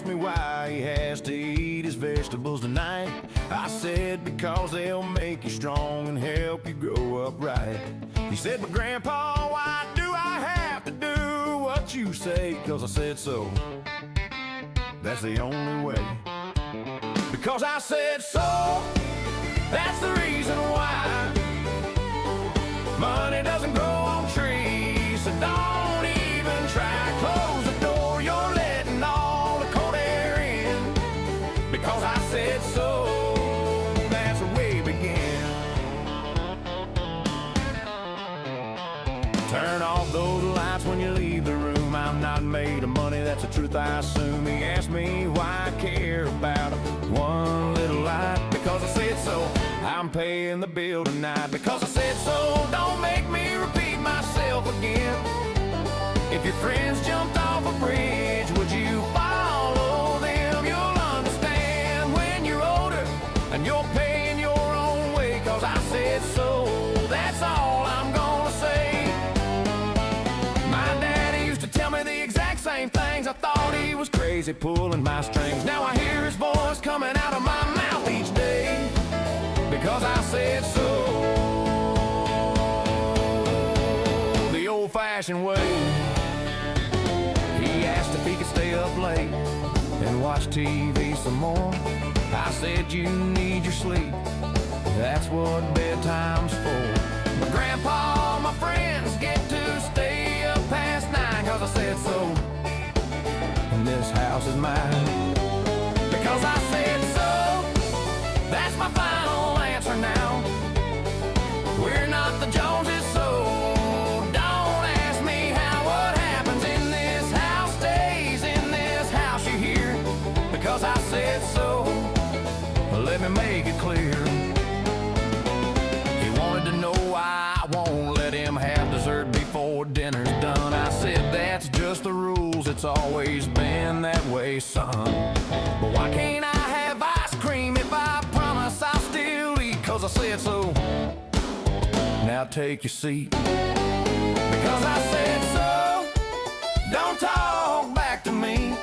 asked me why he has to eat his vegetables tonight. I said because they'll make you strong and help you grow up right. He said, but Grandpa, why do I have to do what you say? Because I said so. That's the only way. Because I said so. That's the reason why. Money doesn't grow on trees, so don't even try. Close the door, you're letting all the cold air in. Because I said so, that's where we begin. Turn off those lights when you leave the room. I'm not made of money, that's the truth I assume. He asked me why I care about one little light. Because I said so. I'm paying the bill tonight. Because I said so. Don't make me repeat myself again. If your friends jumped off a bridge, would you follow them? You'll understand when you're older and you're paying your own way. Cause I said so. That's all I'm gonna say. My daddy used to tell me the exact same things. I thought he was crazy pulling my strings. Now I hear his voice coming out of my mouth each day. Because I said so, the old-fashioned way. He asked if he could stay up late and watch TV some more. I said you need your sleep, that's what bedtime's for. But Grandpa, my friends get to stay up past 9. Cause I said so, and this house is mine. Because I said so, that's my final answer now. We're not the Joneses, so don't ask me how. What happens in this house stays in this house, you hear. Because I said so, let me make it clear. He wanted to know why I won't let him have dessert before dinner's done. I said that's just the rules, it's always been that way, son. But why can't I have ice cream if I promise I'll still eat? Cause I said so. Now take your seat. Because I said so. Don't talk back to me.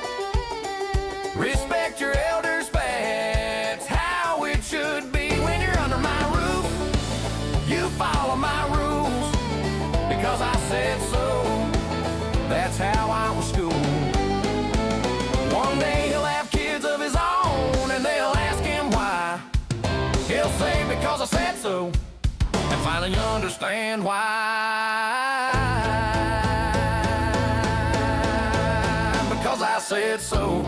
Respect your elders, that's how it should be. When you're under my roof, you follow my rules. Because I said so. That's how I was schooled. One day he'll have kids of his own and they'll ask him why. He'll say because I said so, and finally understand why. Because I said so.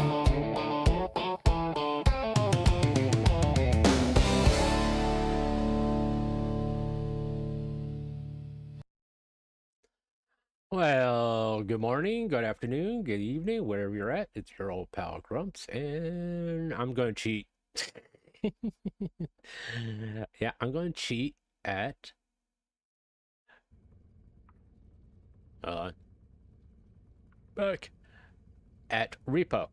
Well, good morning, good afternoon, good evening, wherever you're at. It's your old pal Grumps, and I'm going to cheat. Yeah, I'm going to cheat at back at R.E.P.O,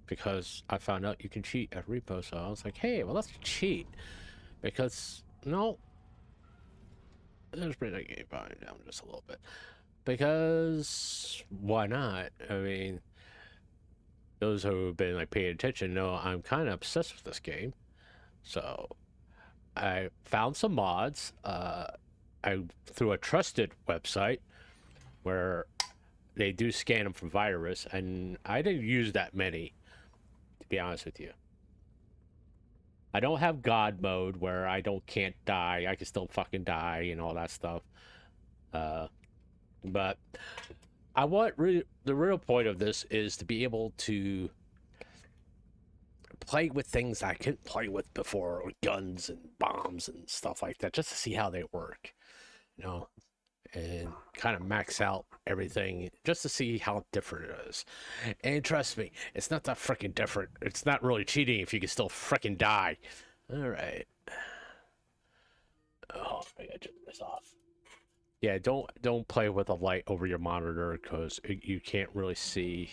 because I found out you can cheat at R.E.P.O, so I was like, hey, well, let's cheat, because no, let's bring that game volume down just a little bit. Because why not? I mean, those who have been like paying attention know I'm kind of obsessed with this game. So I found some mods through a trusted website where they do scan them for virus, and I didn't use that many, to be honest with you. I don't have God mode where I can't die. I can still fucking die and all that stuff. But I want the real point of this is to be able to play with things I couldn't play with before, with guns and bombs and stuff like that, just to see how they work, you know, and kind of max out everything just to see how different it is. And trust me, it's not that freaking different. It's not really cheating if you can still freaking die. All right. Oh, I gotta turn this off. Yeah, don't play with a light over your monitor because you can't really see.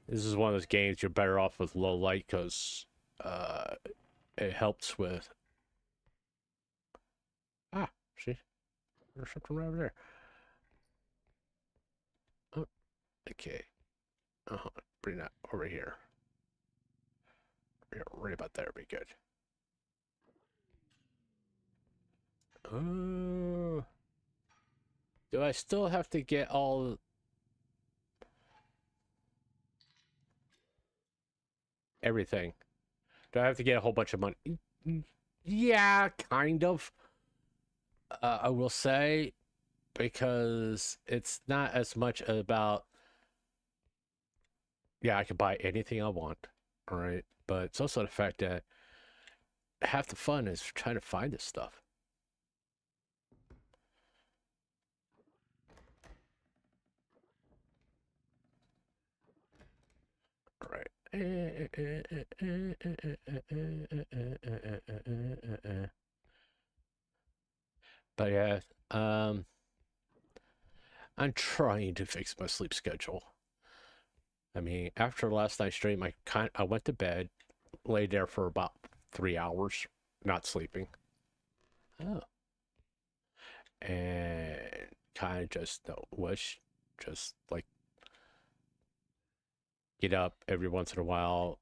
This is one of those games you're better off with low light because it helps with. Ah, see, there's something right over there. Oh, okay. bring that over here. Right about there would be good. Do I still have to get all... everything? Do I have to get a whole bunch of money? Yeah, kind of. I will say, because it's not as much about... yeah, I can buy anything I want, all right? But it's also the fact that half the fun is trying to find this stuff. All right. But yeah, I'm trying to fix my sleep schedule. I mean, after last night's stream, I went to bed, lay there for about 3 hours, not sleeping. Oh. And kind of just just like get up every once in a while,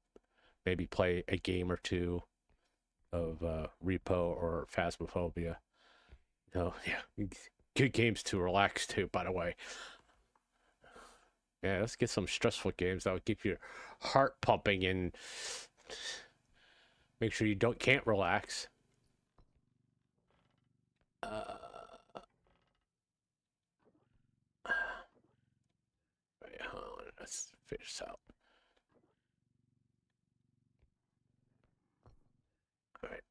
maybe play a game or two of R.E.P.O or Phasmophobia. No, yeah, good games to relax to, by the way. Yeah, let's get some stressful games that will keep your heart pumping and make sure you can't relax. Wait, hold on, let's figure this out. All right,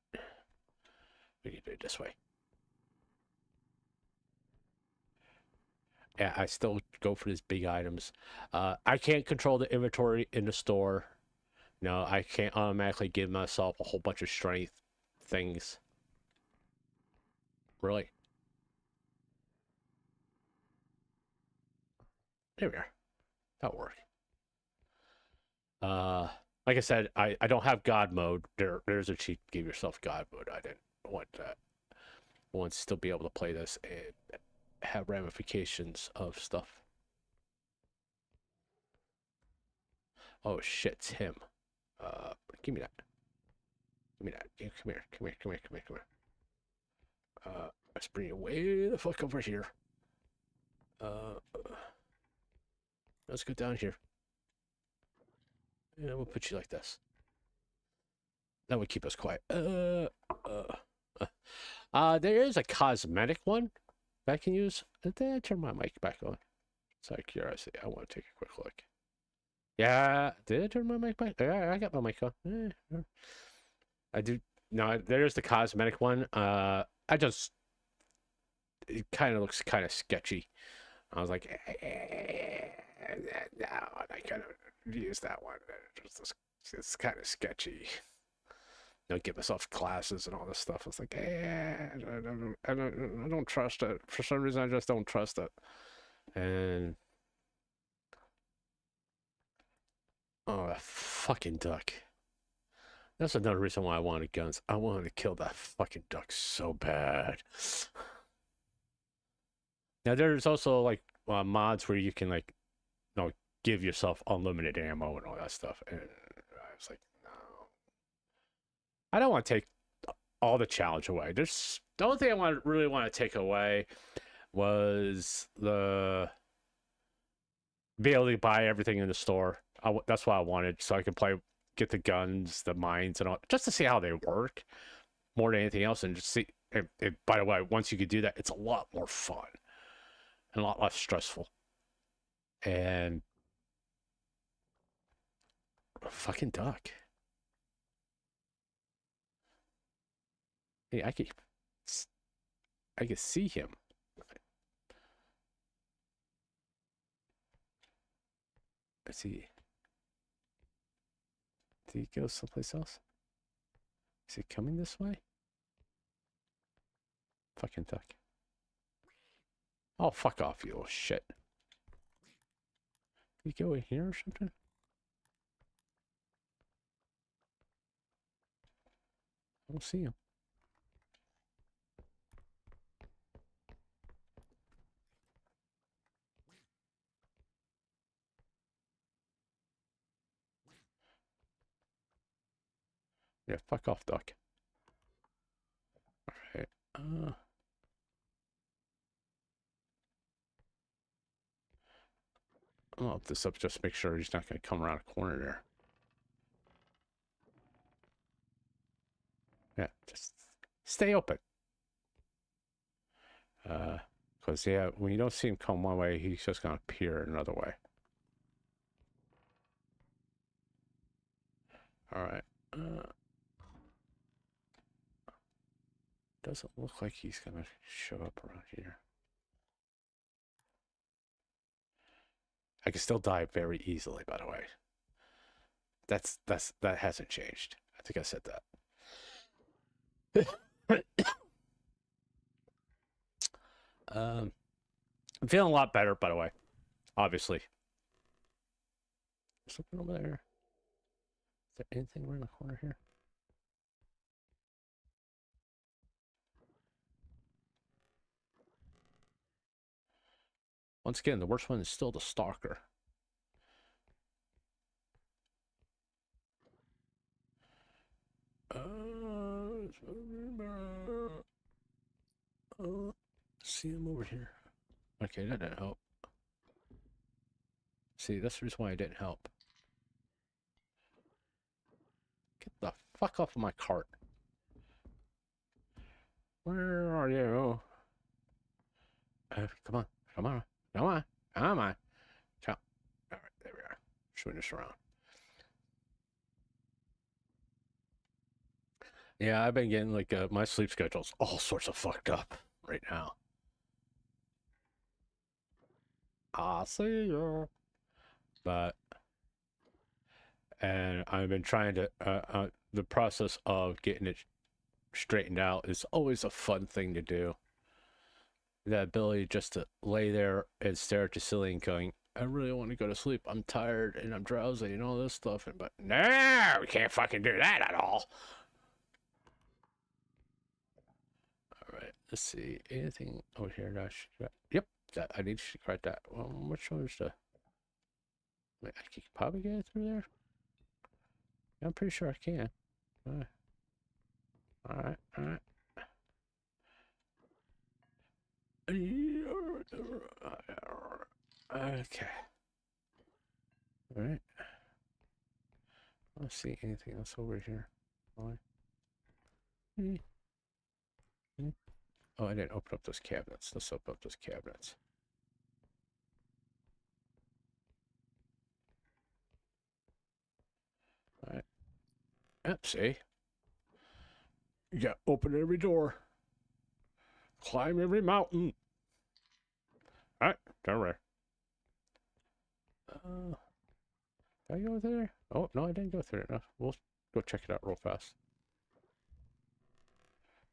we need to do it this way. Yeah, I still go for these big items. I can't control the inventory in the store. No, I can't automatically give myself a whole bunch of strength things. Really? There we are. That'll work. Like I said, I don't have God mode. There's a cheat. Give yourself God mode. I didn't want that. I want to still be able to play this and have ramifications of stuff. Oh shit, it's him. Give me that. Give me that. Come here. Come here. Come here. Come here. Come here. Let's bring you way the fuck over here. Let's go down here. And we'll put you like this. That would keep us quiet. There is a cosmetic one that I can use. Did I turn my mic back on? It's out of curiosity. I want to take a quick look. Yeah, did I turn my mic back? Yeah, I got my mic on. I do. No, there's the cosmetic one. It kind of looks kind of sketchy. I was like, no, I kind of use that one. It's kind of sketchy. Give myself classes and all this stuff. It's like, I don't trust it. For some reason, I just don't trust it. And oh, that fucking duck. That's another reason why I wanted guns. I wanted to kill that fucking duck so bad. Now there's also like mods where you can give yourself unlimited ammo and all that stuff. And I was like, no, I don't want to take all the challenge away. There's the only thing I really want to take away was the be able to buy everything in the store. That's what I wanted, so I can get the guns, the mines, and all, just to see how they work more than anything else, and just see. By the way, once you can do that, it's a lot more fun and a lot less stressful. And a fucking duck. Hey, I could see him. Let's see. Did he go someplace else? Is he coming this way? Fucking duck. Oh, fuck off, you little shit. Did he go in here or something? I don't see him. Yeah, fuck off, duck. Alright. I'll up this up just to make sure he's not going to come around a corner there. Yeah, just stay open. Because, yeah, when you don't see him come one way, he's just going to appear another way. Alright. Doesn't look like he's going to show up around here. I can still die very easily, by the way. That hasn't changed. I think I said that. I'm feeling a lot better, by the way. Obviously. Something over there. Is there anything around the corner here? Once again, the worst one is still the stalker. See him over here. Okay, that didn't help. See, that's the reason why I didn't help. Get the fuck off of my cart. Where are you? Come on. Come on. Come on. Come on. Come. All right, there we are. Showing this around. Yeah, I've been getting like my sleep schedule's all sorts of fucked up right now. I'll see you. But and I've been trying to the process of getting it straightened out is always a fun thing to do. That ability just to lay there and stare at the ceiling going, I really want to go to sleep. I'm tired and I'm drowsy and all this stuff. But no, we can't fucking do that at all. All right, let's see. Anything over here that I should... Yep, that I need to correct that. Well, which one is the... Wait, I can probably get it through there. I'm pretty sure I can. All right, all right. Okay. All right. I don't see anything else over here. Oh, I didn't open up those cabinets. Let's open up those cabinets. All right. Yep, see? You got to open every door. Climb every mountain. All right, down there. Did I go through there? Oh, no, I didn't go through it. No, we'll go check it out real fast.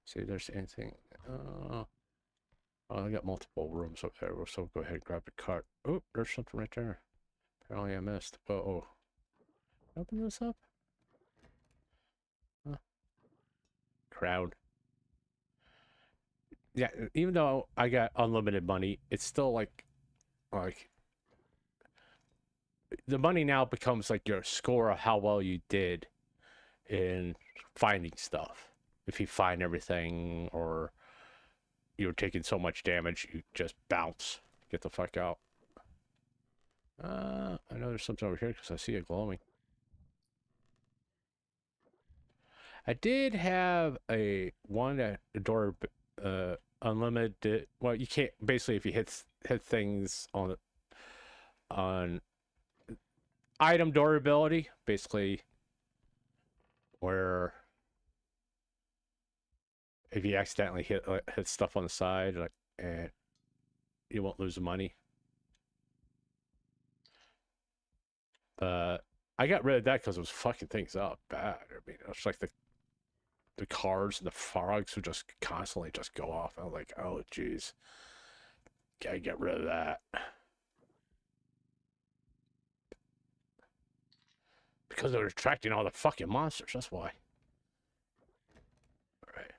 See if there's anything. Oh, I got multiple rooms up there, so go ahead and grab the cart. Oh, there's something right there. Apparently I missed. Oh. Open this up? Huh. Crowd. Yeah, even though I got unlimited money, it's still like the money now becomes like your score of how well you did in finding stuff. If you find everything or you're taking so much damage, you just bounce. Get the fuck out. I know there's something over here because I see it glowing. I did have a one at the door, unlimited. Well, you can't basically if you hit things on item durability, basically, where if you accidentally hit stuff on the side, like, and you won't lose the money. I got rid of that because it was fucking things up bad. I mean, it's like the cars and the frogs would just constantly just go off. I was like, oh geez, gotta get rid of that. Because they're attracting all the fucking monsters, that's why. Alright.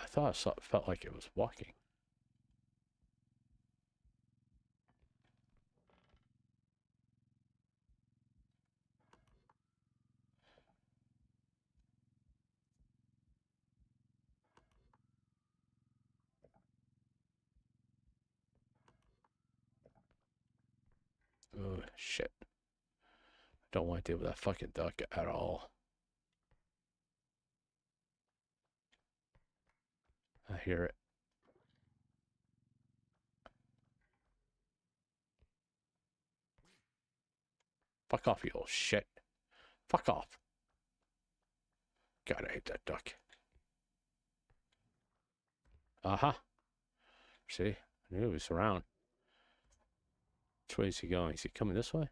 I thought I saw, it felt like it was walking. Shit. Don't want to deal with that fucking duck at all. I hear it. Fuck off, you little shit. Fuck off. God, I hate that duck. Uh-huh. See? I knew he was around. Which way is he going? Is he coming this way?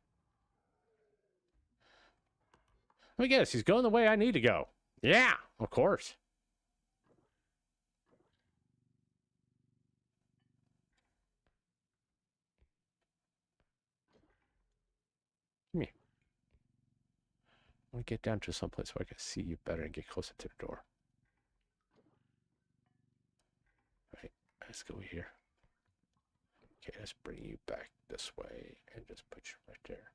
Let me guess, he's going the way I need to go. Yeah, of course. Come here. I want to get down to someplace where I can see you better and get closer to the door. Alright, let's go here. Okay, let's bring you back this way and just put you right there.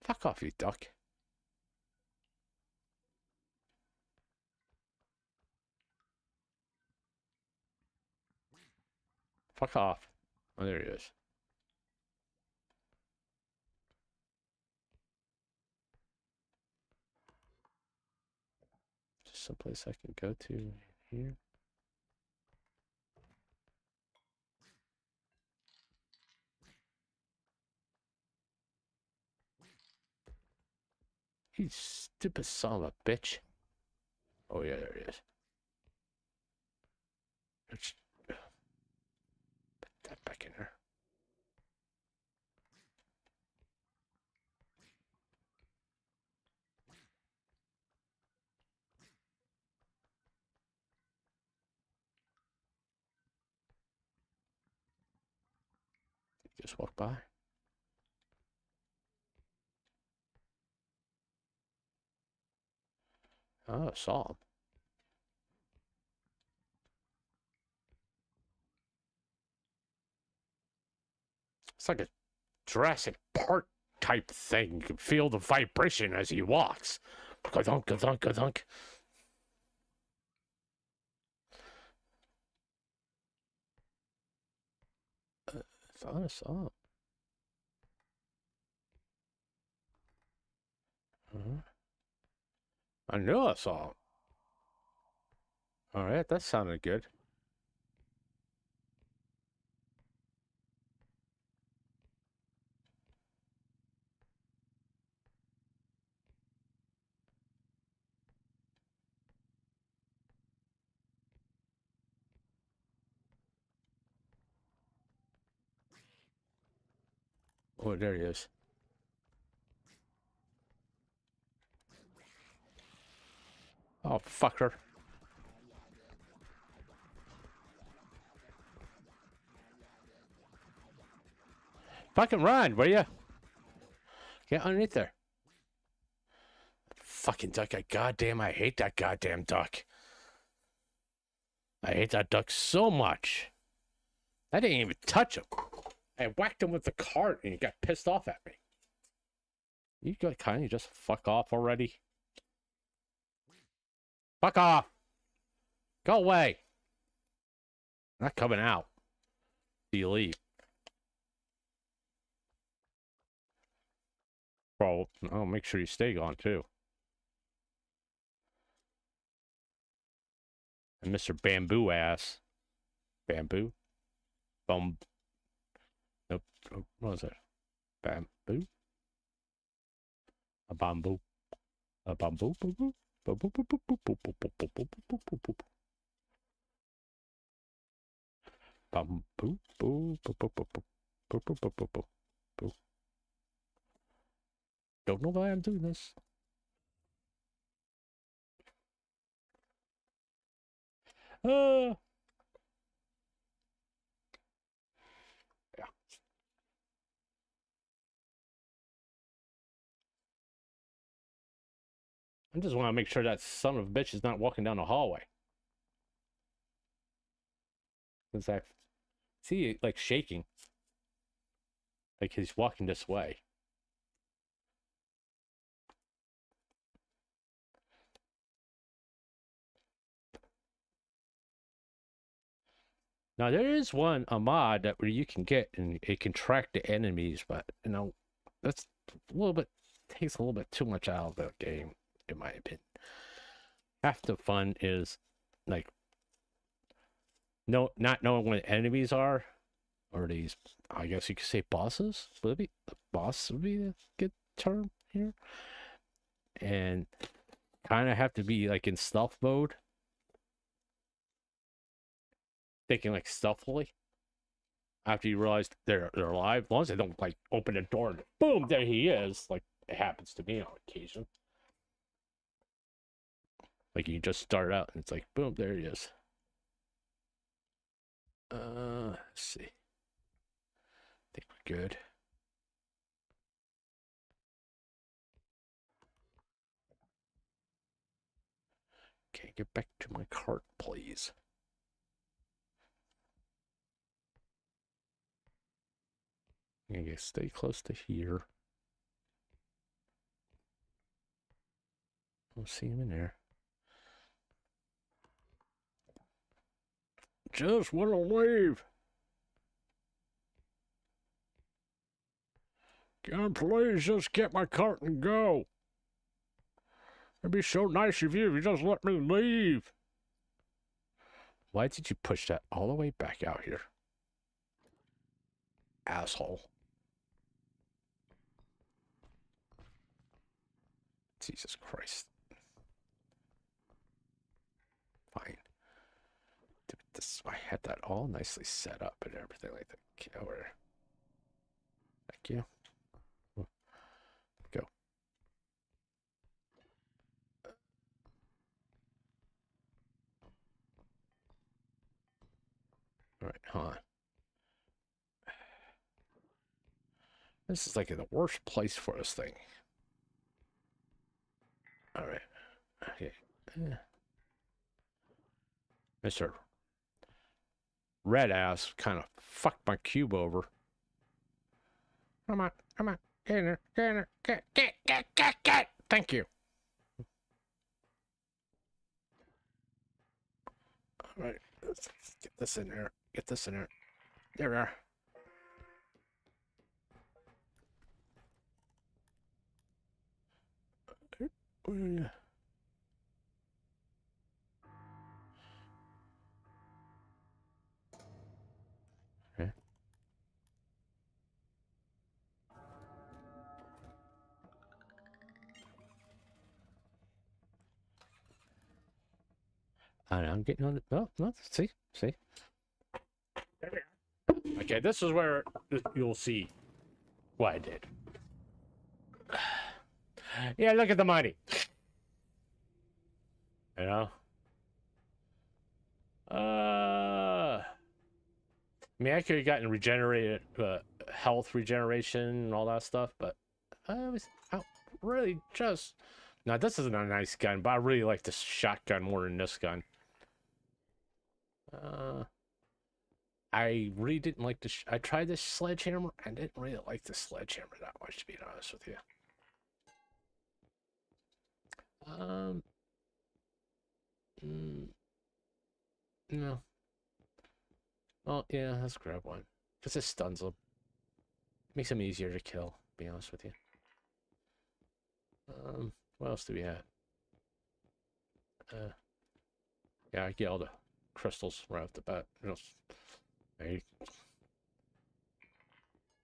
Fuck off, you duck. Fuck off. Oh, there he is. Just someplace I can go to here. You stupid son of a bitch. Oh, yeah, there he is. Let's put that back in there. Just walk by. Oh, I saw him. It's like a Jurassic Park type thing. You can feel the vibration as he walks. Ka-dunk, ka-dunk, ka-dunk. I saw him. I knew I saw him. All right, that sounded good. Oh, there he is. Oh, fucker. Fucking run, will ya? Get underneath there. Fucking duck. I hate that goddamn duck. I hate that duck so much. I didn't even touch him. I whacked him with the cart and he got pissed off at me. You got kind of just fuck off already. Fuck off. Go away. Not coming out. Do you leave? Bro, I'll make sure you stay gone too. And Mr. Bamboo ass. Bamboo? Nope. What was it? Bamboo? A bamboo. A bamboo. Bamboo. Bamboo. Don't know why I'm doing this. Yeah. I just want to make sure that son of a bitch is not walking down the hallway. Because I see it like shaking. Like he's walking this way. Now there is a mod that where you can get and it can track the enemies, but you know that's a little bit takes a little bit too much out of the game, in my opinion. Half the fun is like not knowing what enemies are, or these, I guess you could say bosses. Would it be the boss would be a good term here? And kind of have to be like in stealth mode, thinking like stealthily. After you realize they're alive, as long as they don't like open the door and boom, there he is. Like it happens to me on occasion. Like you just start out and it's like boom, there he is. Let's see. I think we're good. Okay, get back to my cart, please. I'm gonna stay close to here. I'll see him in there. Just wanna leave. Can I please just get my cart and go? It'd be so nice of you if you just let me leave. Why did you push that all the way back out here? Asshole. Jesus Christ. Fine. Dude, this, I had that all nicely set up and everything like that. Okay, over. Thank you. Go. Alright, hold on. This is like the worst place for this thing. Alright. Okay. Mr. Red Ass kind of fucked my cube over. Come on, come on. Get in there, get in there, get. Thank you. Alright, let's get this in there. Get this in there. There we are. Okay. I'm getting on it. Oh, no, see. Okay, this is where you'll see what I did. Yeah, look at the money. You know? I mean, I could have gotten regenerated, health regeneration and all that stuff, but I was out really just... Now, this isn't a nice gun, but I really like this shotgun more than this gun. I really didn't like the... I tried this sledgehammer. I didn't really like the sledgehammer that much, to be honest with you. No. Oh, yeah, let's grab one. Because it stuns them. Makes them easier to kill, to be honest with you. What else do we have? Yeah, I get all the crystals right off the bat.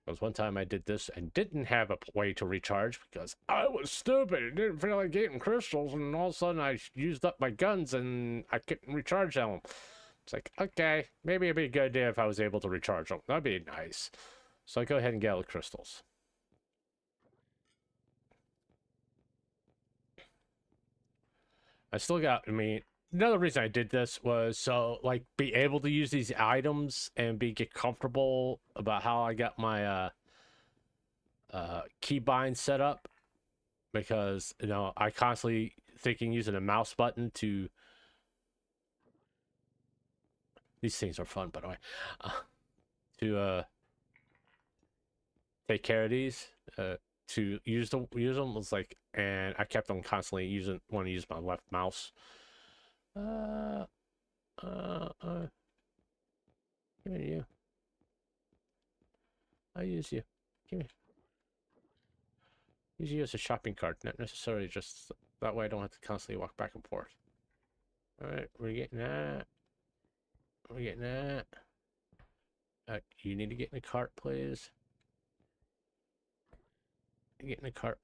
Because one time I did this and didn't have a way to recharge because I was stupid and didn't feel like getting crystals, and all of a sudden I used up my guns and I couldn't recharge them. It's like, okay, maybe it'd be a good idea if I was able to recharge them. That'd be nice. So I go ahead and get all the crystals. I still got, I mean, another reason I did this was so, like, be able to use these items and get comfortable about how I got my keybind set up. Because, you know, I constantly thinking using a mouse button to... These things are fun, by the way. To take care of these. To use them was like, and I kept on constantly want to use my left mouse. Come here, you. I'll use you. Come here. Use you as a shopping cart, not necessarily just that way I don't have to constantly walk back and forth. Alright, we're getting that. We're getting that. You need to get in the cart, please. Get in the cart.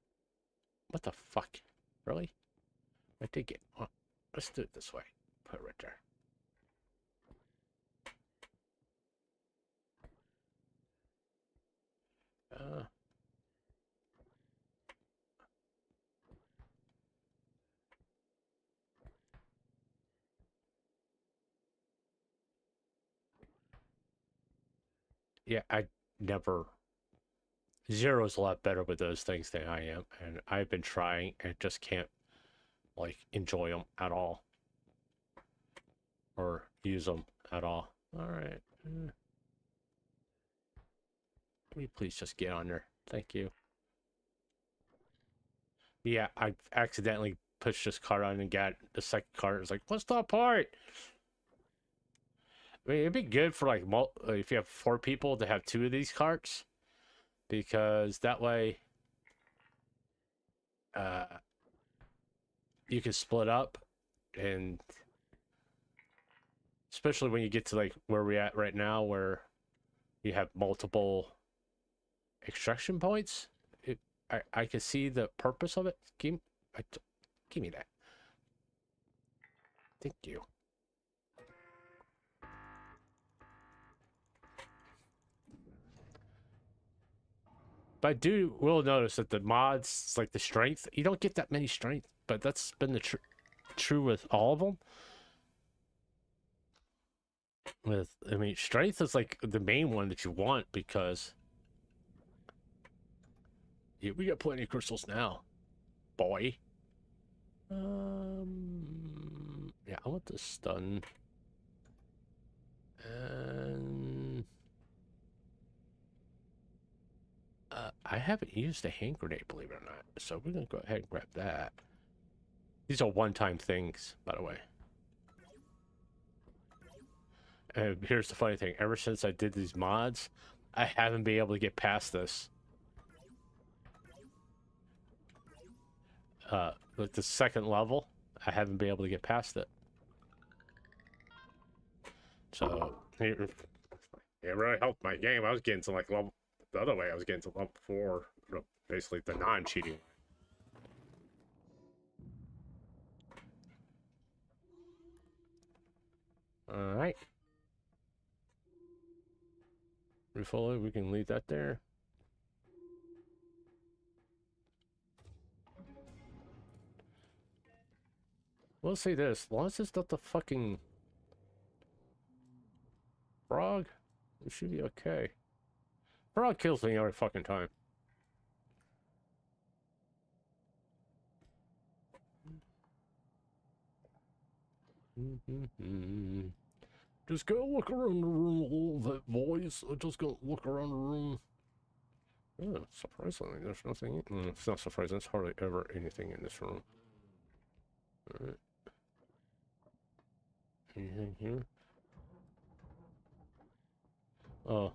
What the fuck? Really? I did get... Oh, let's do it this way. Put it right there. Yeah, I never... Zero's a lot better with those things than I am, and I've been trying and just can't, like, enjoy them at all. Or use them at all. Alright. Let me please just get on there. Thank you. Yeah, I accidentally pushed this cart on and got the second cart. It's like, what's the part? I mean, it'd be good for, like, if you have 4 people to have 2 of these carts. Because that way, you can split up, and especially when you get to, like, where we're at right now, where you have multiple extraction points, I can see the purpose of it. Give me that. Thank you. But I will notice that the mods, like the strength, you don't get that many strength, but that's been the true with all of them. I mean, strength is like the main one that you want because yeah, we got plenty of crystals now, boy. Yeah, I want the stun. And I haven't used a hand grenade, believe it or not. So we're gonna go ahead and grab that. These are one-time things, by the way. And here's the funny thing. Ever since I did these mods, I haven't been able to get past this. Like the second level, I haven't been able to get past it. So, it really helped my game. I was getting to like level... The other way, I was getting to level 4. Basically, the non-cheating. Alright. Refill it, we can leave that there. We'll say this, as long as it's not the fucking frog, it should be okay. Frog kills me every fucking time. Just go look around the room a little bit, boys. Just go look around the room. Oh, surprisingly, there's nothing. It's not surprising. There's hardly ever anything in this room. Alright. Anything here? Oh.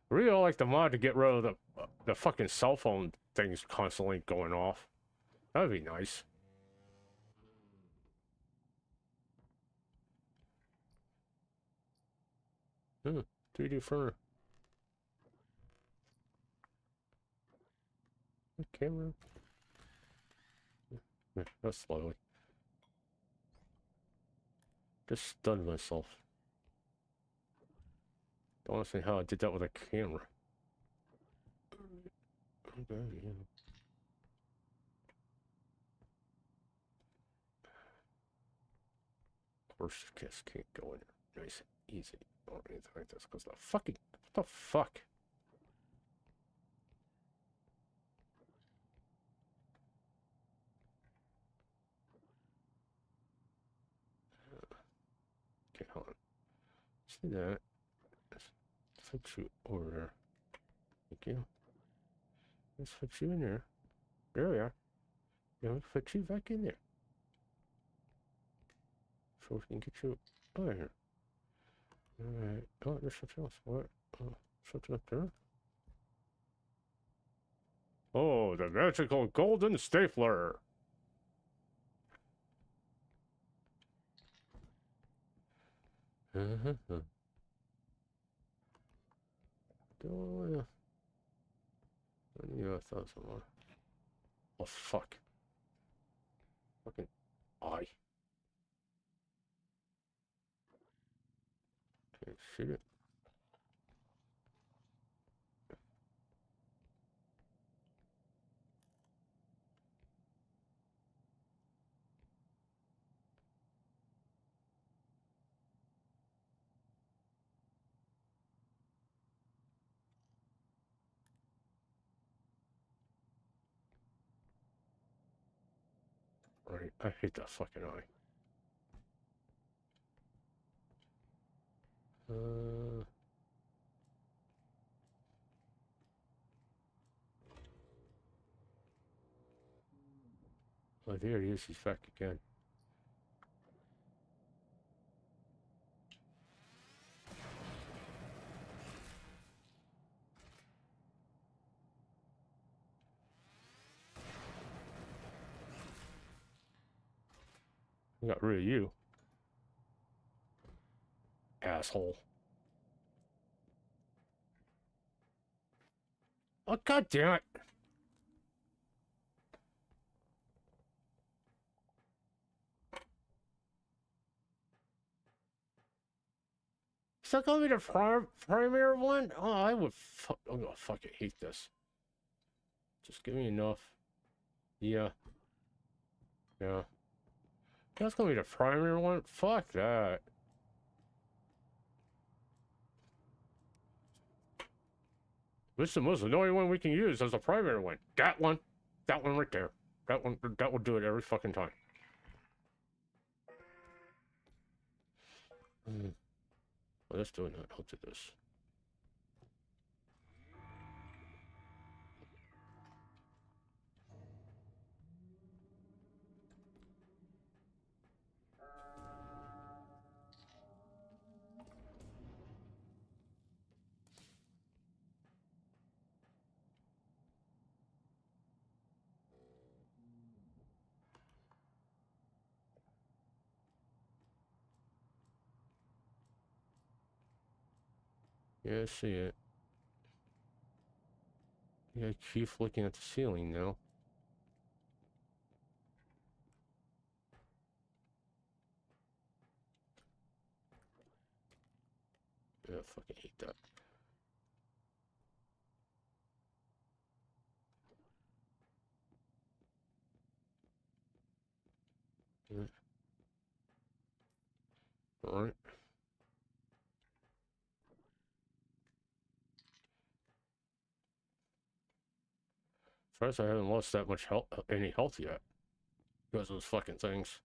Really like the mod to get rid of the fucking cell phone things constantly going off. That'd be nice. 3D fur. Camera. Yeah, that's slowly. Just stunned myself. Don't understand how I did that with a camera. Okay, yeah. Of course, kiss can't go in there. Nice, easy, or anything like this. Because the fucking, what the fuck? Okay, hold on. See that? Let's put you over there. Thank you. Let's put you in there. There we are. Now let's put you back in there. So we can get you over here. Alright. Oh, there's something else. What? Something up there? Oh, the magical golden stapler. Uh-huh. Don't I knew I thought someone. Oh, fuck. Fucking eye. Can't shoot it. Right. I hate that fucking eye. Oh, there he is. He's back again. I got rid of you. Asshole. Oh, god damn it. Is that gonna be the primary one? Oh, I would I'm gonna fucking hate this. Just give me enough. Yeah. Yeah. That's gonna be the primary one? Fuck that. This is the most annoying one we can use as a primary one. That one. That one right there. That one, that will do it every fucking time. Well, let's do it. I'll do this. Yeah, I see it. Yeah, keep looking at the ceiling now. Yeah, I fucking hate that. Yeah. Alright. First, I haven't lost that much health, any health yet. Because of those fucking things.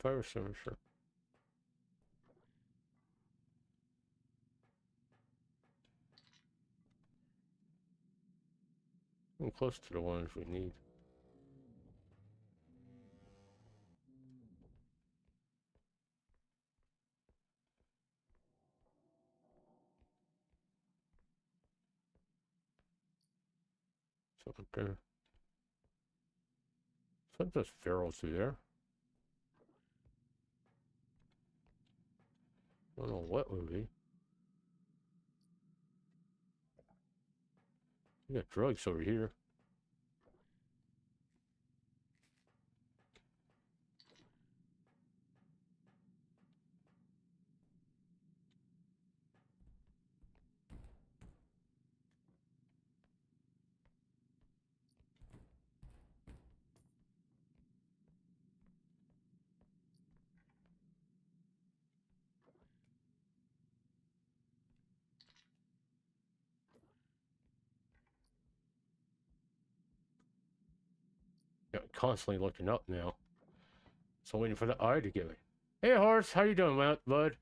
Fire extinguisher. I'm close to the ones we need. Something there. Something just feral through there. I don't know what would be. We got drugs over here. constantly looking up now. So I'm waiting for the eye to give me. Hey, horse, how you doing, bud?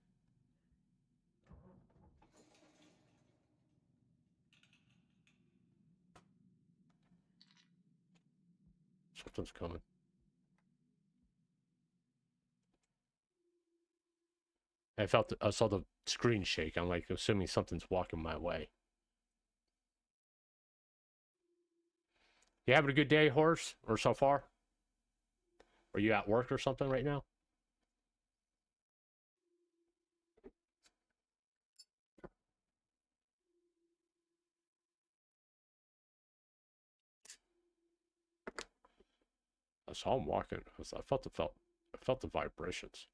Something's coming. I saw the screen shake. I'm like assuming something's walking my way. You having a good day, horse, or so far? Are you at work or something right now? I saw him walking. I felt the vibrations.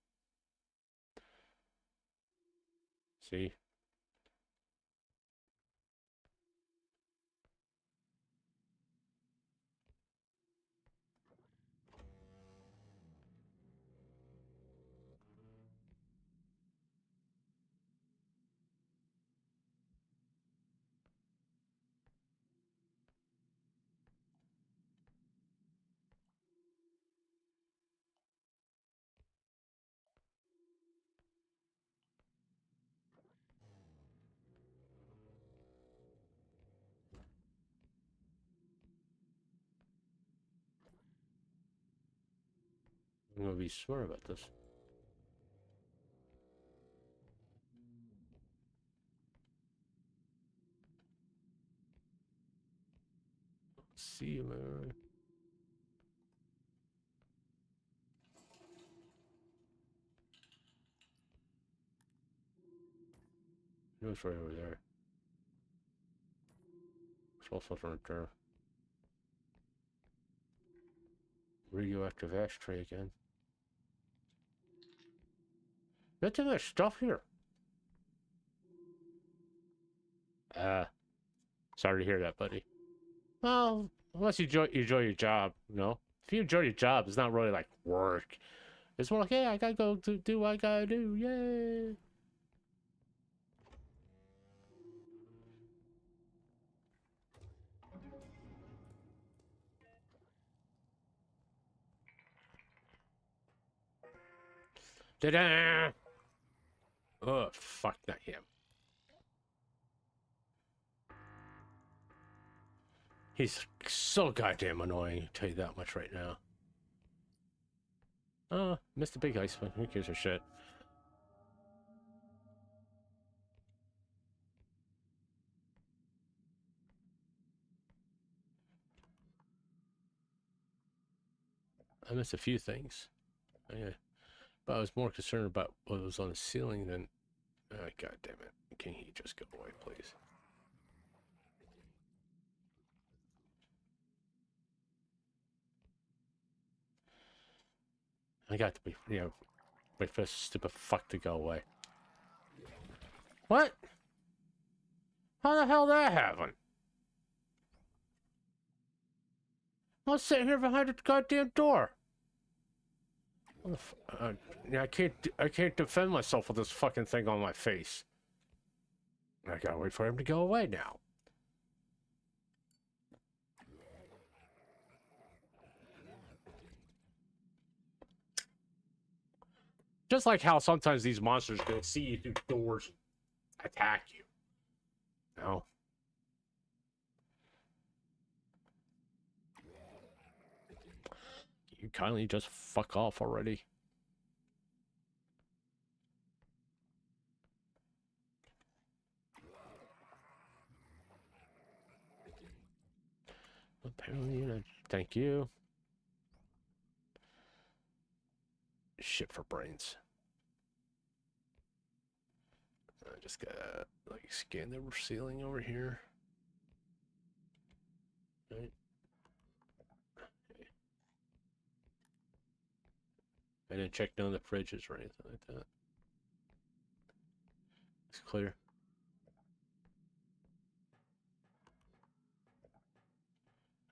See? I'm gonna be smart about this. See you, man. It was right over there. It's also right there. Radioactive ashtray again. Not too much stuff here. Sorry to hear that, buddy. Well, unless you enjoy your job, you know? If you enjoy your job, it's not really like work. It's more like, hey, I gotta go to do what I gotta do. Yay! Ta-da! Oh, fuck, not him. He's so goddamn annoying, I'll tell you that much right now. Oh, missed the big ice one. Who gives a shit? I missed a few things. Yeah. But I was more concerned about what was on the ceiling than... Oh, God damn it. Can he just go away, please? I got to be... wait for this stupid fuck to go away. What? How the hell did that happen? I was sitting here behind the goddamn door. Yeah, I can't defend myself with this fucking thing on my face. I gotta wait for him to go away now. Just like how sometimes these monsters can see you through doors, attack you. No. You kindly just fuck off already. Apparently, thank you. Shit for brains. I just gotta like scan the ceiling over here. Right. I didn't check none of the fridges or anything like that. It's clear.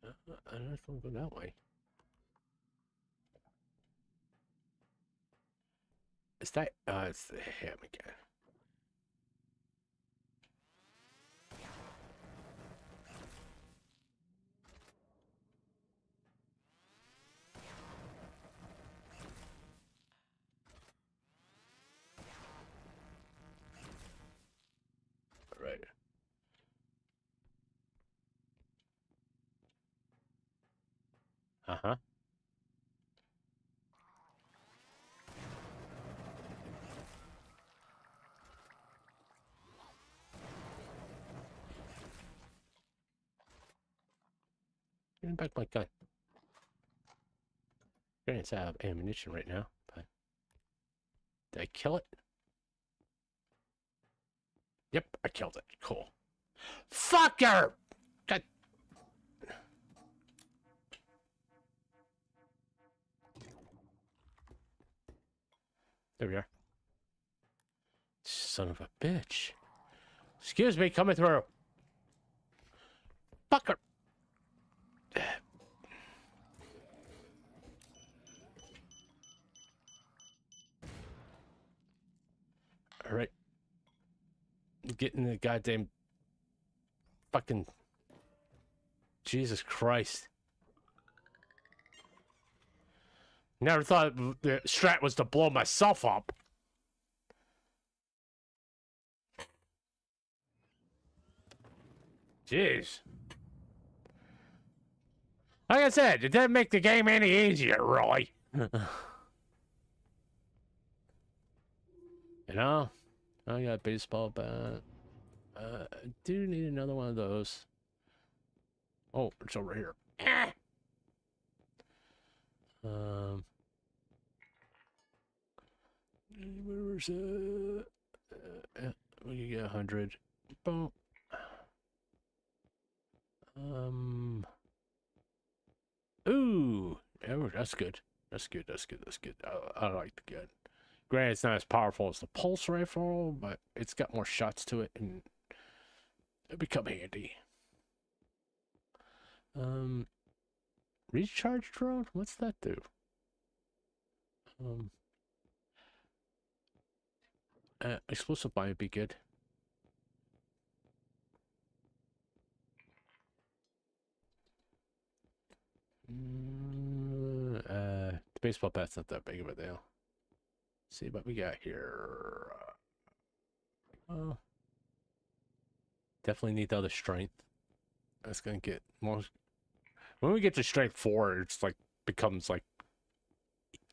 I don't know if I'm going that way. Is that? It's the ham again. Uh-huh. Give me back my gun. Granted, I have ammunition right now, but... Did I kill it? Yep, I killed it. Cool. Fucker! God. There we are. Son of a bitch. Excuse me, coming through. Fucker! Alright. Getting the goddamn... Fucking... Jesus Christ. Never thought the strat was to blow myself up. Jeez. Like I said, it didn't make the game any easier, really. You know? I got a baseball bat. I do need another one of those. Oh, it's over here. Where was it? We can get 100. Boom. Ooh. Oh, that's good. That's good. That's good. That's good. I like the gun. Granted, it's not as powerful as the pulse rifle, but it's got more shots to it, and it'll become handy. Recharge drone? What's that do? Explosive might be good. The baseball bat's not that big of a deal. Let's see what we got here. Definitely need the other strength. That's gonna get more. When we get to strength 4, it's like becomes like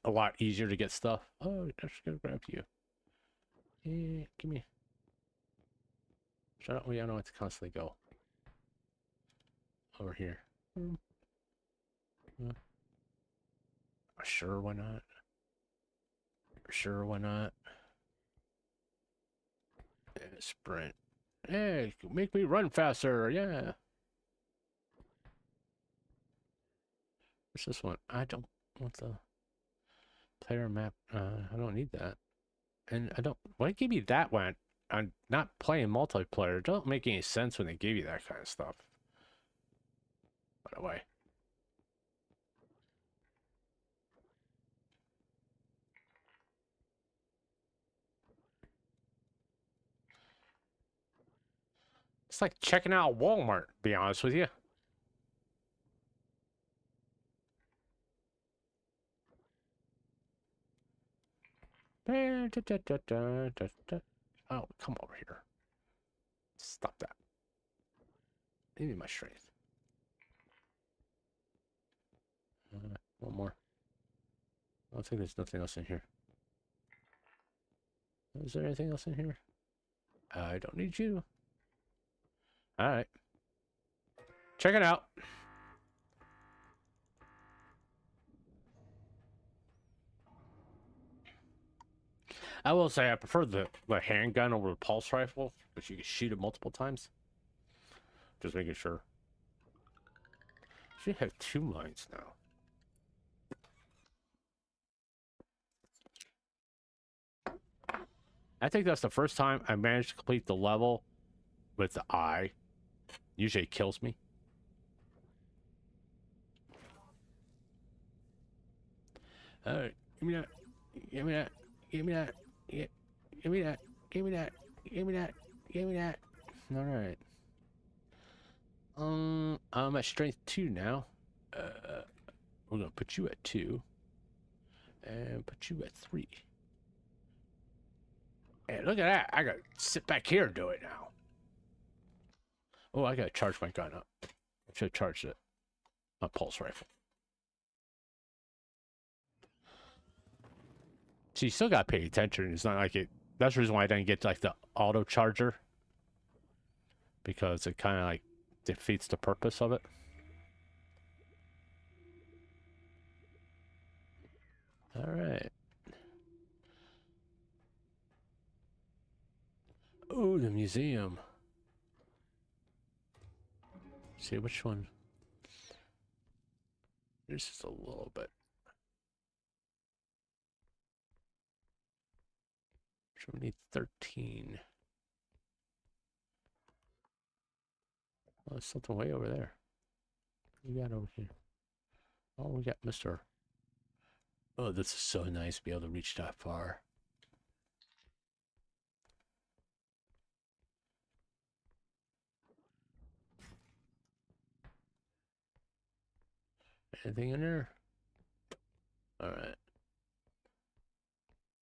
a lot easier to get stuff. Oh, I'm just gonna grab you. Yeah, give me. Shut up. We don't have to constantly go over here. Sure, why not? Sure, why not? Sprint. Hey, make me run faster. Yeah. What's this one? I don't want the player map. I don't need that. And I don't. Why give me that one? I'm not playing multiplayer. It don't make any sense when they give you that kind of stuff. By the way. It's like checking out Walmart, to be honest with you. Oh, come over here. Stop that. I need my strength. One more. I think there's nothing else in here. Is there anything else in here? I don't need you. Alright. Check it out. I will say I prefer the handgun over the pulse rifle, but you can shoot it multiple times. Just making sure. Should have 2 mines now. I think that's the first time I managed to complete the level with the eye. Usually it kills me. Alright, give me that. Give me that. Give me that. Give me that. Give me that. Give me that. Give me that. Alright. I'm at strength 2 now. We're gonna put you at 2. And put you at 3. And look at that. I gotta sit back here and do it now. Oh, I gotta charge my gun up. I should have charged it. My pulse rifle. So you still gotta pay attention. It's not like it. That's the reason why I didn't get like the auto charger, because it kind of like defeats the purpose of it. All right. Oh, the museum. See which one. This is a little bit. Which one needs 13? Oh, there's something way over there. What we got over here? Oh, we got Mr. Oh, this is so nice to be able to reach that far. Anything in there? All right.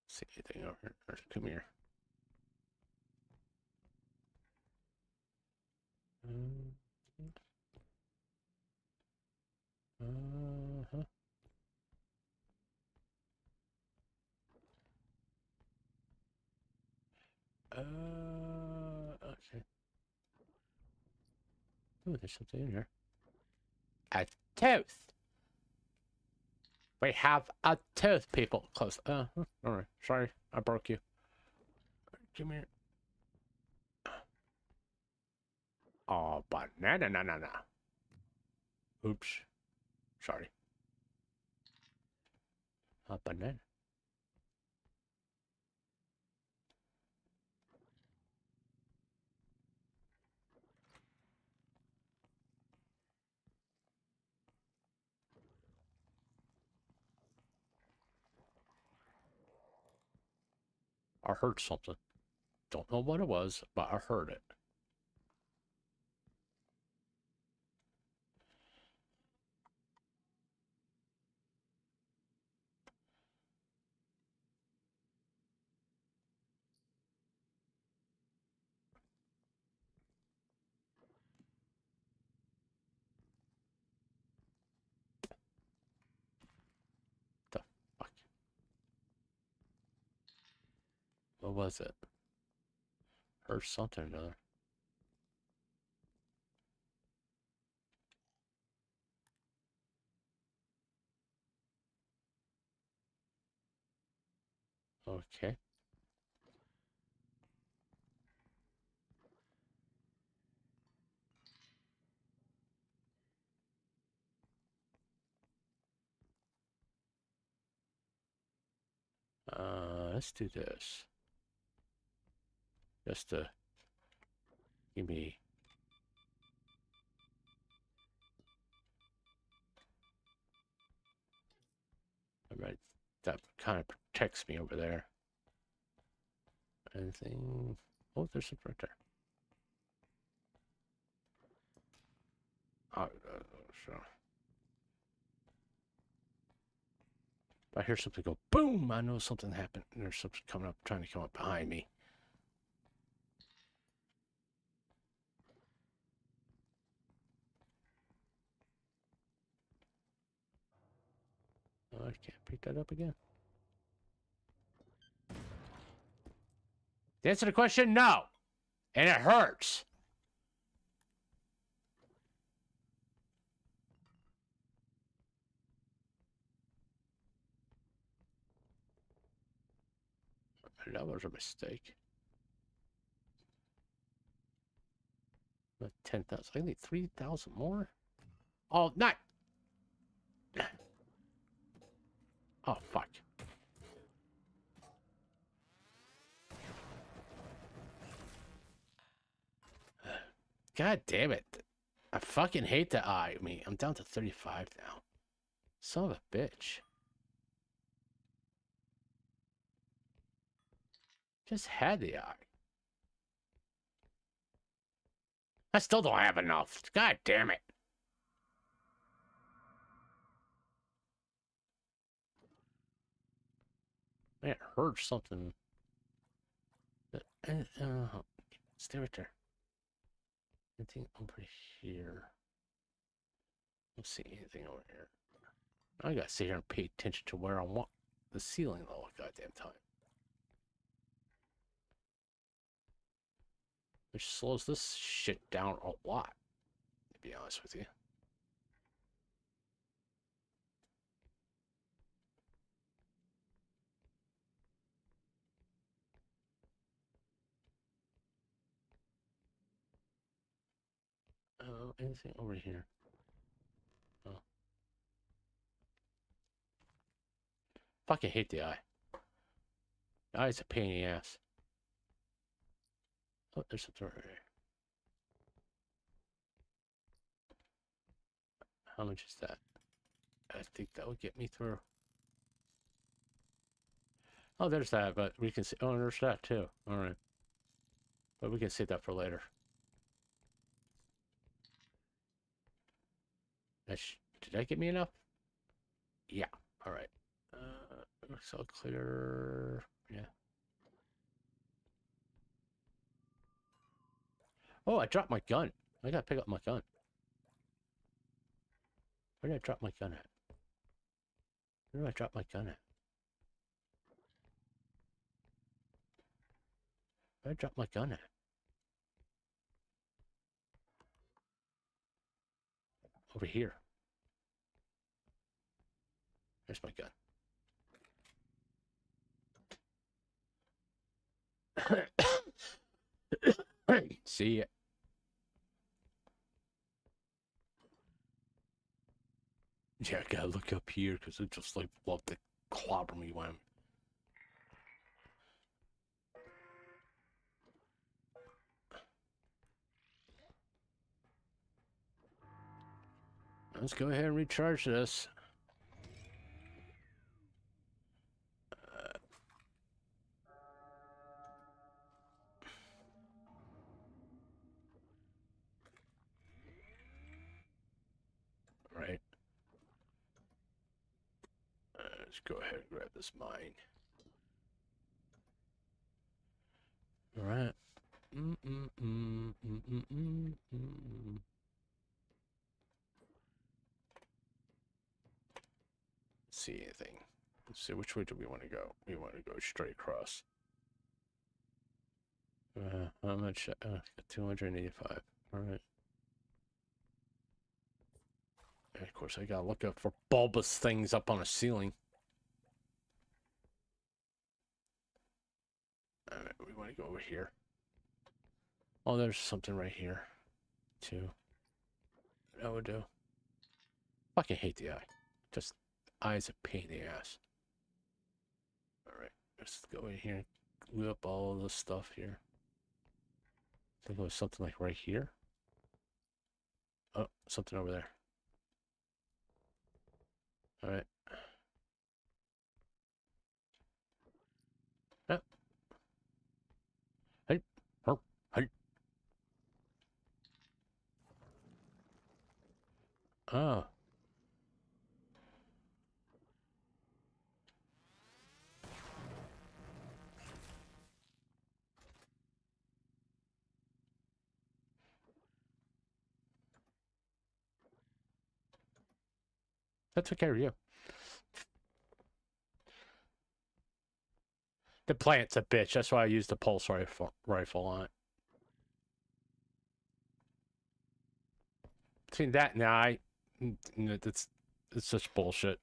See anything over here? Come here. Uh-huh. Okay. Oh, there's something in here. A tooth. We have a tooth, people. Close. All right. Sorry, I broke you. Come here. Oh, banana, na, na, na. Oops. Sorry. A banana. I heard something. Don't know what it was, but I heard it. The fuck? What was it? Heard something or another. Okay. Let's do this. Just to give me. Alright, that kind of protects me over there. Anything? Oh, there's something right there. Oh, sure. If I hear something go boom, I know something happened. There's something coming up, trying to come up behind me. Oh, I can't pick that up again. The answer to the question, no. And it hurts. That was a mistake. 10,000. I need 3,000 more? Oh, not. Oh, fuck. God damn it. I fucking hate the eye. I mean, I'm down to 35 now. Son of a bitch. Just had the eye. I still don't have enough. God damn it. Man, it heard something. Stay right there. Anything over here? Don't see anything over here. I gotta sit here and pay attention to where I want the ceiling the whole goddamn time. Which slows this shit down a lot, to be honest with you. Anything over here? Oh. Fucking hate the eye. The eye's a pain in the ass. Oh, there's a door right here. How much is that? I think that would get me through. Oh, there's that, but we can see. Oh, there's that too. All right. But we can save that for later. Did that get me enough? Yeah. All right. Looks all clear. Yeah. Oh, I dropped my gun. I gotta pick up my gun. Where did I drop my gun at? Where did I drop my gun at? Where did I drop my gun at? Over here. There's my gun. See it. Yeah, I gotta look up here because it just like love to clobber me when I'm... Let's go ahead and recharge this. Right. Let's go ahead and grab this mine. All right. See anything? Let's see, which way do we want to go? We want to go straight across. How much? 285. All right. And of course, I gotta look up for bulbous things up on a ceiling. All right, we want to go over here. Oh, there's something right here, too. That would do. Fucking hate the eye. Just eye's a pain in the ass. All right, let's go in here and glue up all of this stuff here. I think it was something like right here. Oh, something over there. All right. Yep. Hey, hey. Oh. That took care of you. The plant's a bitch. That's why I used the pulse rifle on it. Between that and the eye, it's such bullshit.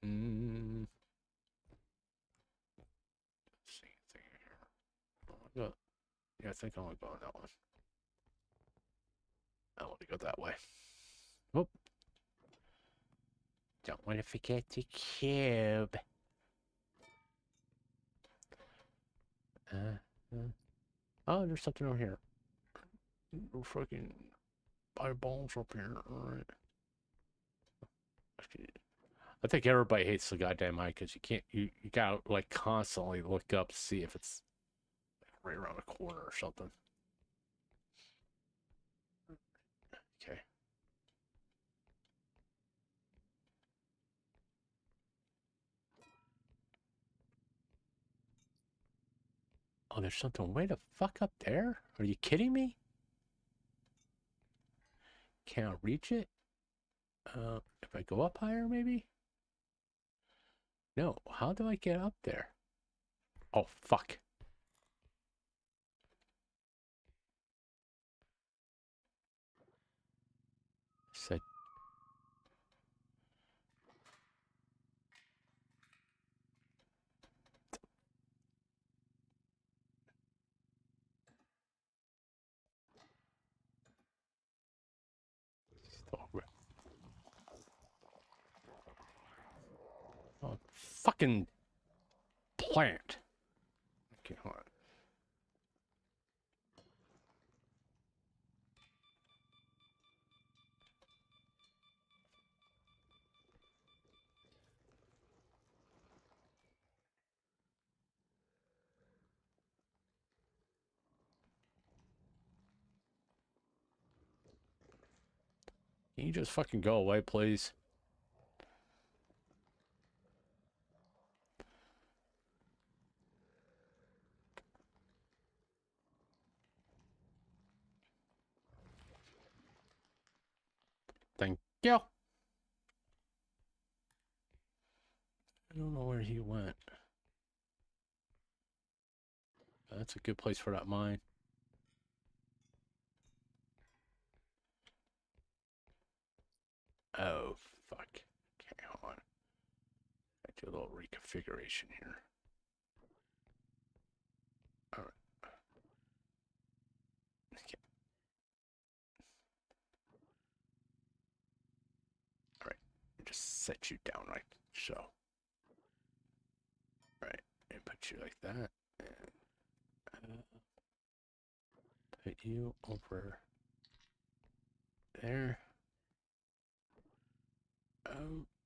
Let's see anything here. Yeah, I think I want to go on that one. I want to go that way. Whoop. Don't want to forget the cube. Oh, there's something over here. No fucking eyeballs up here. Alright. I think everybody hates the goddamn eye because you can't, you gotta like constantly look up to see if it's right around the corner or something. Okay. Oh, there's something way the fuck up there? Are you kidding me? Can't reach it? If I go up higher, maybe? No, how do I get up there? Oh, fuck. Said. Oh, fucking plant. Okay, hold on. Can you just fucking go away, please? Thank you. I don't know where he went. That's a good place for that mine. Oh, fuck. Okay, hold on. I do a little reconfiguration here. Alright. Okay. Alright. Just set you down like so. Right. And put you like that. And put you over there.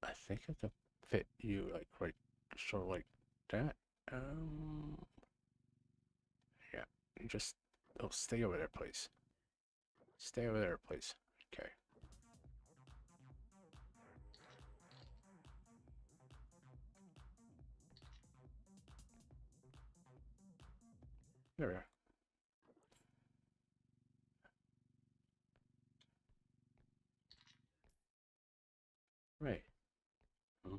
I think I have to fit you like right, sort of like that. Yeah, you just, oh, stay over there, please. Stay over there, please. Okay. There we are. Right. Hmm.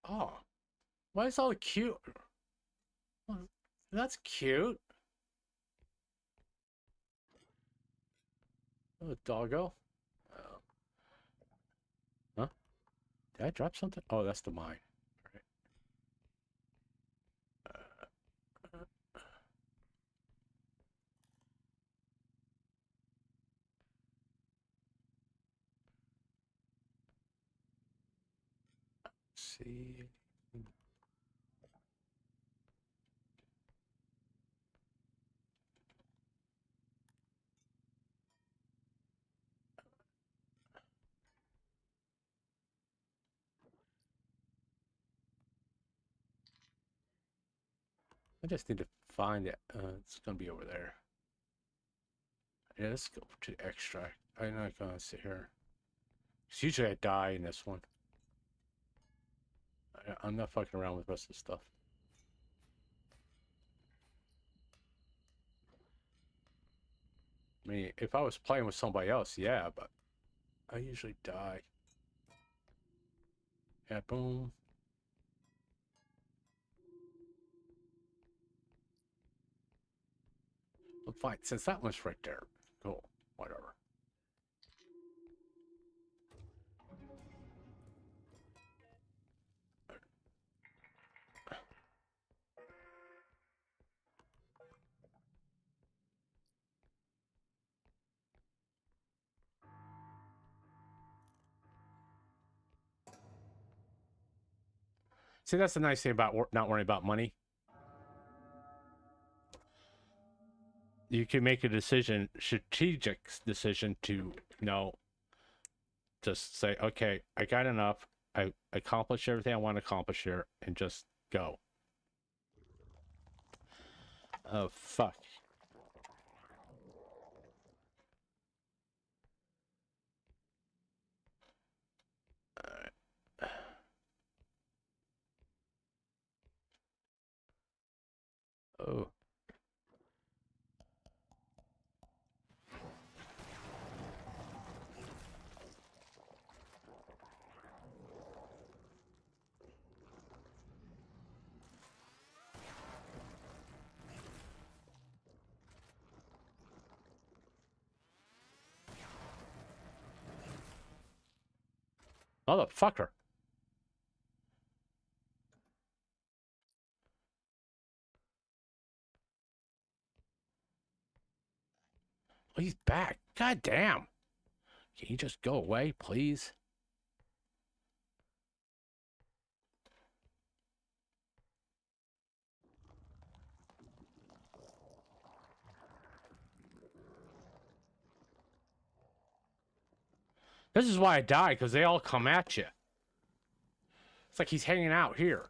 Oh, why is all cute? Well, that's cute. Oh, doggo. Oh. Huh? Did I drop something? Oh, that's the mine. Right. See. I just need to find it. It's gonna be over there. Yeah, let's go to extract. I'm not gonna sit here. 'Cause usually I die in this one. I'm not fucking around with the rest of the stuff. I mean, if I was playing with somebody else, yeah, but I usually die. Yeah, boom. Well, fine, since that one's right there. Cool, whatever. See, that's the nice thing about not worrying about money. You can make a decision, strategic decision to, just say, okay, I got enough. I accomplished everything I want to accomplish here, and just go. Oh, fuck. Oh. Motherfucker. Oh, he's back. God damn. Can you just go away, please? This is why I die, because they all come at you. It's like he's hanging out here.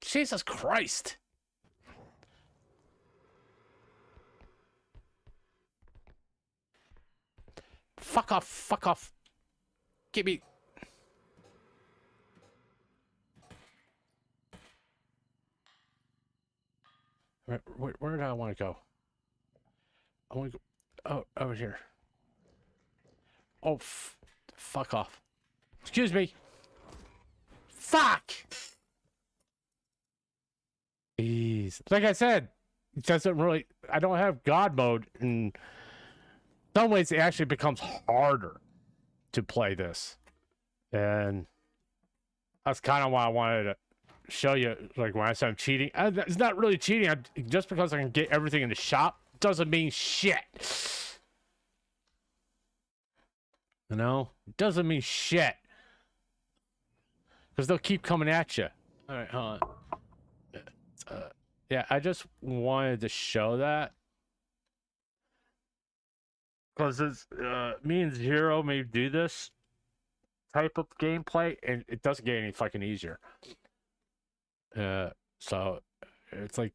Jesus Christ. Fuck off, fuck off. Give me... Where do I want to go? I want to go... Oh, over here. Oh, fuck off. Excuse me. Fuck! Jeez. Like I said, it doesn't really... I don't have God mode, and... In some ways, it actually becomes harder to play this. And that's kind of why I wanted to show you, like, when I said I'm cheating. It's not really cheating. Just because I can get everything in the shop doesn't mean shit. You know? It doesn't mean shit. Because they'll keep coming at you. All right, hold on. Yeah, I just wanted to show that. Because it's, me and Zero may do this type of gameplay, and it doesn't get any fucking easier. So it's like,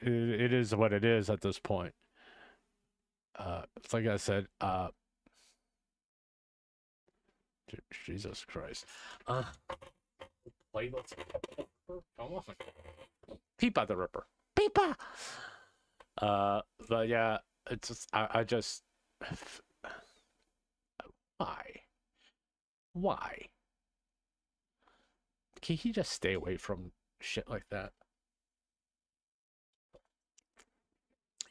it is what it is at this point. It's like I said, Jesus Christ. Playlist. Come on. Peepa the Ripper. Peepa! But yeah, it's just, I just... Why? Can he just stay away from shit like that?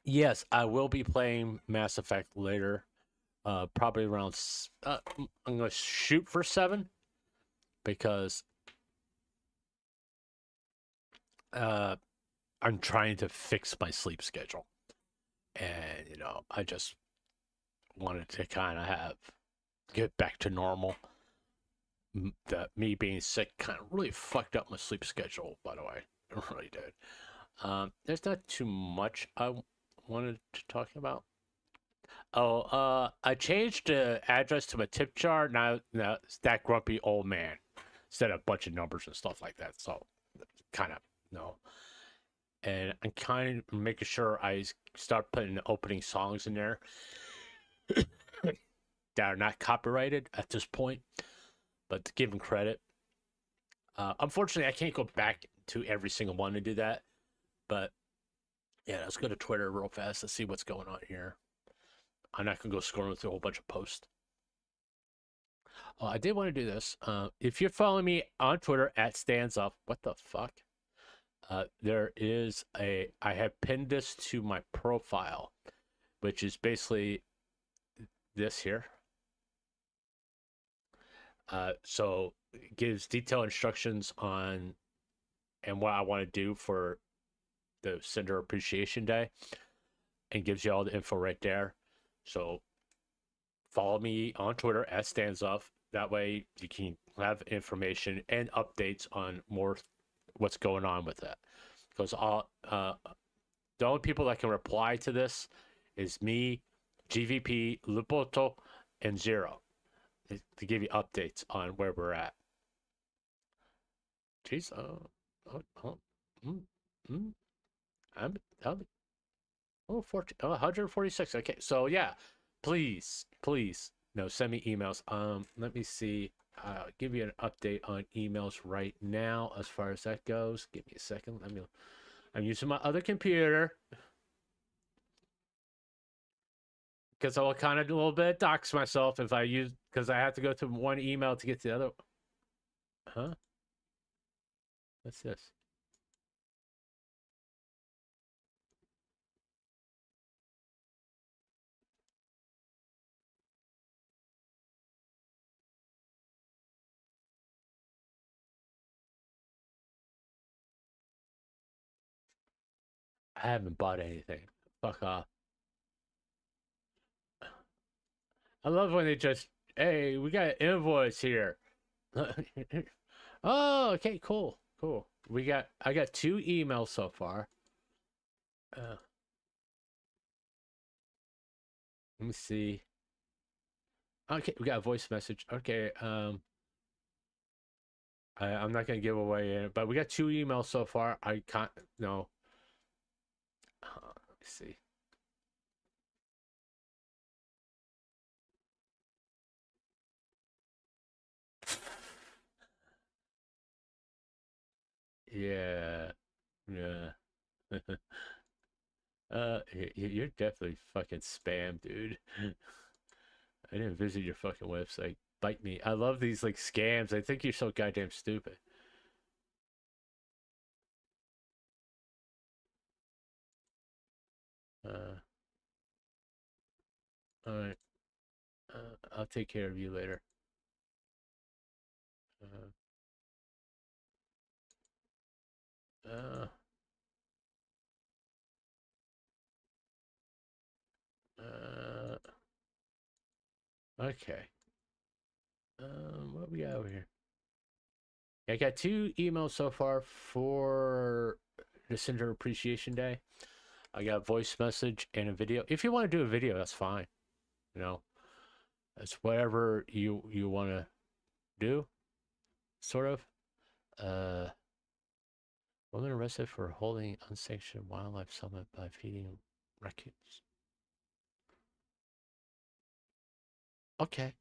Yes, I will be playing Mass Effect later. Probably around... I'm going to shoot for 7. Because... I'm trying to fix my sleep schedule. And, you know, I just wanted to kind of get back to normal. That me being sick kind of really fucked up my sleep schedule, by the way. It really did. There's not too much I wanted to talk about. Oh, I changed the address to my tip jar. Now it's that grumpy old man instead of a bunch of numbers and stuff like that. So, kind of, no. And I'm kind of making sure I start putting the opening songs in there that are not copyrighted at this point. But to give him credit, unfortunately, I can't go back to every single one to do that. But yeah, let's go to Twitter real fast. Let's see what's going on here. I'm not gonna go scrolling through a whole bunch of posts. Oh, I did want to do this. If you're following me on Twitter at StandsUp, what the fuck? There is I have pinned this to my profile, which is basically this here. So it gives detailed instructions on and what I want to do for the Cinder Appreciation Day, and gives you all the info right there. So follow me on Twitter at StandsUp. That way you can have information and updates on more what's going on with that. Because the only people that can reply to this is me, GVP, Lupoto, and Zero, to give you updates on where we're at. Jeez, I'm 146. Okay, so yeah, please, send me emails. Let me see. I'll give you an update on emails right now as far as that goes. Give me a second. I'm using my other computer. because I'll kind of do a little bit of dox myself if I use, because I have to go to one email to get to the other. Huh? What's this? I haven't bought anything. Fuck off. I love when they just, hey, we got an invoice here. Oh, okay, cool, cool. I got 2 emails so far. Let me see. Okay, we got a voice message. Okay, I'm not gonna give away it, but we got 2 emails so far. I can't. No. Let me see. Yeah, yeah. You're definitely fucking spam, dude. I didn't visit your fucking website. Bite me. I love these like scams. I think you're so goddamn stupid. Uh, all right. I'll take care of you later. Uh, uh, uh, okay. What we got over here? I got 2 emails so far for the Cinder Appreciation Day. I got a voice message and a video. If you want to do a video, that's fine. You know, it's whatever you want to do, sort of. Woman arrested for holding unsanctioned wildlife summit by feeding raccoons. Okay.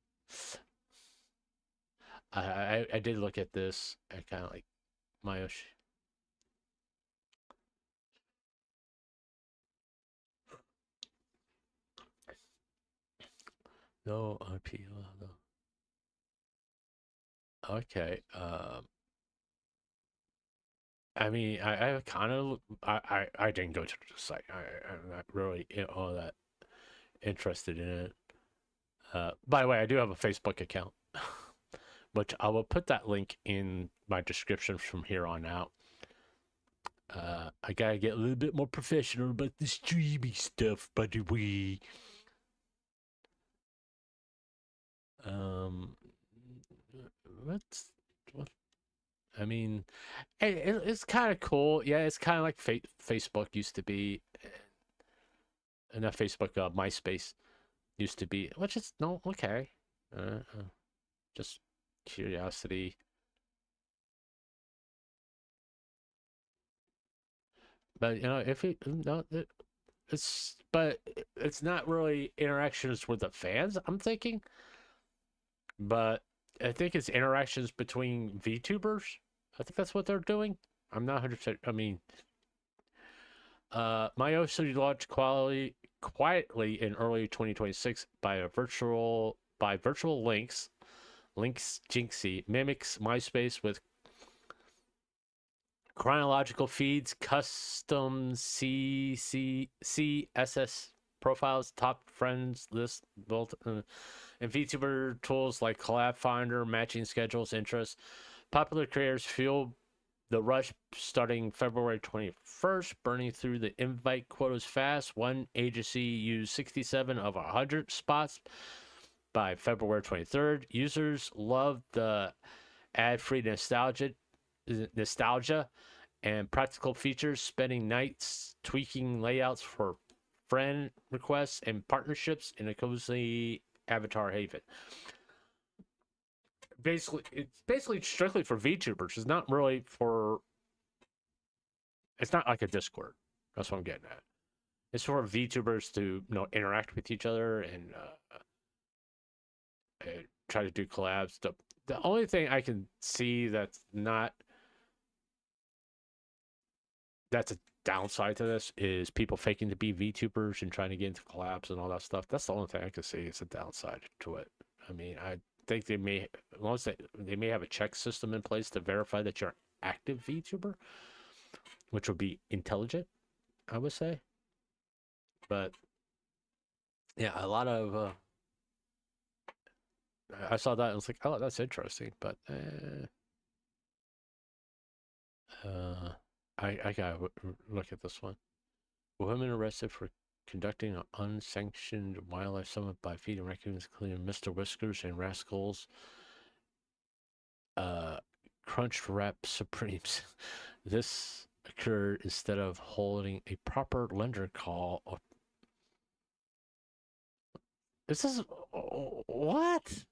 I did look at this. I kind of like Mayosh. No R.E.P.O. No. Okay. I mean, I kind of I didn't go to the site. I'm not really all that interested in it. By the way, I do have a Facebook account, which I will put that link in my description from here on out. I gotta get a little bit more professional about the streaming stuff, by the way. Um, what's what? I mean, it's kind of cool. Yeah, it's kind of like Facebook used to be, and not Facebook, MySpace used to be, which is no okay. Just curiosity. But you know, if it no, it's but it's not really interactions with the fans. I'm thinking, but I think it's interactions between VTubers. I think that's what they're doing. I'm not 100%. I mean, Myoshi launched quietly in early 2026 by virtual links. Links Jinxie mimics MySpace with chronological feeds, custom CSS profiles, top friends list built, and VTuber tools like Collab Finder, matching schedules, interests. Popular creators fuel the rush starting February 21st, burning through the invite quotas fast. One agency used 67 of 100 spots by February 23rd. Users love the ad-free nostalgia and practical features, spending nights tweaking layouts for friend requests and partnerships in a cozy avatar haven. Basically, it's basically strictly for VTubers. It's not really for. It's not like a Discord. That's what I'm getting at. It's for VTubers to interact with each other and try to do collabs. The only thing I can see that's not downside to this is people faking to be VTubers and trying to get into collabs and all that stuff. That's the only thing I can see is a downside to it. I mean, I think they may, as long as they may have a check system in place to verify that you're an active VTuber, which would be intelligent, I would say. But yeah, a lot of I saw that and I was like, oh, that's interesting. But I gotta look at this one. Women arrested for conducting an unsanctioned wildlife summit by feeding raccoons, including Mr. Whiskers and Rascals. Crunched Wrap Supremes. This occurred instead of holding a proper lender call. This is what?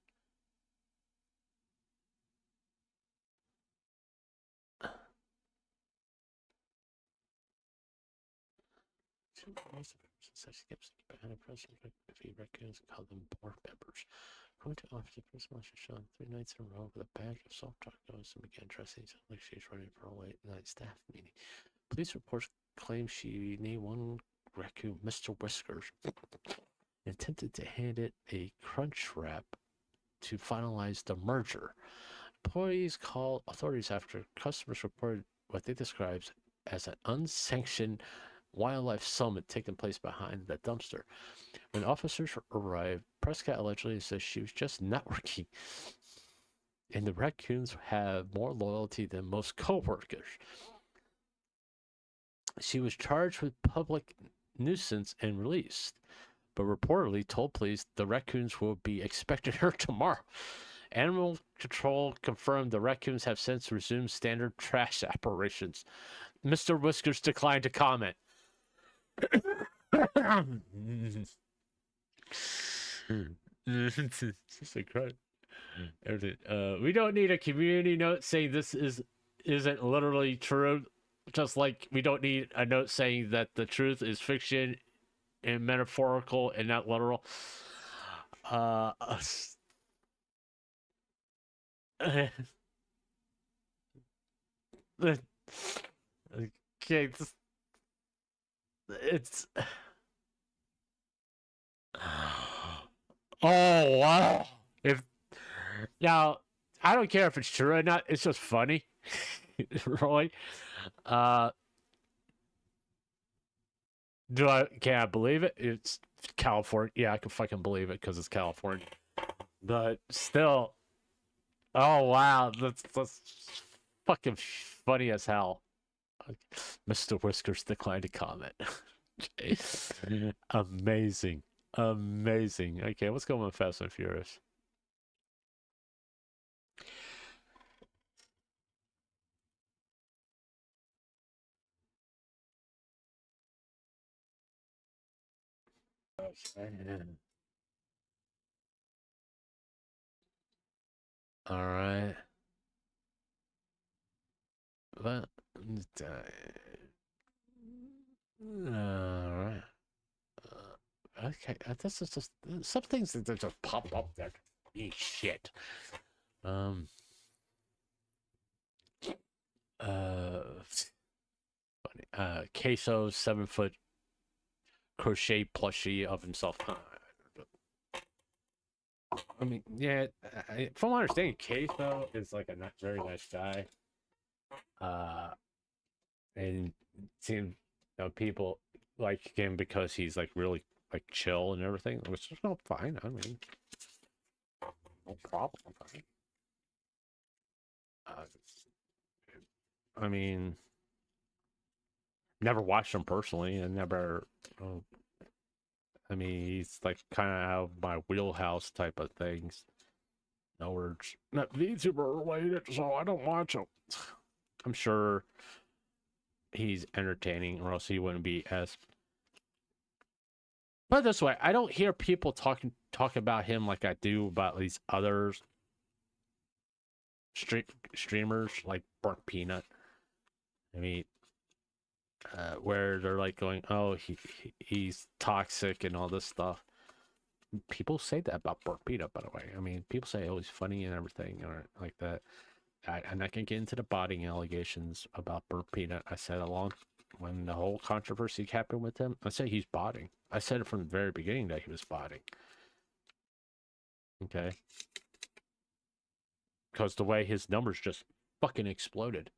Raccoons and call them board members. Going to office, the person was shown 3 nights in a row with a bag of soft tacos and began dressing like she's running for a late night staff meeting. Police reports claim she named one raccoon Mr. Whiskers and attempted to hand it a crunch wrap to finalize the merger. Employees called authorities after customers reported what they described as an unsanctioned wildlife summit taking place behind the dumpster. When officers arrived, Prescott allegedly says she was just networking, and the raccoons have more loyalty than most co-workers. She was charged with public nuisance and released, but reportedly told police the raccoons will be expecting her tomorrow. Animal Control confirmed the raccoons have since resumed standard trash operations. Mr. Whiskers declined to comment. Just incredible. We don't need a community note saying this isn't literally true. Just like we don't need a note saying that the truth is fiction and metaphorical and not literal. Okay, it's oh wow. If now I don't care if it's true or not, it's just funny. Roy. Can I believe it? It's California. Yeah, I can fucking believe it because it's California. But still, oh wow, that's fucking funny as hell. Mr. Whiskers declined to comment. Amazing. Amazing. Okay, let's go on Fast and Furious. All right. But all right. Okay, this is just some things that just pop up that shit. Funny. Queso's 7-foot crochet plushie of himself. I mean, yeah, from my understanding, Queso is like a very nice guy. And it seems people like him because he's like really like chill and everything, which is not fine. I mean, no problem. I mean, never watched him personally, and never. I mean, he's like kind of out of my wheelhouse type of things. No words, not VTuber related, so I don't watch him. I'm sure he's entertaining, or else he wouldn't be as. Put it this way, I don't hear people talk about him like I do about these other streamers like Burnt Peanut. I mean, where they're like going, "Oh, he's toxic and all this stuff." People say that about Burnt Peanut, by the way. I mean, people say, "Oh, he's funny and everything," or like that. I'm not gonna get into the botting allegations about Burnt Peanut. I said a long when the whole controversy happened with him, I say he's botting. I said it from the very beginning that he was botting. Okay. Because the way his numbers just fucking exploded.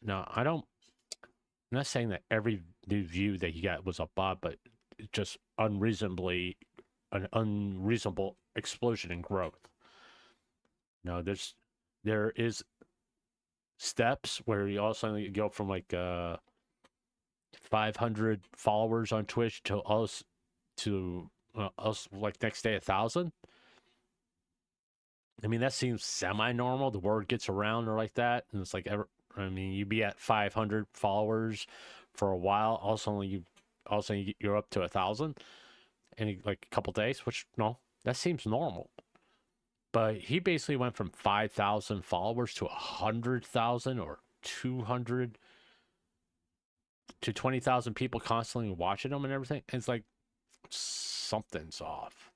Now, I'm not saying that every new view that he got was a bot, but just an unreasonable explosion in growth. Now, there is steps where you also go from like 500 followers on Twitch to us like next day 1,000. I mean, that seems semi-normal. The word gets around or like that, and it's like you'd be at 500 followers for a while. Also, you're up to 1,000 in like a couple days, which no, that seems normal. But he basically went from 5,000 followers to 100,000 or 200 to 20,000 people constantly watching him and everything. And it's like something's off.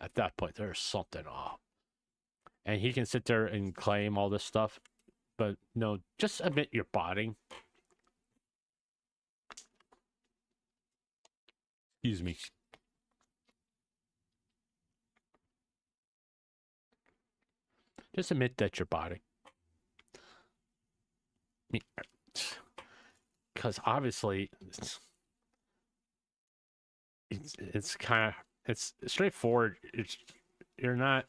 At that point, there's something off. And he can sit there and claim all this stuff, but no, just admit you're botting. Excuse me. Just admit that you're botting. Because obviously, it's kind of, it's straightforward. You're not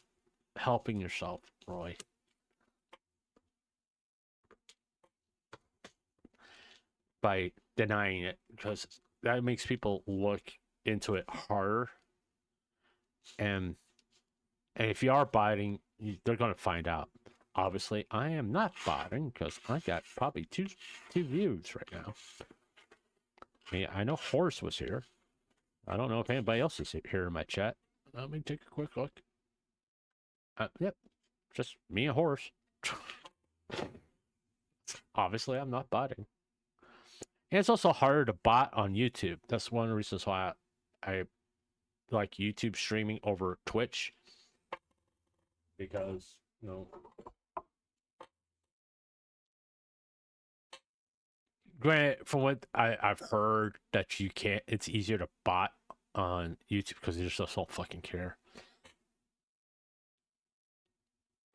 helping yourself, Roy. By denying it, because that makes people look into it harder. And if you are biting, they're going to find out. Obviously, I am not botting because I got probably two views right now. I know Horse was here. I don't know if anybody else is here in my chat. Let me take a quick look. Yep, just me and Horse. Obviously, I'm not botting. And it's also harder to bot on YouTube. That's one of the reasons why I like YouTube streaming over Twitch. Because, granted, from what I've heard, that you can't, it's easier to bot on YouTube because they just don't fucking care.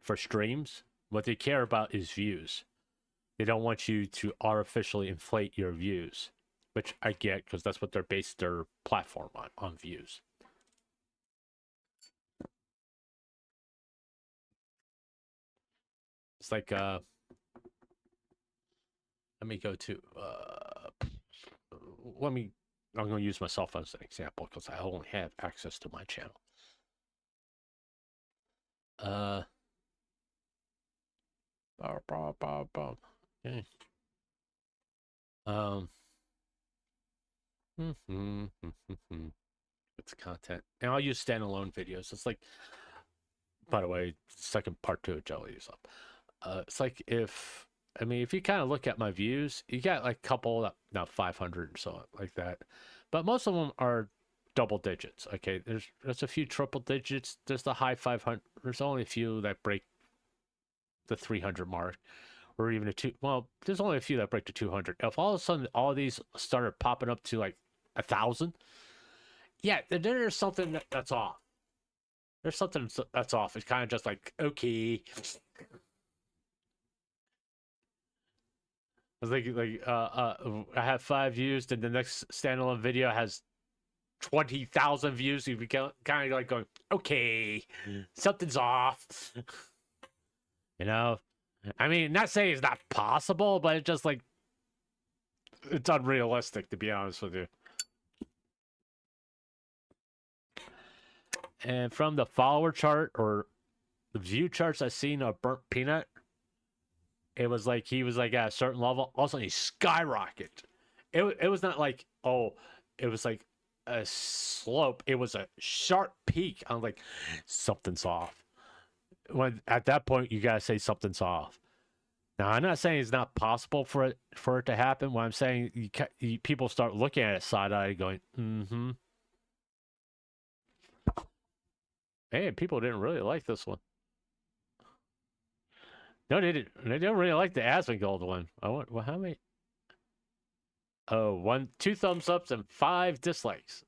For streams, what they care about is views. They don't want you to artificially inflate your views, which I get because that's what they're based their platform on views. It's like, let me go to, I'm going to use myself as an example because I only have access to my channel. Okay. It's content, and I'll use standalone videos. It's like, by the way, second part 2 of Jelly's up. It's like if you kind of look at my views, you got like a couple, not 500 or so like that, but most of them are double digits. Okay, there's a few triple digits. There's the high 500. There's only a few that break the 300 mark, or even there's only a few that break the 200. If all of a sudden all of these started popping up to like 1,000, yeah, then there's something that's off. There's something that's off. It's kind of just like, okay. It's like I have 5 views, and the next standalone video has 20,000 views. You become kind of like going, okay, something's off. I mean, not saying it's not possible, but it's just like, it's unrealistic, to be honest with you. And from the follower chart or the view charts I've seen of Burnt Peanut, it was like he was like at a certain level. All of a sudden, he skyrocketed. It was not like, oh, it was like a slope. It was a sharp peak. I'm like, something's off. When at that point, you gotta say something's off. Now, I'm not saying it's not possible for it to happen. What I'm saying, people start looking at it side-eye going, Hey, people didn't really like this one. No, they didn't. They didn't really like the Asmongold one. Well, how many? Oh, 2 thumbs ups and 5 dislikes.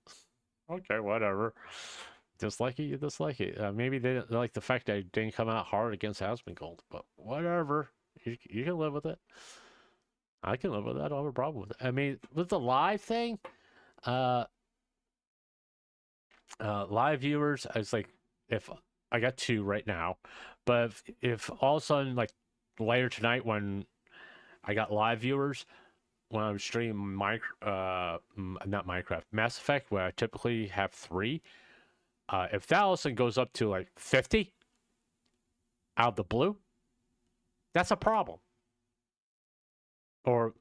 Okay, whatever. Dislike it, you dislike it. Maybe they didn't like the fact that it didn't come out hard against Asmongold, but whatever. You can live with it. I can live with that. I don't have a problem with it. I mean, with the live thing, live viewers, I was like, if I got 2 right now, but if all of a sudden, like later tonight when I got live viewers, when I'm streaming not Minecraft, Mass Effect, where I typically have 3, if that all of a sudden goes up to like 50 out of the blue, that's a problem. Or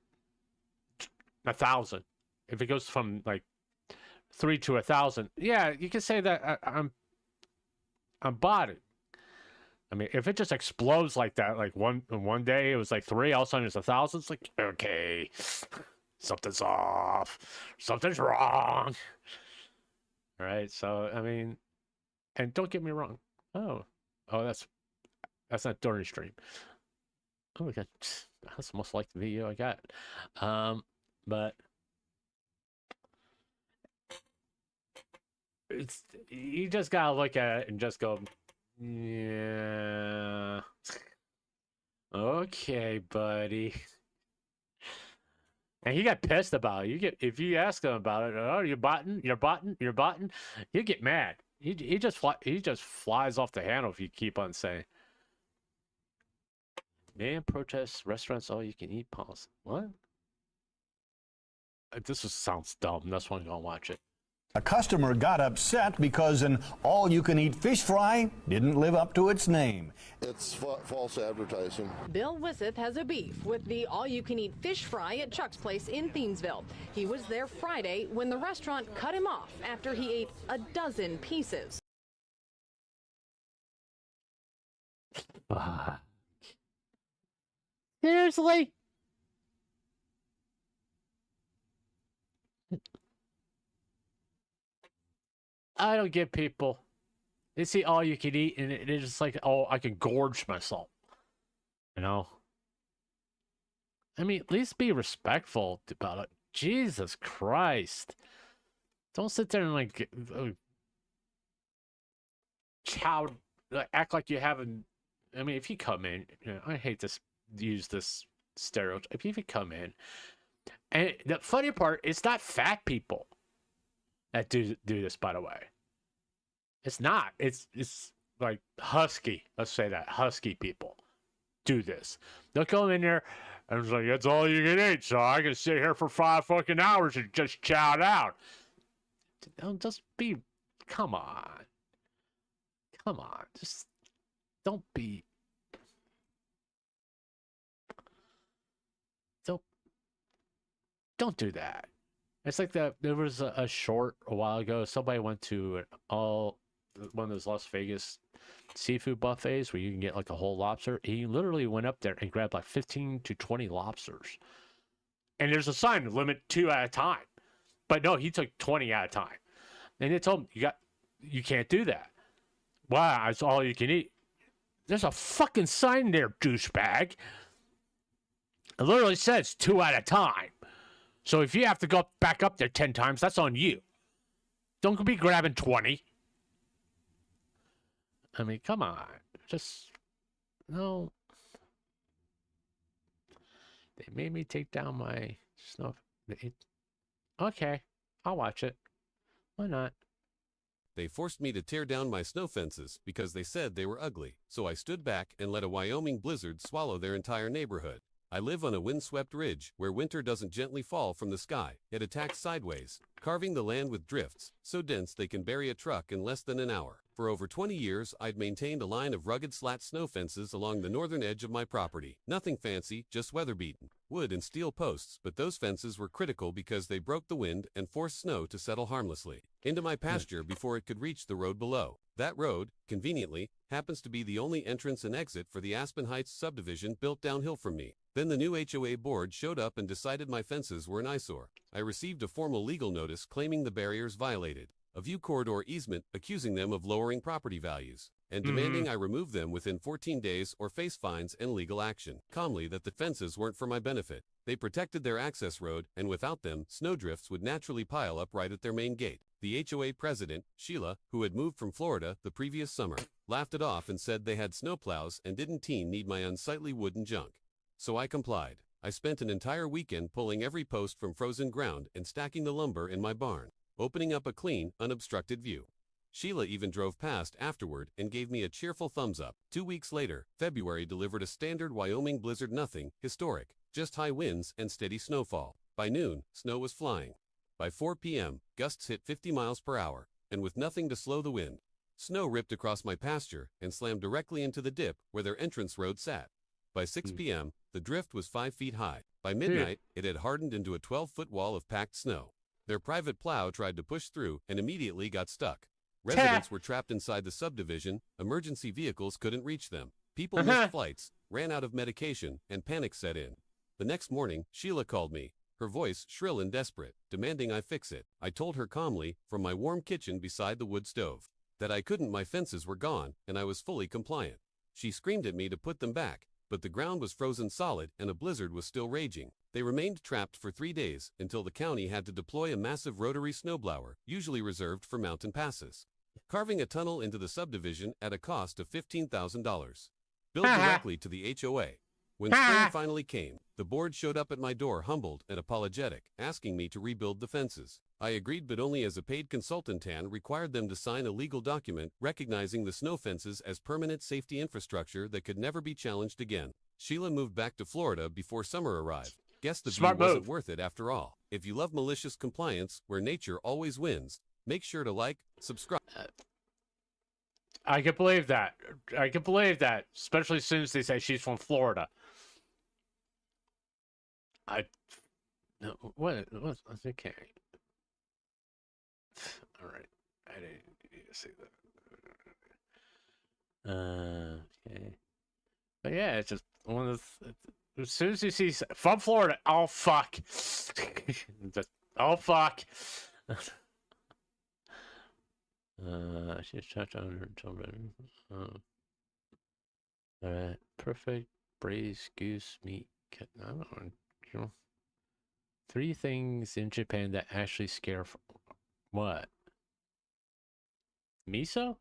1,000. If it goes from like 3 to 1,000, yeah, you can say that I'm botted. I mean, if it just explodes like that, like one day it was like 3, all of a sudden it's 1,000. It's like, okay, something's off, something's wrong. All right, so I mean, and don't get me wrong. Oh, that's not during stream. Oh my god, that's most like the video I got. But it's, you just gotta look at it and just go, yeah, okay, buddy. And he got pissed about it. If you ask him about it, oh, you're botting, you get mad. He just flies off the handle if you keep on saying. Man protests restaurants all you can eat policy. What? This sounds dumb. That's why I'm gonna watch it. A customer got upset because an all-you-can-eat fish fry didn't live up to its name. It's false advertising. Bill Wisseth has a beef with the all-you-can-eat fish fry at Chuck's Place in Thiensville. He was there Friday when the restaurant cut him off after he ate a dozen pieces. Seriously? I don't get people. They see all you can eat, and it's just like, oh, I can gorge myself. You know? I mean, at least be respectful about it. Jesus Christ. Don't sit there and, like, act like you haven't. I mean, if you come in, you know, I hate to use this stereotype. If you come in, and the funny part, it's not fat people that do this, by the way. It's not. It's like husky. Let's say that husky people do this. They'll come in there and it's like, that's all you can eat, so I can sit here for 5 fucking hours and just chow down. Don't just be. Come on. Just don't be. Don't do that. It's like that. There was a short a while ago. Somebody went to one of those Las Vegas seafood buffets where you can get like a whole lobster. He literally went up there and grabbed like 15 to 20 lobsters. And there's a sign to limit 2 at a time. But no, he took 20 at a time. And they told him, you can't do that. Wow, it's all you can eat. There's a fucking sign there, douchebag. It literally says 2 at a time. So if you have to go back up there 10 times, that's on you. Don't be grabbing 20. I mean, come on. Just, no. They made me take down my snow. Okay, I'll watch it. Why not? They forced me to tear down my snow fences because they said they were ugly. So I stood back and let a Wyoming blizzard swallow their entire neighborhood. I live on a windswept ridge where winter doesn't gently fall from the sky. It attacks sideways, carving the land with drifts so dense they can bury a truck in less than an hour. For over 20 years, I'd maintained a line of rugged slat snow fences along the northern edge of my property. Nothing fancy, just weather-beaten. Wood and steel posts, but those fences were critical because they broke the wind and forced snow to settle harmlessly into my pasture before it could reach the road below. That road, conveniently, happens to be the only entrance and exit for the Aspen Heights subdivision built downhill from me. Then the new HOA board showed up and decided my fences were an eyesore. I received a formal legal notice claiming the barriers violated a view corridor easement, accusing them of lowering property values. and demanding I remove them within 14 days or face fines and legal action. Calmly that the fences weren't for my benefit. They protected their access road, and without them, snowdrifts would naturally pile up right at their main gate. The HOA president, Sheila, who had moved from Florida the previous summer, laughed it off and said they had snowplows and didn't need my unsightly wooden junk. So I complied. I spent an entire weekend pulling every post from frozen ground and stacking the lumber in my barn, opening up a clean, unobstructed view. Sheila even drove past afterward and gave me a cheerful thumbs up. 2 weeks later, February delivered a standard Wyoming blizzard, nothing historic, just high winds and steady snowfall. By noon, snow was flying. By 4 p.m., gusts hit 50 miles per hour, and with nothing to slow the wind, snow ripped across my pasture and slammed directly into the dip where their entrance road sat. By 6 p.m., the drift was 5 feet high. By midnight, it had hardened into a 12-foot wall of packed snow. Their private plow tried to push through and immediately got stuck. Residents were trapped inside the subdivision. Emergency vehicles couldn't reach them. People missed flights, ran out of medication, and panic set in. The next morning, Sheila called me, her voice shrill and desperate, demanding I fix it. I told her calmly, from my warm kitchen beside the wood stove, that I couldn't. My fences were gone, and I was fully compliant. She screamed at me to put them back, but the ground was frozen solid and a blizzard was still raging. They remained trapped for 3 days until the county had to deploy a massive rotary snowblower, usually reserved for mountain passes, carving a tunnel into the subdivision at a cost of $15,000. Billed directly to the HOA. When spring finally came, the board showed up at my door humbled and apologetic, asking me to rebuild the fences. I agreed, but only as a paid consultant, and required them to sign a legal document recognizing the snow fences as permanent safety infrastructure that could never be challenged again. Sheila moved back to Florida before summer arrived. Guess the view wasn't worth it after all. If you love malicious compliance where nature always wins, make sure to like, subscribe. I can believe that. I can believe that, especially as soon as they say she's from Florida. What? Okay. All right. I didn't need to say that. Okay. But yeah, it's just one of the. As soon as you see from Florida, oh fuck. Just, oh fuck. She's touched on her children. Alright. Perfect braised goose meat. I don't know. You know, 3 things in Japan that actually scare. What? Miso?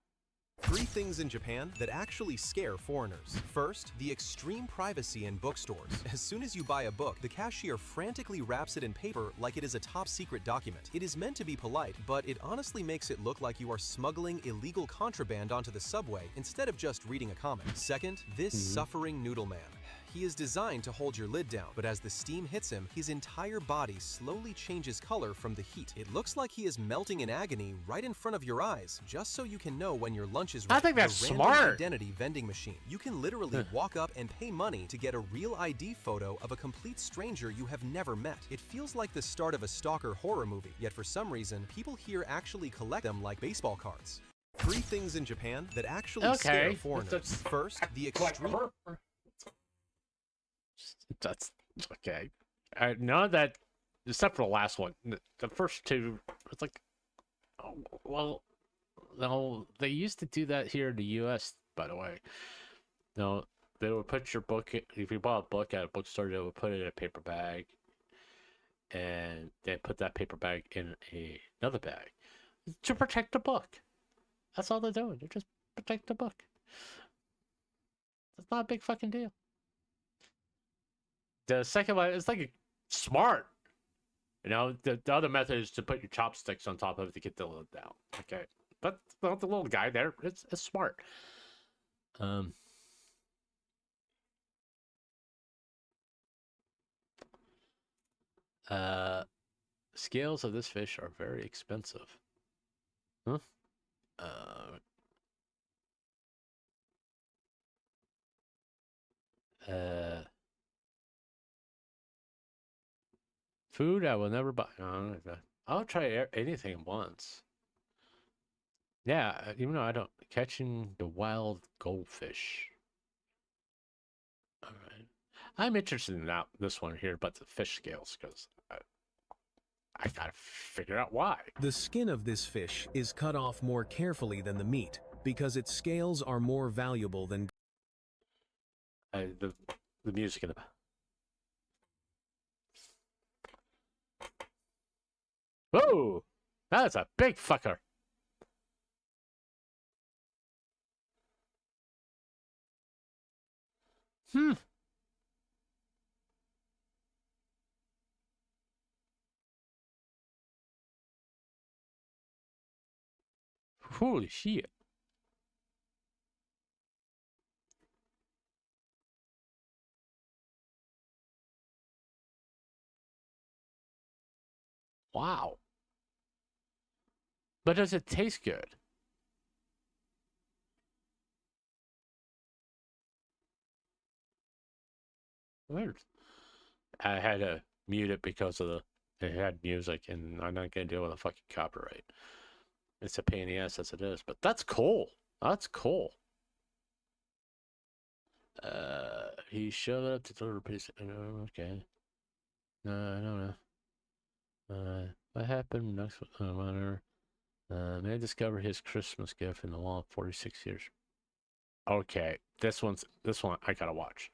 3 things in Japan that actually scare foreigners. First, the extreme privacy in bookstores. As soon as you buy a book, the cashier frantically wraps it in paper like it is a top-secret document. It is meant to be polite, but it honestly makes it look like you are smuggling illegal contraband onto the subway instead of just reading a comic. Second, this suffering noodle man. He is designed to hold your lid down, but as the steam hits him, his entire body slowly changes color from the heat. It looks like he is melting in agony right in front of your eyes, just so you can know when your lunch is ready. I think that's the smart. Random identity vending machine. You can literally walk up and pay money to get a real ID photo of a complete stranger you have never met. It feels like the start of a stalker horror movie, yet for some reason, people here actually collect them like baseball cards. 3 things in Japan that actually scare foreigners. First, the extreme... That's okay. None of that, except for the last one. The first 2, it's like, oh, well, no, they used to do that here in the U.S., by the way. No, they would put your book, if you bought a book at a bookstore, they would put it in a paper bag, and they put that paper bag in another bag to protect the book. That's all they're doing. They're just protect the book. It's not a big fucking deal. The second one is like smart. You know, the other method is to put your chopsticks on top of it to get the lid down. Okay. But the little guy there, it's smart. Scales of this fish are very expensive. Huh? Food I will never buy. No, I'll try anything once. Yeah, even though I don't. Catching the wild goldfish. All right. I'm interested in this one here, but the fish scales, because I gotta figure out why. The skin of this fish is cut off more carefully than the meat, because its scales are more valuable than The music in the. Whoa! That's a big fucker. Hmm. Holy shit. Wow. But does it taste good? Weird. I had to mute it because of it had music, and I'm not gonna deal with a fucking copyright. It's a pain in the ass as it is, but that's cool. That's cool. He showed up to deliver piece. Okay. No, I don't know. What happened next? Whatever. May I discover his Christmas gift in the law of 46 years. Okay, this one I gotta watch.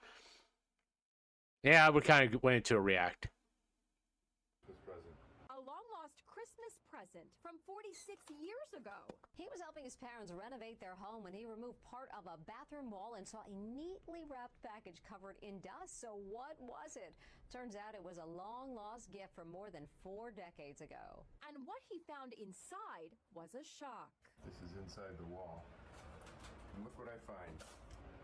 Yeah, we kind of went into a react. A long-lost Christmas present from 46 years ago. He was helping his parents renovate their home when he removed part of a bathroom wall and saw a neatly wrapped package covered in dust. So what was it? Turns out it was a long-lost gift from more than 4 decades ago. And what he found inside was a shock. This is inside the wall. And look what I find.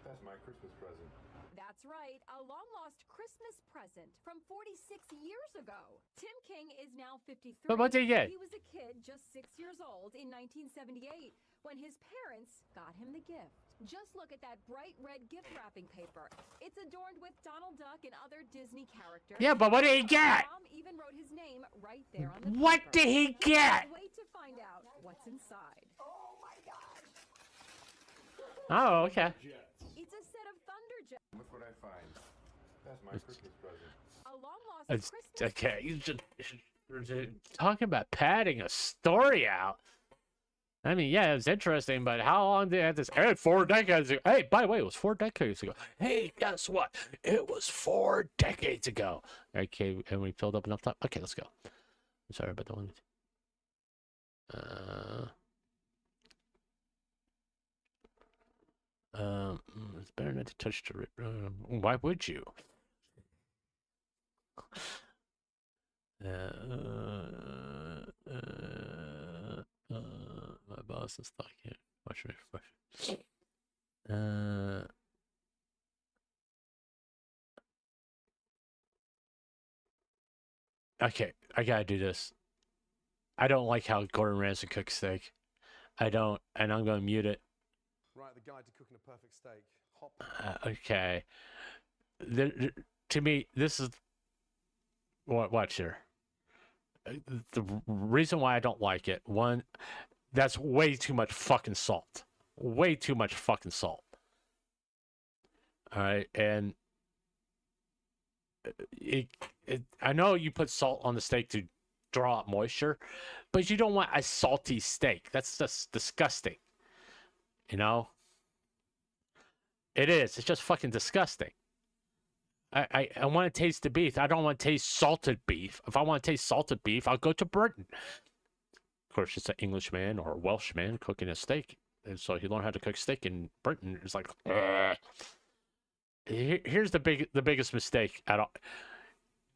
That's my Christmas present. That's right, a long-lost Christmas present from 46 years ago. Tim King is now 53. But what did he get? He was a kid just 6 years old in 1978 when his parents got him the gift. Just look at that bright red gift wrapping paper. It's adorned with Donald Duck and other Disney characters. Yeah, but what did he get? Mom even wrote his name right there on the What paper. did he get? Wait to find out what's inside. Oh my gosh! Oh, okay. It's a set of thunder jets. Look what I find. That's my Christmas present. A long-lost It's, Christmas okay, you just talking about padding a story out. I mean, yeah, it was interesting, but how long did it have this? Hey, 4 decades ago. Hey, by the way, it was 4 decades ago. Hey, guess what? It was 4 decades ago. Okay, and we filled up enough time. Okay, let's go. I'm sorry about the one. It's better not to touch the. Why would you? My boss is stuck here. Watch me. Okay, I gotta do this. I don't like how Gordon Ramsay cooks steak. I don't, and I'm gonna mute it. Right, the guide to cooking a perfect steak. Hop. Okay. To me, this is. Watch here. The reason why I don't like it, one, that's way too much fucking salt. Way too much fucking salt. All right, and I know you put salt on the steak to draw out moisture, but you don't want a salty steak. That's just disgusting. You know? It is. It's just fucking disgusting. I want to taste the beef. I don't want to taste salted beef. If I want to taste salted beef, I'll go to Britain. Of course, it's an Englishman or a Welshman cooking a steak. And so he learned how to cook steak in Britain. It's like, ugh. Here's the biggest mistake at all.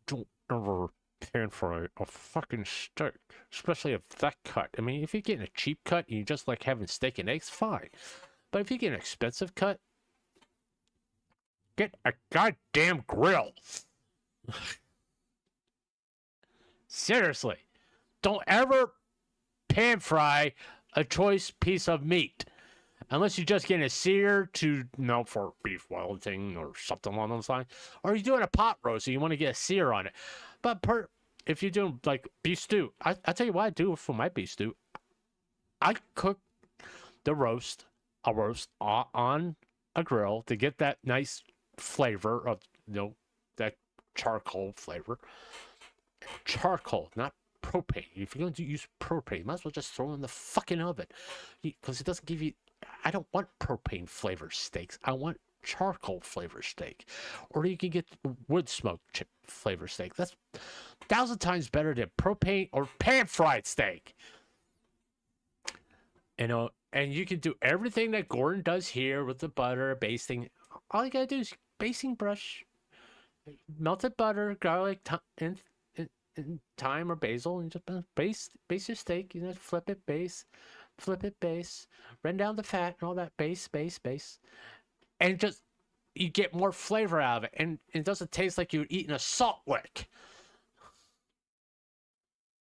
Don't ever pan fry a fucking steak, especially a that cut. I mean, if you're getting a cheap cut and you just like having steak and eggs, fine. But if you get an expensive cut, get a goddamn grill. Seriously, don't ever pan fry a choice piece of meat. Unless you're just getting a sear for beef Wellington or something along those lines. Or you're doing a pot roast and you want to get a sear on it. But if you're doing like beef stew, I tell you what I do for my beef stew. I cook the roast, I'll roast on a grill to get that nice flavor of, that charcoal flavor. Charcoal, not propane. If you're going to use propane, you might as well just throw it in the fucking oven. Because it doesn't give you... I don't want propane flavored steaks. I want charcoal flavored steak. Or you can get wood smoke flavored steak. That's 1,000 times better than propane or pan fried steak. You know, and you can do everything that Gordon does here with the butter, basting. All you gotta do is basting brush, melted butter, garlic, and thyme or basil, and just base your steak. You know, flip it, base, run down the fat and all that, base, and just you get more flavor out of it, and it doesn't taste like you're eating a salt lick.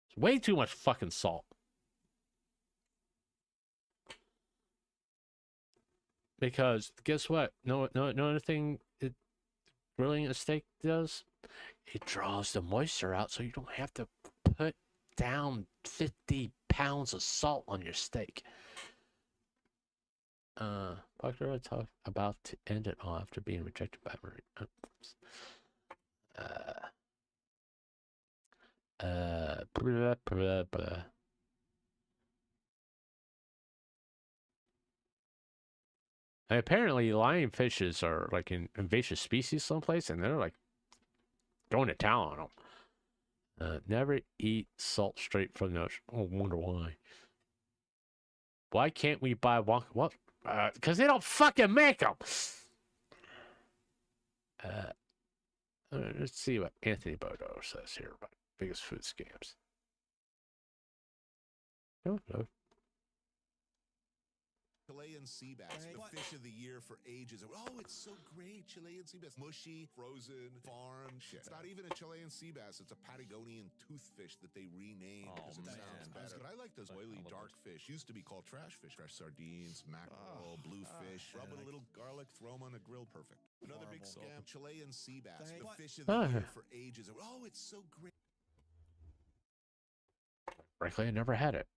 It's way too much fucking salt. Because guess what? No other thing grilling a steak does? It draws the moisture out, so you don't have to put down 50 pounds of salt on your steak. Parker talked about to end it all after being rejected by Marie. Blah, blah, blah. And apparently, lionfishes are like an invasive species someplace, and they're like going to town on them. Never eat salt straight from the ocean. Oh, wonder why. Why can't we buy one? What? Because they don't fucking make them. Let's see what Anthony Bodo says here about biggest food scams. No. Chilean sea bass, the fish of the year for ages. Oh, it's so great. Chilean sea bass. Mushy, frozen, farm. Shit. It's not even a Chilean sea bass. It's a Patagonian toothfish that they renamed because it sounds better. But I like those oily, dark fish. Used to be called trash fish. Fresh sardines, mackerel, bluefish. Rub in a little garlic, throw them on a grill. Perfect. Another big scam. Chilean sea bass, the fish of the year for ages. Oh, it's so great. Frankly, I never had it.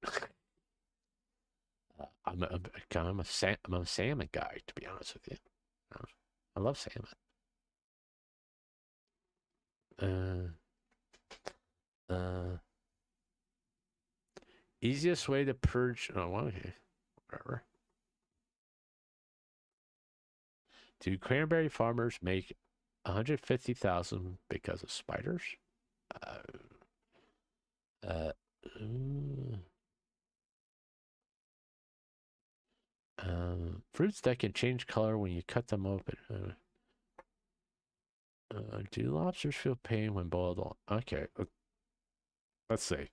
I'm a salmon guy, to be honest with you. I love salmon. Easiest way to purge. Oh, okay, whatever. Do cranberry farmers make 150,000 because of spiders? Fruits that can change color when you cut them open. Do lobsters feel pain when boiled? Okay, let's see.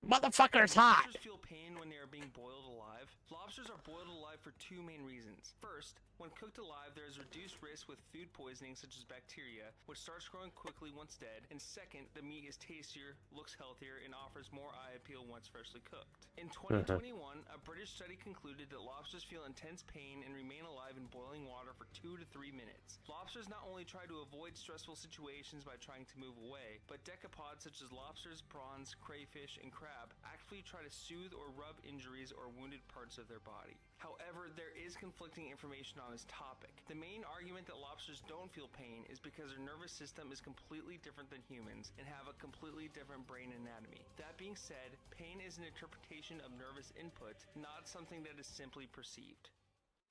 Motherfucker's hot! Lobsters feel pain when they are being boiled alive. Lobsters are boiled alive for two main reasons. First, when cooked alive, there is reduced risk with food poisoning such as bacteria, which starts growing quickly once dead. And second, the meat is tastier, looks healthier, and offers more eye appeal once freshly cooked. In 2021, a British study concluded that lobsters feel intense pain and remain alive in boiling water for 2 to 3 minutes. Lobsters not only try to avoid stressful situations by trying to move away, but decapods such as lobsters, prawns, crayfish, and crab actively try to soothe or rub injuries or wounded parts of their body. However, there is conflicting information on this topic. The main argument that lobsters don't feel pain is because their nervous system is completely different than humans and have a completely different brain anatomy. That being said, pain is an interpretation of nervous input, not something that is simply perceived.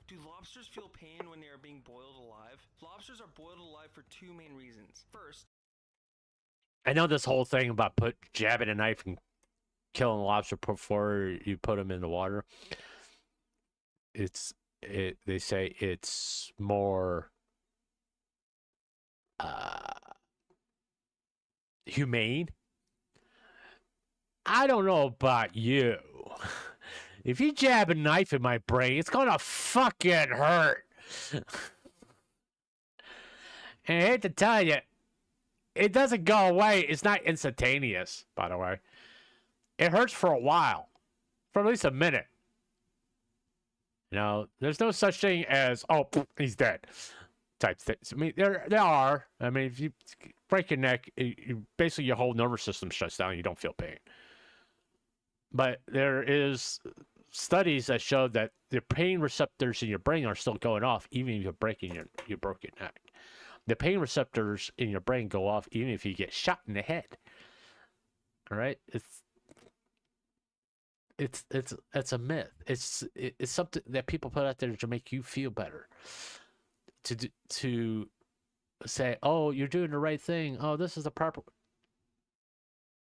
Do lobsters feel pain when they are being boiled alive? Lobsters are boiled alive for two main reasons. First, I know this whole thing about jabbing a knife and killing a lobster before you put them in the water. They say it's more humane. I don't know about you. If you jab a knife in my brain, it's gonna fucking hurt. And I hate to tell you, it doesn't go away. It's not instantaneous, by the way. It hurts for a while, for at least a minute. You know, there's no such thing as, oh, he's dead type things. I mean, there are. I mean, if you break your neck, basically your whole nervous system shuts down and you don't feel pain. But there is studies that show that the pain receptors in your brain are still going off even if you're breaking your broken neck. The pain receptors in your brain go off even if you get shot in the head. All right? it's a myth. It's something that people put out there to make you feel better. To say, oh, you're doing the right thing. Oh, this is the proper.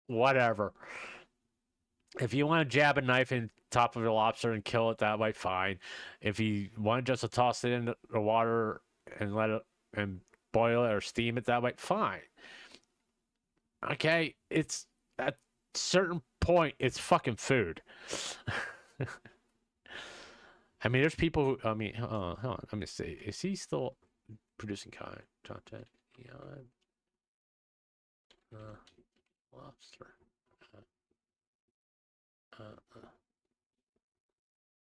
Whatever. If you want to jab a knife in top of a lobster and kill it that way, fine. If you want just to toss it in the water and let it and boil it or steam it that way, fine. Okay, it's at a certain point, it's fucking food. I mean, there's people who, I mean, hold on, let me see. Is he still producing content? Yeah. Lobster.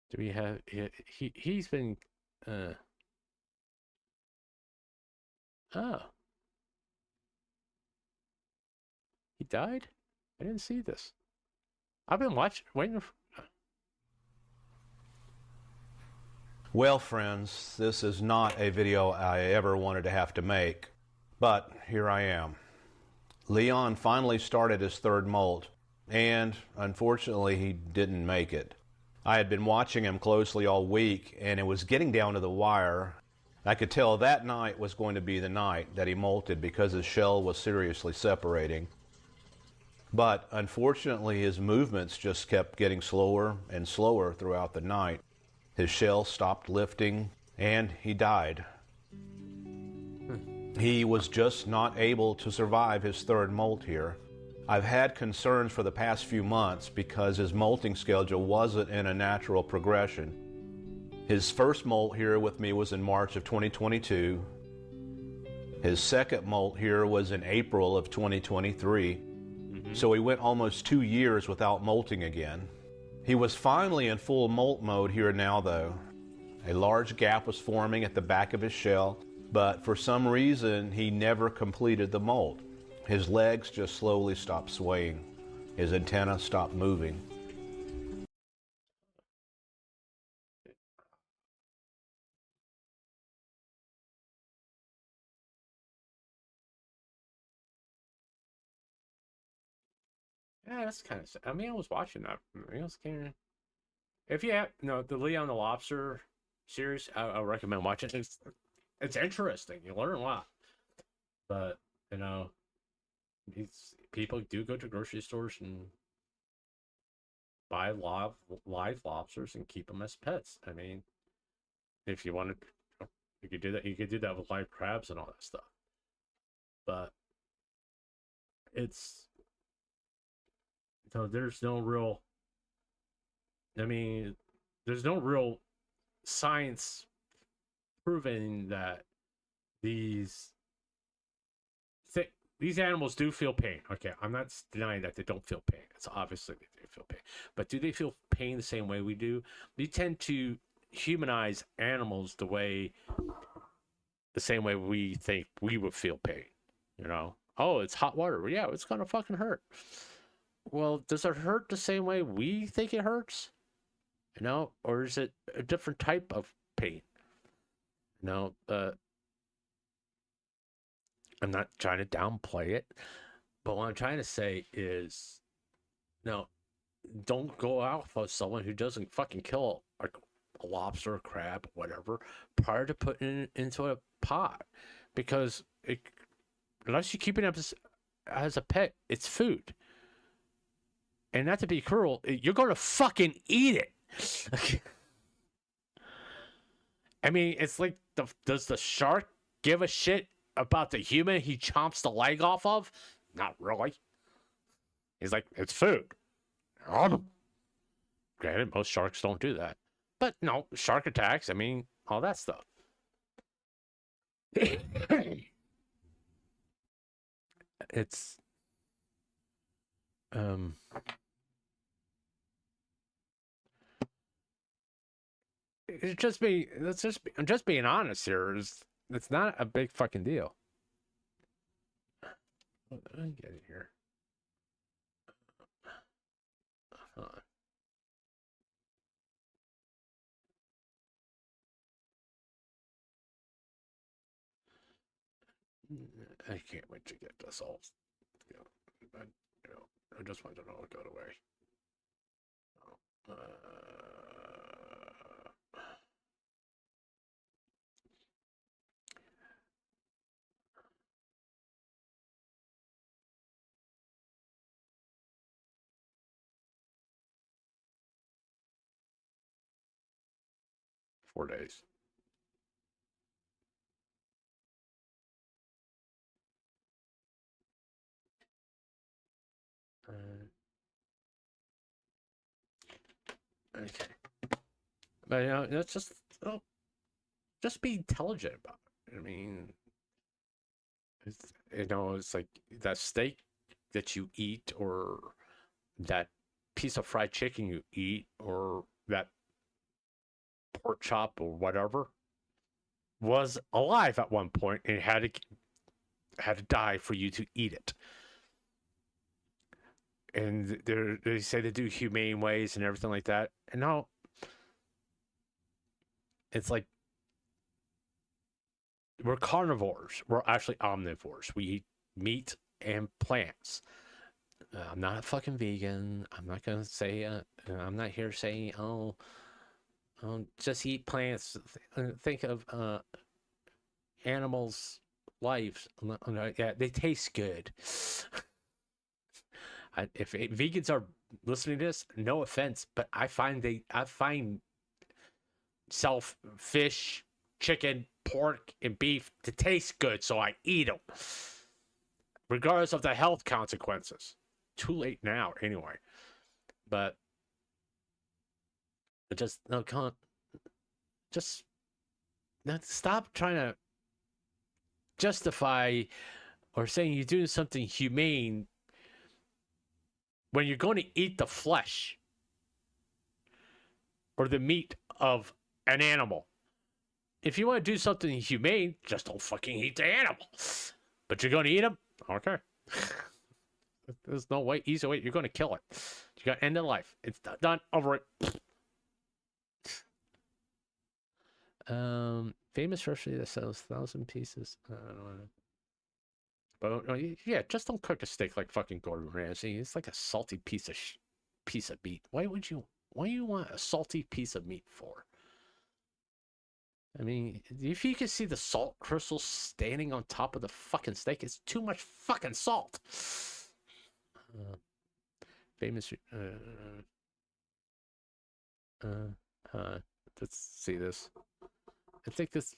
Do we have, he's been, oh. He died? I didn't see this. I've been waiting for... Well, friends, this is not a video I ever wanted to have to make, but here I am. Leon finally started his third molt, and unfortunately he didn't make it. I had been watching him closely all week, and it was getting down to the wire. I could tell that night was going to be the night that he molted because his shell was seriously separating. But unfortunately, his movements just kept getting slower and slower throughout the night. His shell stopped lifting, and he died. He was just not able to survive his third molt here. I've had concerns for the past few months because his molting schedule wasn't in a natural progression. His first molt here with me was in March of 2022. His second molt here was in April of 2023. So he went almost 2 years without molting again. He was finally in full molt mode here now though. A large gap was forming at the back of his shell, but for some reason he never completed the molt. His legs just slowly stopped swaying. His antenna stopped moving. Yeah, that's kind of. I mean, I was watching that. I was kind of. If you have, the Leon the Lobster series, I recommend watching it. It's interesting. You learn a lot. But these people do go to grocery stores and buy live lobsters and keep them as pets. I mean, if you want to, you could do that. You could do that with live crabs and all that stuff. But it's. So there's no real. I mean, there's no real science proving that these animals do feel pain. Okay, I'm not denying that they don't feel pain. It's obviously they feel pain, but do they feel pain the same way we do? We tend to humanize animals the same way we think we would feel pain. Oh, it's hot water. Yeah, it's gonna fucking hurt. Well, does it hurt the same way we think it hurts? Or is it a different type of pain? I'm not trying to downplay it, but what I'm trying to say is, don't go out with someone who doesn't fucking kill a lobster, a crab, whatever, prior to putting it into a pot, because unless you keep it as a pet, it's food. And not to be cruel, you're going to fucking eat it. I mean, it's like, does the shark give a shit about the human he chomps the leg off of? Not really. He's like, it's food. Granted, most sharks don't do that. But no, shark attacks, I mean, all that stuff. It's... I'm just being honest here. It's not a big fucking deal. Let me get it here. I can't wait to get this all. I just want to know it go away. 4 days. Okay. But you know, it's just be intelligent about it. I mean, it's like that steak that you eat, or that piece of fried chicken you eat, or that pork chop or whatever was alive at one point and had to die for you to eat it. And they say they do humane ways and everything like that. And now it's like we're carnivores. We're actually omnivores. We eat meat and plants. I'm not a fucking vegan. I'm not gonna say. I'm not here saying, oh, just eat plants. Think of animals' lives. Yeah, they taste good. If vegans are listening to this, no offense, but I find fish, chicken, pork, and beef to taste good, so I eat them, regardless of the health consequences. Too late now, anyway. But stop trying to justify or saying you're doing something humane when you're going to eat the flesh or the meat of an animal. If you want to do something humane, just don't fucking eat the animal. But you're going to eat them? Okay. There's no way, easy way. You're going to kill it. You got to end of life. It's done. Over it. Famous restaurant that sells 1,000 pieces. I don't know. But yeah, just don't cook a steak like fucking Gordon Ramsay. It's like a salty piece of meat. Why do you want a salty piece of meat for? I mean, if you can see the salt crystals standing on top of the fucking steak, it's too much fucking salt. Famous. Let's see this. I think this.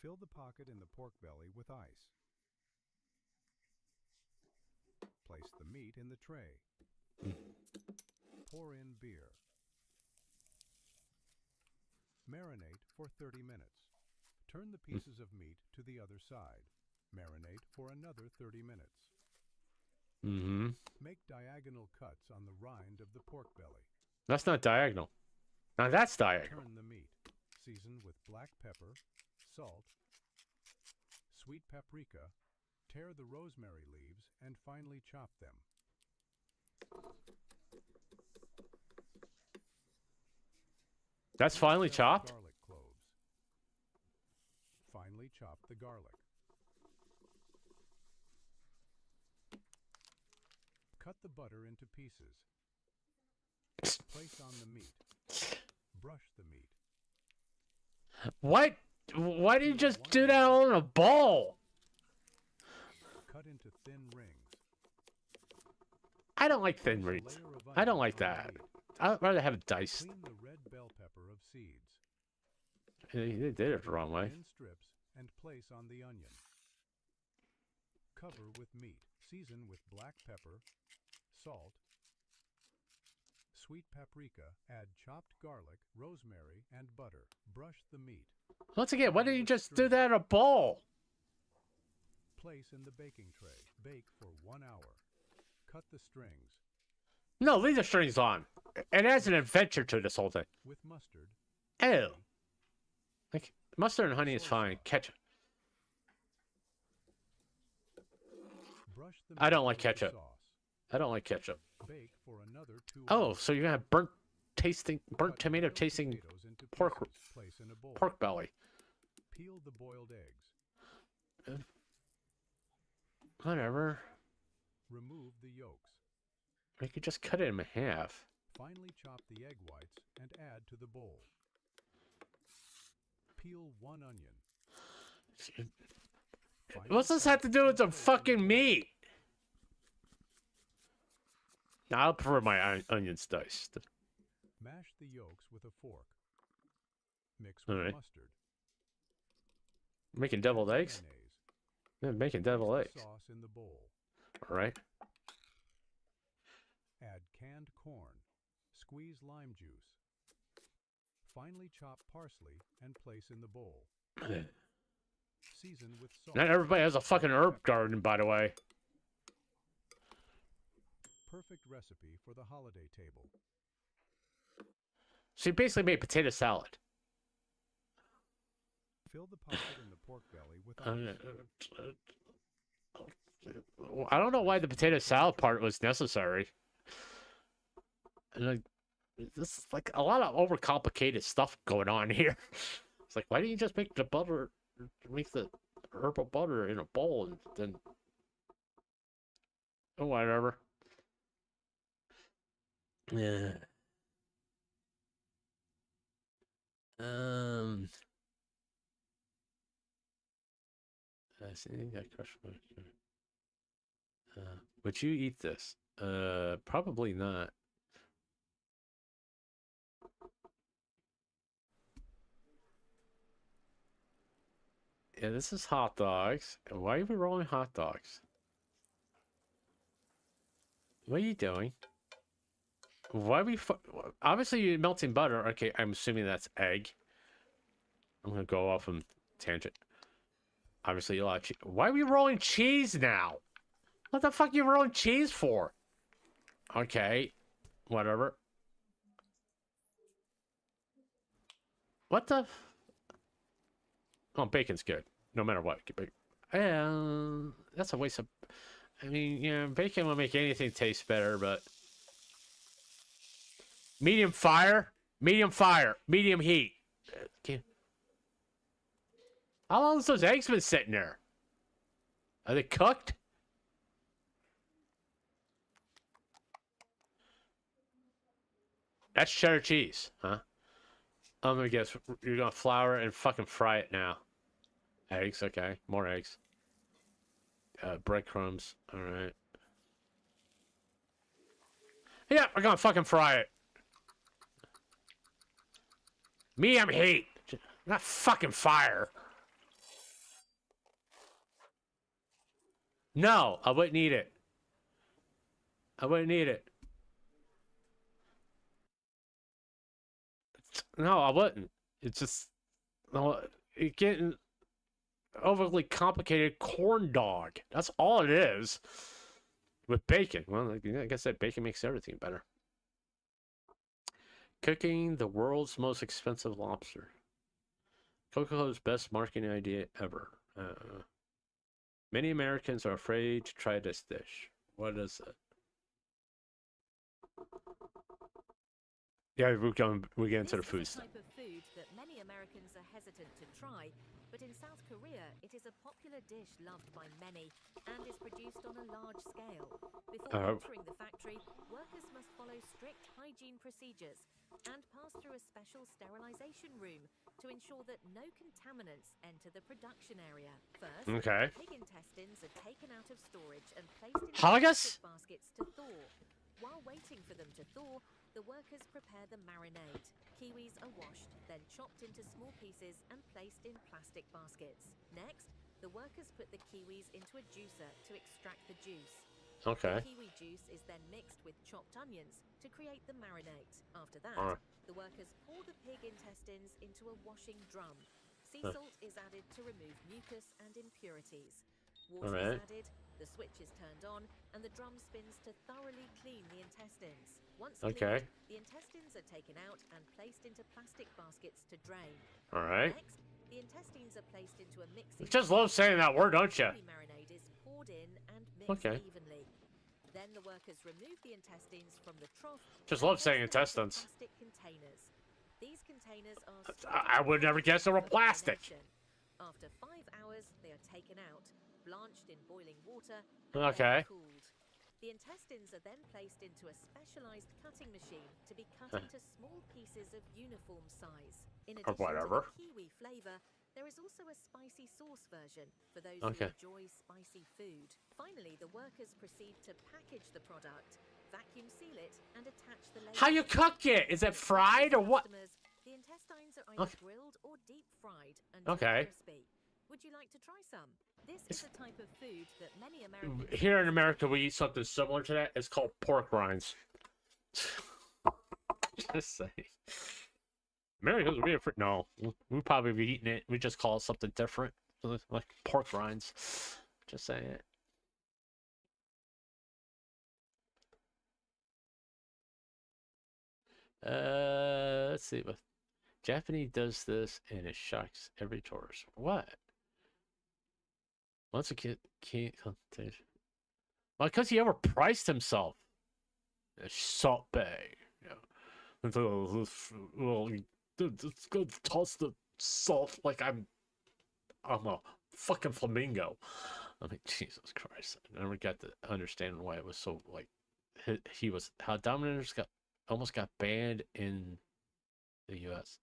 Fill the pocket in the pork belly with ice. Place the meat in the tray. Pour in beer. Marinate for 30 minutes. Turn the pieces of meat to the other side. Marinate for another 30 minutes. Make diagonal cuts on the rind of the pork belly. That's not diagonal. Now that's diagonal. Turn the meat. Season with black pepper, salt, sweet paprika. Tear the rosemary leaves and finely chop them. That's finely chopped? Garlic cloves. Finely chop the garlic. Cut the butter into pieces. Place on the meat. Brush the meat. What? Why did you just do that on a ball? Cut into thin rings. I don't like thin rings. I don't like that. I'd rather have it diced. Clean the red bell pepper of seeds. They did it the wrong way. In strips and place on the onion. Cover with meat. Season with black pepper, salt, sweet paprika. Add chopped garlic, rosemary, and butter. Brush the meat. Once again, why didn't you just do that in a bowl? Place in the baking tray. Bake for 1 hour. Cut the strings. No, leave the strings on. It adds an adventure to this whole thing. With mustard. Ew. Like, mustard and honey is fine. Ketchup. I don't like ketchup. I don't like ketchup. Bake for another 2 hours. So you're gonna have burnt tomato tasting pork belly. Peel the boiled eggs. Whatever. Remove the yolks. You could just cut it in half. Finely chop the egg whites and add to the bowl. Peel 1 onion. What's this have to do with the fucking meat? I prefer my onions diced. Mash the yolks with a fork. Mix with mustard. Making deviled eggs? Yeah, making deviled eggs. Sauce in the bowl. All right. Add canned corn. Squeeze lime juice. Finely chop parsley and place in the bowl. Season with salt. Not everybody has a fucking herb garden, by the way. Perfect recipe for the holiday table. So you basically made potato salad. Fill the pocket in the pork belly with I don't know why the potato salad part was necessary. And this is like a lot of overcomplicated stuff going on here. It's like, why didn't you just make the butter, make the herbal butter in a bowl and then... Oh, whatever. Yeah. I see that crush. Would you eat this? Probably not. Yeah, this is hot dogs. Why are we rolling hot dogs? What are you doing? Why are we... Obviously, you're melting butter. Okay, I'm assuming that's egg. I'm going to go off on tangent. Obviously, a lot of cheese. Why are we rolling cheese now? What the fuck are you rolling cheese for? Okay. Whatever. What the... Oh, bacon's good. No matter what. That's a waste of... I mean, yeah, bacon will make anything taste better, but... Medium fire, medium heat. Okay. How long has those eggs been sitting there? Are they cooked? That's cheddar cheese, huh? I'm gonna guess you're gonna flour and fucking fry it now. Eggs, okay. More eggs. Breadcrumbs, alright. Yeah, we're gonna fucking fry it. Medium heat, not fucking fire. No, I wouldn't eat it. I wouldn't eat it. No, I wouldn't. It's just... No, it's getting... overly complicated corn dog. That's all it is. With bacon. Well, like I said, bacon makes everything better. Cooking the world's most expensive lobster. Coca-Cola's best marketing idea ever. Many Americans are afraid to try this dish. What is it? Yeah, we get into the food stuff. Type of food that many Americans are hesitant to try, but in South Korea it is a popular dish loved by many and is produced on a large scale. Before entering the factory, workers must follow strict hygiene procedures and pass through a special sterilization room to ensure that no contaminants enter the production area. First, pig intestines are taken out of storage and placed in plastic baskets to thaw. While waiting for them to thaw, the workers prepare the marinade. Kiwis are washed, then chopped into small pieces and placed in plastic baskets. Next, the workers put the kiwis into a juicer to extract the juice. Okay. The kiwi juice is then mixed with chopped onions to create the marinade. After that, the workers pour the pig intestines into a washing drum. Sea salt is added to remove mucus and impurities. Water is added, the switch is turned on, and the drum spins to thoroughly clean the intestines. Once cleaned, the intestines are taken out and placed into plastic baskets to drain. Next, the intestines are placed into a mixing. Just love saying that word, don't you? The marinade is poured in and mixed evenly. Then the workers remove the intestines from the trough. Just love saying intestines. Plastic containers. These containers are. I would never guess they were plastic. After 5 hours, they are taken out, blanched in boiling water, and cooled. The intestines are then placed into a specialized cutting machine to be cut into small pieces of uniform size. In Or addition to whatever. the kiwi flavor, there is also a spicy sauce version for those Okay. who enjoy spicy food. Finally, the workers proceed to package the product, vacuum seal it, and attach the label. How you cook it? Is it fried or what? The intestines are either grilled or deep fried until Okay. crispy. Would you like to try some? This is a type of food that many Americans Here in America, we eat something similar to that. It's called pork rinds. Just saying. Americans would be afraid. No, we'd probably be eating it. We just call it something different, like pork rinds. Just saying. Let's see. But Japanese does this and it shocks every tourist. What? Once a kid can't. Well, because he overpriced himself. Salt Bay. Yeah. Well, let's go toss the salt like I'm a fucking flamingo. I mean, Jesus Christ. I never got to understand why it was so, like, he was, how Domino's almost got banned in the U.S.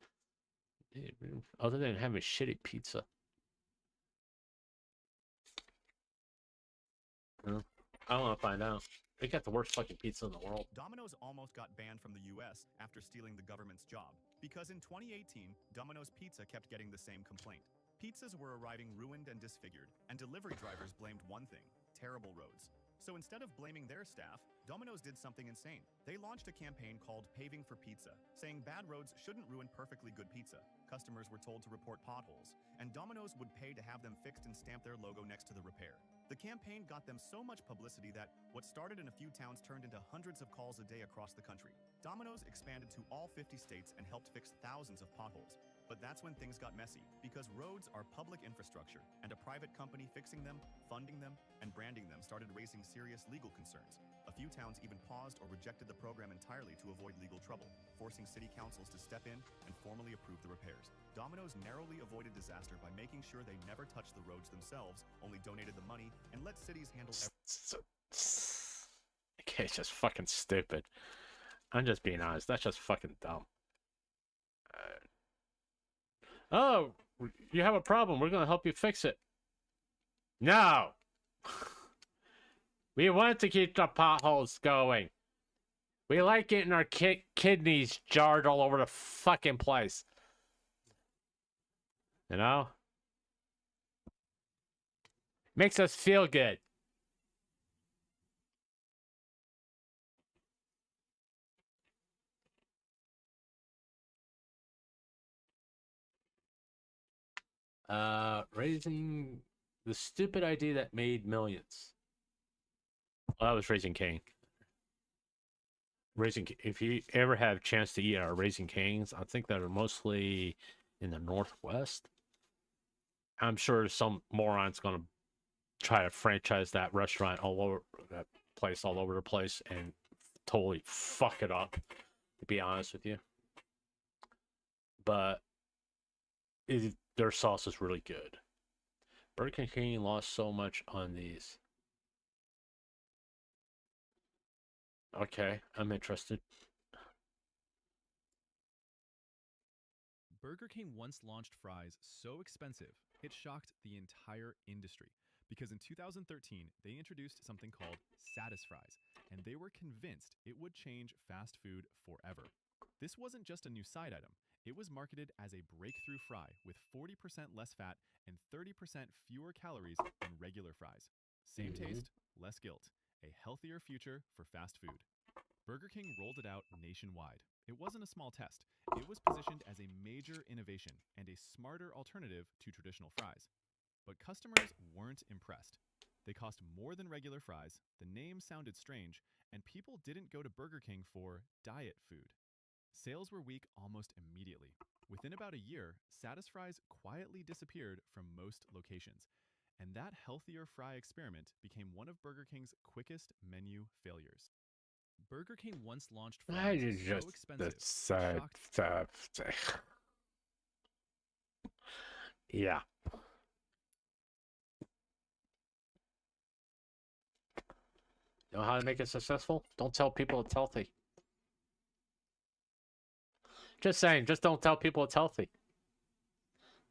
Other than having shitty pizza. I want to find out. They got the worst fucking pizza in the world. Domino's almost got banned from the US after stealing the government's job. Because in 2018, Domino's Pizza kept getting the same complaint. Pizzas were arriving ruined and disfigured, and delivery drivers blamed one thing: terrible roads. So instead of blaming their staff, Domino's did something insane. They launched a campaign called Paving for Pizza, saying bad roads shouldn't ruin perfectly good pizza. Customers were told to report potholes, and Domino's would pay to have them fixed and stamp their logo next to the repair. The campaign got them so much publicity that what started in a few towns turned into hundreds of calls a day across the country. Domino's expanded to all 50 states and helped fix thousands of potholes. But that's when things got messy, because roads are public infrastructure, and a private company fixing them, funding them, and branding them started raising serious legal concerns. A few towns even paused or rejected the program entirely to avoid legal trouble, forcing city councils to step in and formally approve the repairs. Domino's narrowly avoided disaster by making sure they never touched the roads themselves, only donated the money, and let cities handle Okay, it's just fucking stupid. I'm just being honest. That's just fucking dumb. Oh, you have a problem. We're going to help you fix it. No. We want to keep the potholes going. We like getting our kidneys jarred all over the fucking place. You know? Makes us feel good. Raising the stupid idea that made millions. Well, that was Raising King. If you ever have a chance to eat our Raising Kings, I think that are mostly in the Northwest. I'm sure some moron's gonna try to franchise that restaurant all over the place and totally fuck it up, to be honest with you. But their sauce is really good. Burger King lost so much on these. Okay, I'm interested. Burger King once launched fries so expensive, it shocked the entire industry. Because in 2013, they introduced something called Satisfries, and they were convinced it would change fast food forever. This wasn't just a new side item. It was marketed as a breakthrough fry with 40% less fat and 30% fewer calories than regular fries. Same taste, less guilt. A healthier future for fast food. Burger King rolled it out nationwide. It wasn't a small test. It was positioned as a major innovation and a smarter alternative to traditional fries. But customers weren't impressed. They cost more than regular fries, the name sounded strange, and people didn't go to Burger King for diet food. Sales were weak almost immediately. Within about a year, Satisfries quietly disappeared from most locations. And that healthier fry experiment became one of Burger King's quickest menu failures. Burger King once launched fries so expensive, yeah. Know how to make it successful? Don't tell people it's healthy. Just saying, just don't tell people it's healthy.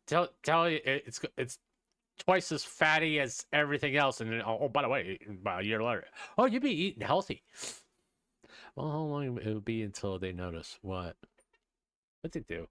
Tell you it's twice as fatty as everything else, and then, oh, by the way, about a year later, oh, you'd be eating healthy. Well, how long it would be until they notice what? What'd they do?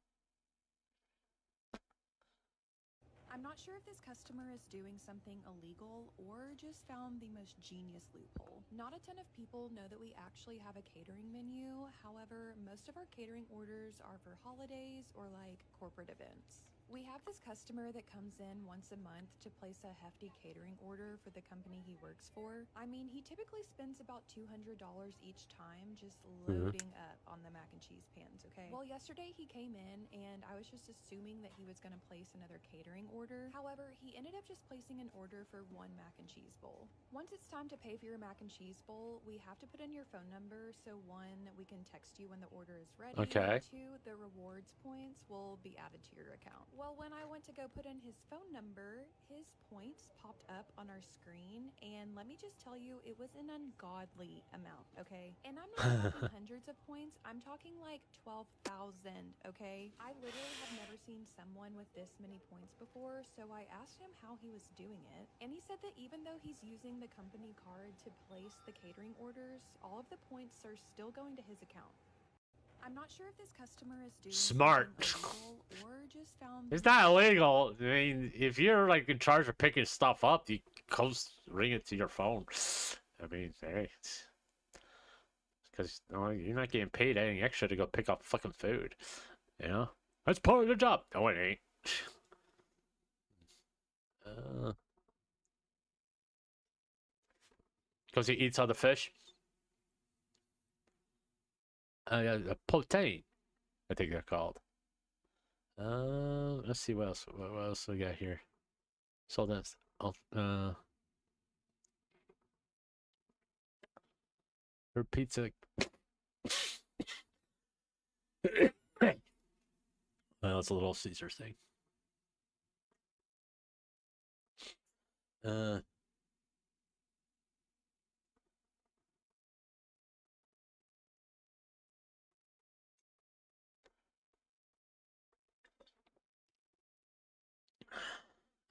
I'm not sure if this customer is doing something illegal or just found the most genius loophole. Not a ton of people know that we actually have a catering menu. However, most of our catering orders are for holidays or like corporate events. We have this customer that comes in once a month to place a hefty catering order for the company he works for. I mean, he typically spends about $200 each time just loading up on the mac and cheese pans, okay? Well, yesterday he came in and I was just assuming that he was gonna place another catering order. However, he ended up just placing an order for one mac and cheese bowl. Once it's time to pay for your mac and cheese bowl, we have to put in your phone number, so one, we can text you when the order is ready. Okay. Two, the rewards points will be added to your account. Well, when I went to go put in his phone number, his points popped up on our screen, and let me just tell you, it was an ungodly amount, okay? And I'm not talking hundreds of points, I'm talking like 12,000, okay? I literally have never seen someone with this many points before, so I asked him how he was doing it, and he said that even though he's using the company card to place the catering orders, all of the points are still going to his account. I'm not sure if this customer is doing Smart. something illegal or just found. It's not illegal. I mean, if you're like in charge of picking stuff up, you ring it to your phone. I mean, hey, because you're not getting paid anything extra to go pick up fucking food. You know, that's part of the job. No, it ain't. Because he eats other fish. Protein, I think they're called. Let's see what else. What else we got here? So that's her pizza. Well, it's a Little Caesar thing.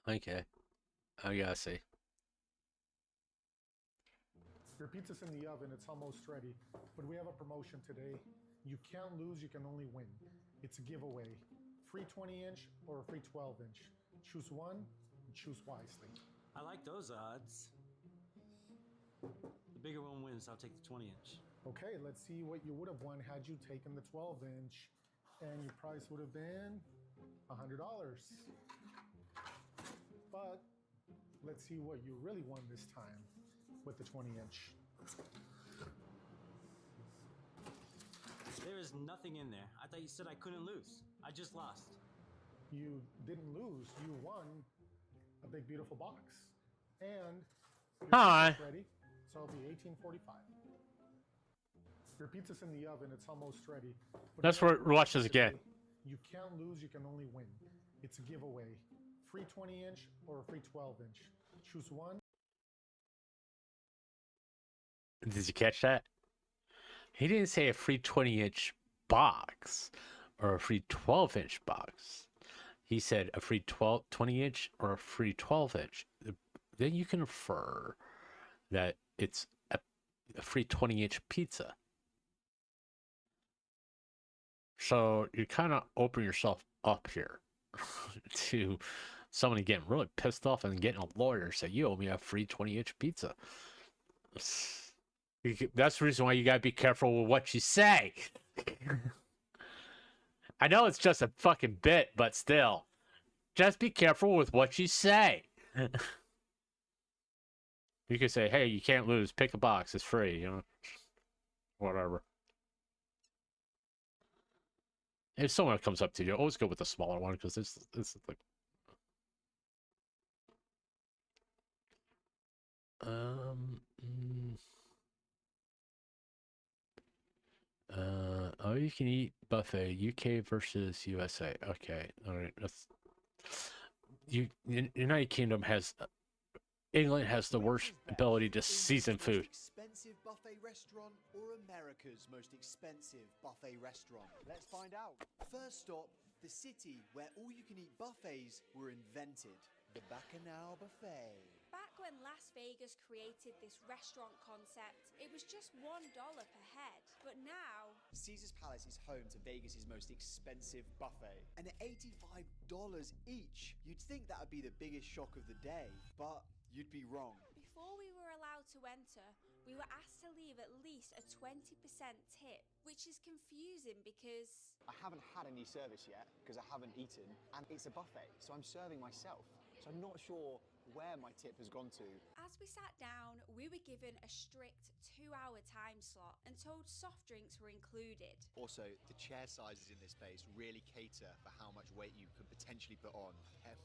Okay, I gotta see. Your pizza's in the oven, it's almost ready. But we have a promotion today. You can't lose, you can only win. It's a giveaway. Free 20-inch or a free 12-inch. Choose one and choose wisely. I like those odds. The bigger one wins, I'll take the 20-inch. Okay, let's see what you would have won had you taken the 12-inch. And your price would have been $100. But let's see what you really won this time with the 20-inch. There is nothing in there. I thought you said I couldn't lose. I just lost. You didn't lose. You won a big, beautiful box. And your pizza's ready, so it'll be $18.45. Your pizza's in the oven. It's almost ready. But That's where watch this again. You can't lose. You can only win. It's a giveaway. Free 20-inch or a free 12-inch. Choose one. Did you catch that? He didn't say a free 20-inch box or a free 12-inch box. He said a free 20-inch or a free 12-inch. Then you can infer that it's a free 20-inch pizza. So you kind of open yourself up here to somebody getting really pissed off and getting a lawyer say, you owe me a free 20-inch pizza. That's the reason why you gotta be careful with what you say. I know it's just a fucking bit, but still. Just be careful with what you say. You could say, hey, you can't lose. Pick a box. It's free, you know. Whatever. If someone comes up to you, always go with the smaller one, because this is like... all you can eat buffet, UK versus USA. Okay, all right. That's United Kingdom has England has the worst ability to season food. Expensive buffet restaurant or America's most expensive buffet restaurant? Let's find out. First stop, the city where all-you-can-eat buffets were invented. The Bacchanal Buffet. Back when Las Vegas created this restaurant concept, it was just $1 per head. But now, Caesar's Palace is home to Vegas's most expensive buffet. And at $85 each, you'd think that would be the biggest shock of the day, but you'd be wrong. before we were allowed to enter, we were asked to leave at least a 20% tip, which is confusing because I haven't had any service yet because I haven't eaten, and it's a buffet, so I'm serving myself. So I'm not sure where my tip has gone to. as we sat down, we were given a strict 2-hour time slot and told soft drinks were included. Also, the chair sizes in this place really cater for how much weight you could potentially put on.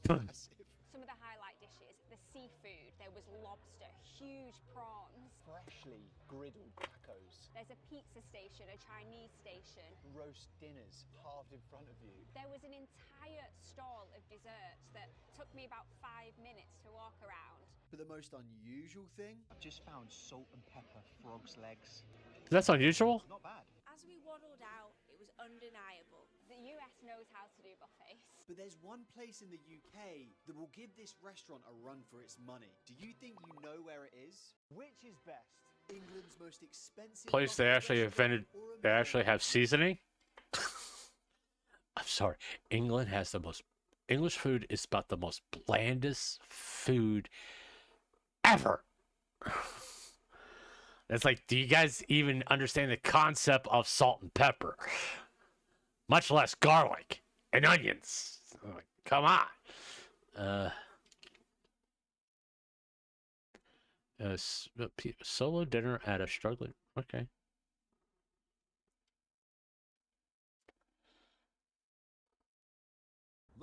They're massive. Some of the highlight dishes, the seafood, there was lobster, huge prawns. Freshly griddled tacos. There's a pizza station, a Chinese station. Roast dinners halved in front of you. There was an entire stall of desserts that took me about 5 minutes to walk around. But the most unusual thing, I've just found salt and pepper frog's legs. That's unusual. Not bad. As we waddled out, it was undeniable. The US knows how to do buffets. But there's one place in the UK that will give this restaurant a run for its money. Do you think you know where it is? Which is best? England's most expensive Place they actually invented. They actually have seasoning. I'm sorry. England has the most. English food is about the most blandest food ever. It's like, do you guys even understand the concept of salt and pepper? Much less garlic and onions. Like, come on. Solo dinner at a struggling. Okay.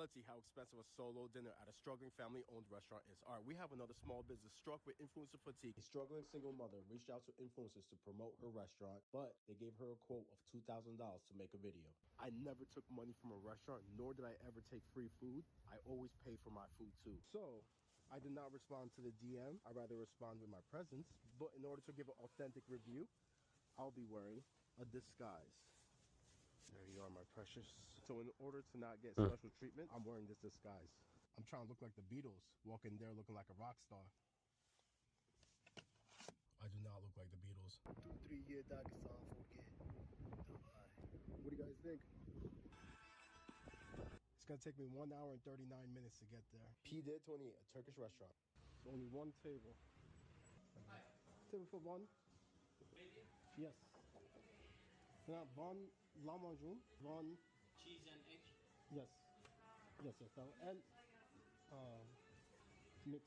Let's see how expensive a solo dinner at a struggling family-owned restaurant is. All right, we have another small business struck with influencer fatigue. A struggling single mother reached out to influencers to promote her restaurant, but they gave her a quote of $2,000 to make a video. I never took money from a restaurant, nor did I ever take free food. I always pay for my food too. So I did not respond to the DM. I'd rather respond with my presence. But in order to give an authentic review, I'll be wearing a disguise. There you are, my precious. So in order to not get special treatment, I'm wearing this disguise. I'm trying to look like the Beatles, walking there looking like a rock star. I do not look like the Beatles. 2-3 year Pakistan forget. What do you guys think? It's gonna take me 1 hour and 39 minutes to get there. P.D. 28, a Turkish restaurant. It's only one table. Table for one? Yes. Now, one lahmacun, one cheese and egg. Yes. Yes, yes. And mix.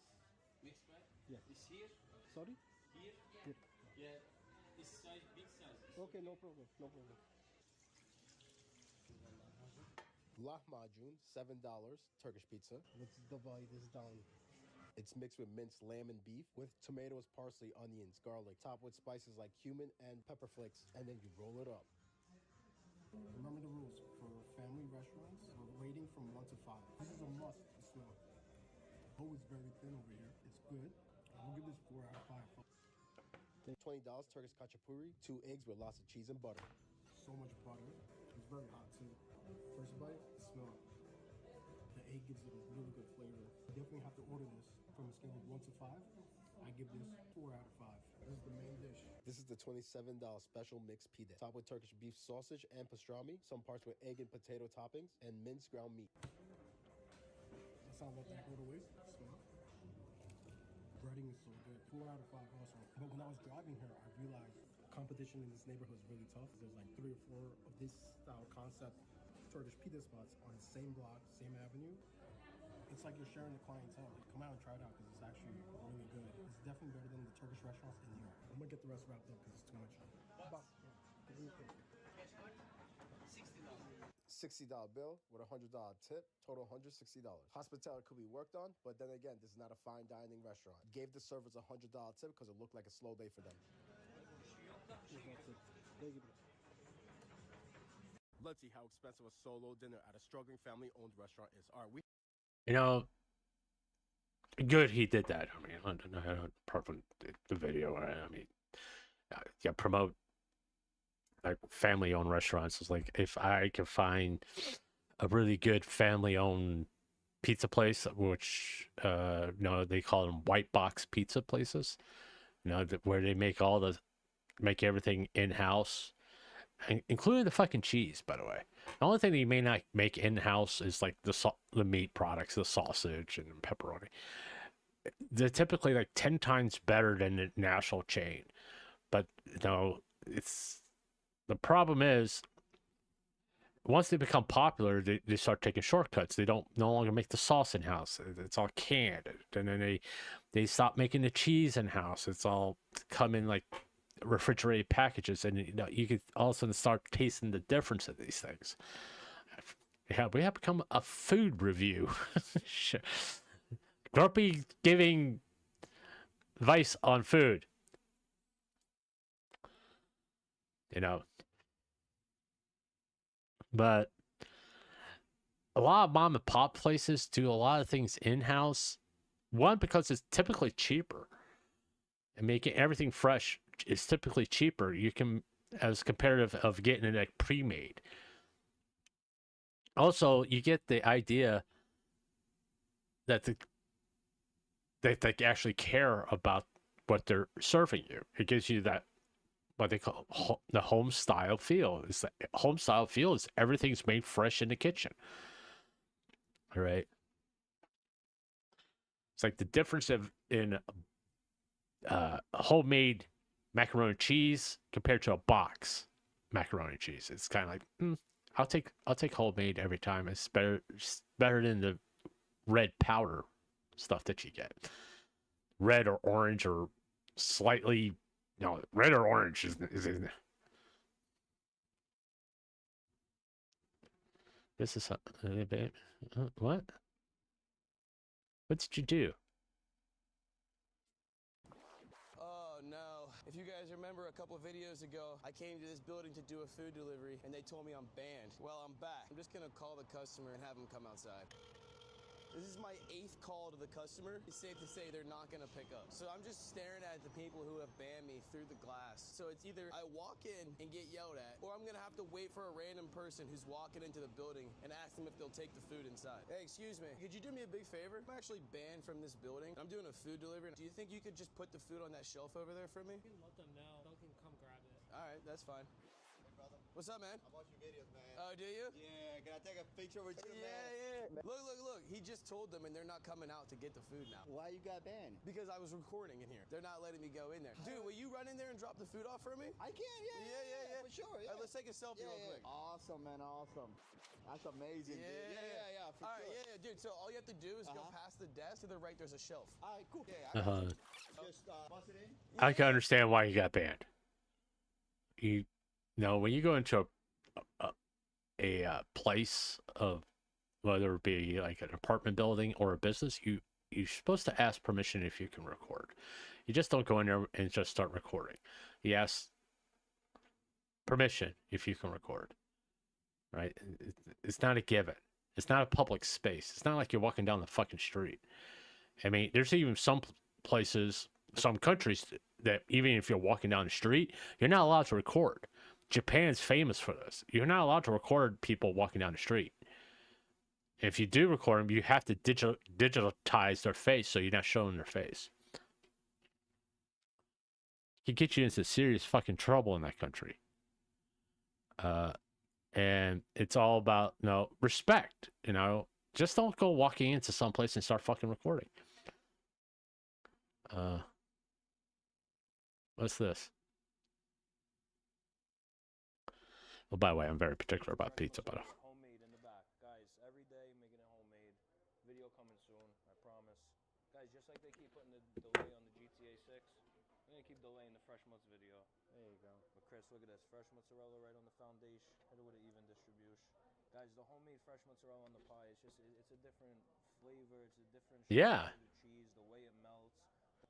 Mixed bread? Yes. Is here? Sorry? Here? Here. Yeah. This size, big size. Okay, no problem. No problem. Lahmacun, $7, Turkish pizza. Let's divide this down. It's mixed with minced lamb and beef with tomatoes, parsley, onions, garlic, topped with spices like cumin and pepper flakes, and then you roll it up. Remember the rules for family restaurants. We're rating from 1 to 5. This is a must to smell. Oh, it's very thin over here. It's good. I'll give this 4 out of 5. Then $20 Turkish khachapuri, 2 eggs with lots of cheese and butter. So much butter. It's very hot too. First bite, smell it. The egg gives it a really good flavor. You definitely have to order this from a scale of 1 to 5. I give this 4 out of 5. This is the main dish. This is the $27 special mixed pide, topped with Turkish beef sausage and pastrami, some parts with egg and potato toppings, and minced ground meat. That's not let that go to waste. Smell. Breading is so good. 4 out of 5 also. But when I was driving here, I realized competition in this neighborhood is really tough. There's like 3 or 4 of this style concept Turkish pita spots on the same block, same avenue. It's like you're sharing the clientele. Like, come out and try it out because it's actually really good. It's definitely better than the Turkish restaurants in New York. I'm gonna get the rest wrapped up because it's too much. $60 bill with a $100 tip, total $160. Hospitality could be worked on, but then again, this is not a fine dining restaurant. Gave the servers a $100 tip because it looked like a slow day for them. Let's see how expensive a solo dinner at a struggling family-owned restaurant is. All right, You know, good he did that. I mean, apart from the video, I mean, yeah, promote like family-owned restaurants. It's like if I can find a really good family-owned pizza place, which they call them white box pizza places, where they make everything in-house, including the fucking cheese, by the way. The only thing that you may not make in-house is like the meat products, the sausage and pepperoni. They're typically like 10 times better than the national chain. But it's the problem is once they become popular, they start taking shortcuts. They no longer make the sauce in-house. It's all canned. And then they stop making the cheese in-house. It's all come in like refrigerated packages, and you could all of a sudden start tasting the difference of these things. Yeah, we have become a food review. Grumpy giving advice on food. But a lot of mom and pop places do a lot of things in-house. One, because it's typically cheaper, and making everything fresh is typically cheaper. You can, as comparative of getting it like pre-made. Also, you get the idea that they actually care about what they're serving you. It gives you that what they call the home style feel. Is that home style feel is everything's made fresh in the kitchen. All right. It's like the difference in homemade macaroni and cheese compared to a box macaroni and cheese. It's kind of like I'll take homemade every time. It's better than the red powder stuff that you get. Red or orange or slightly, red or orange is this is what? What did you do? Oh no. If you guys remember a couple videos ago, I came to this building to do a food delivery and they told me I'm banned. Well, I'm back. I'm just gonna call the customer and have him come outside. This is my 8th call to the customer. It's safe to say they're not gonna pick up. So I'm just staring at the people who have banned me through the glass. So it's either I walk in and get yelled at, or I'm gonna have to wait for a random person who's walking into the building and ask them if they'll take the food inside. Hey, excuse me, could you do me a big favor? I'm actually banned from this building. I'm doing a food delivery. Do you think you could just put the food on that shelf over there for me? You can let them know. They can come grab it. All right, that's fine. What's up, man? I watch your videos, man. Oh, do you? Yeah, can I take a picture with you, man? Look. He just told them and they're not coming out to get the food now. Why you got banned? Because I was recording in here. They're not letting me go in there. Dude, will you run in there and drop the food off for me? I can, yeah. For sure, yeah. Let's take a selfie real quick. Awesome, man, awesome. That's amazing, dude. Yeah, for sure. Yeah, dude. So all you have to do is go past the desk. To the right, there's a shelf. All right, cool. Yeah, just bust it in. I can understand why you got banned. When you go into a place of whether it be like an apartment building or a business, you're supposed to ask permission if you can record. You just don't go in there and just start recording. You ask permission if you can record. Right? It's not a given. It's not a public space. It's not like you're walking down the fucking street. I mean, there's even some places, some countries that even if you're walking down the street, you're not allowed to record. Japan's famous for this. You're not allowed to record people walking down the street. If you do record them, you have to digitize their face so you're not showing their face. It can get you into serious fucking trouble in that country. And it's all about respect. Just don't go walking into some place and start fucking recording. What's this? Oh, by the way, I'm very particular about pizza, but homemade in the back, guys. Every day making it homemade. Video coming soon, I promise. Guys, just like they keep putting the delay on the GTA 6, we're gonna keep delaying the Fresh Mutts video. There you go. But Chris, look at this, fresh mozzarella right on the foundation. Hit it with an even distribution. Guys, the homemade fresh mozzarella on the pie, it's a different flavor. It's a different yeah. The cheese, the way it melts.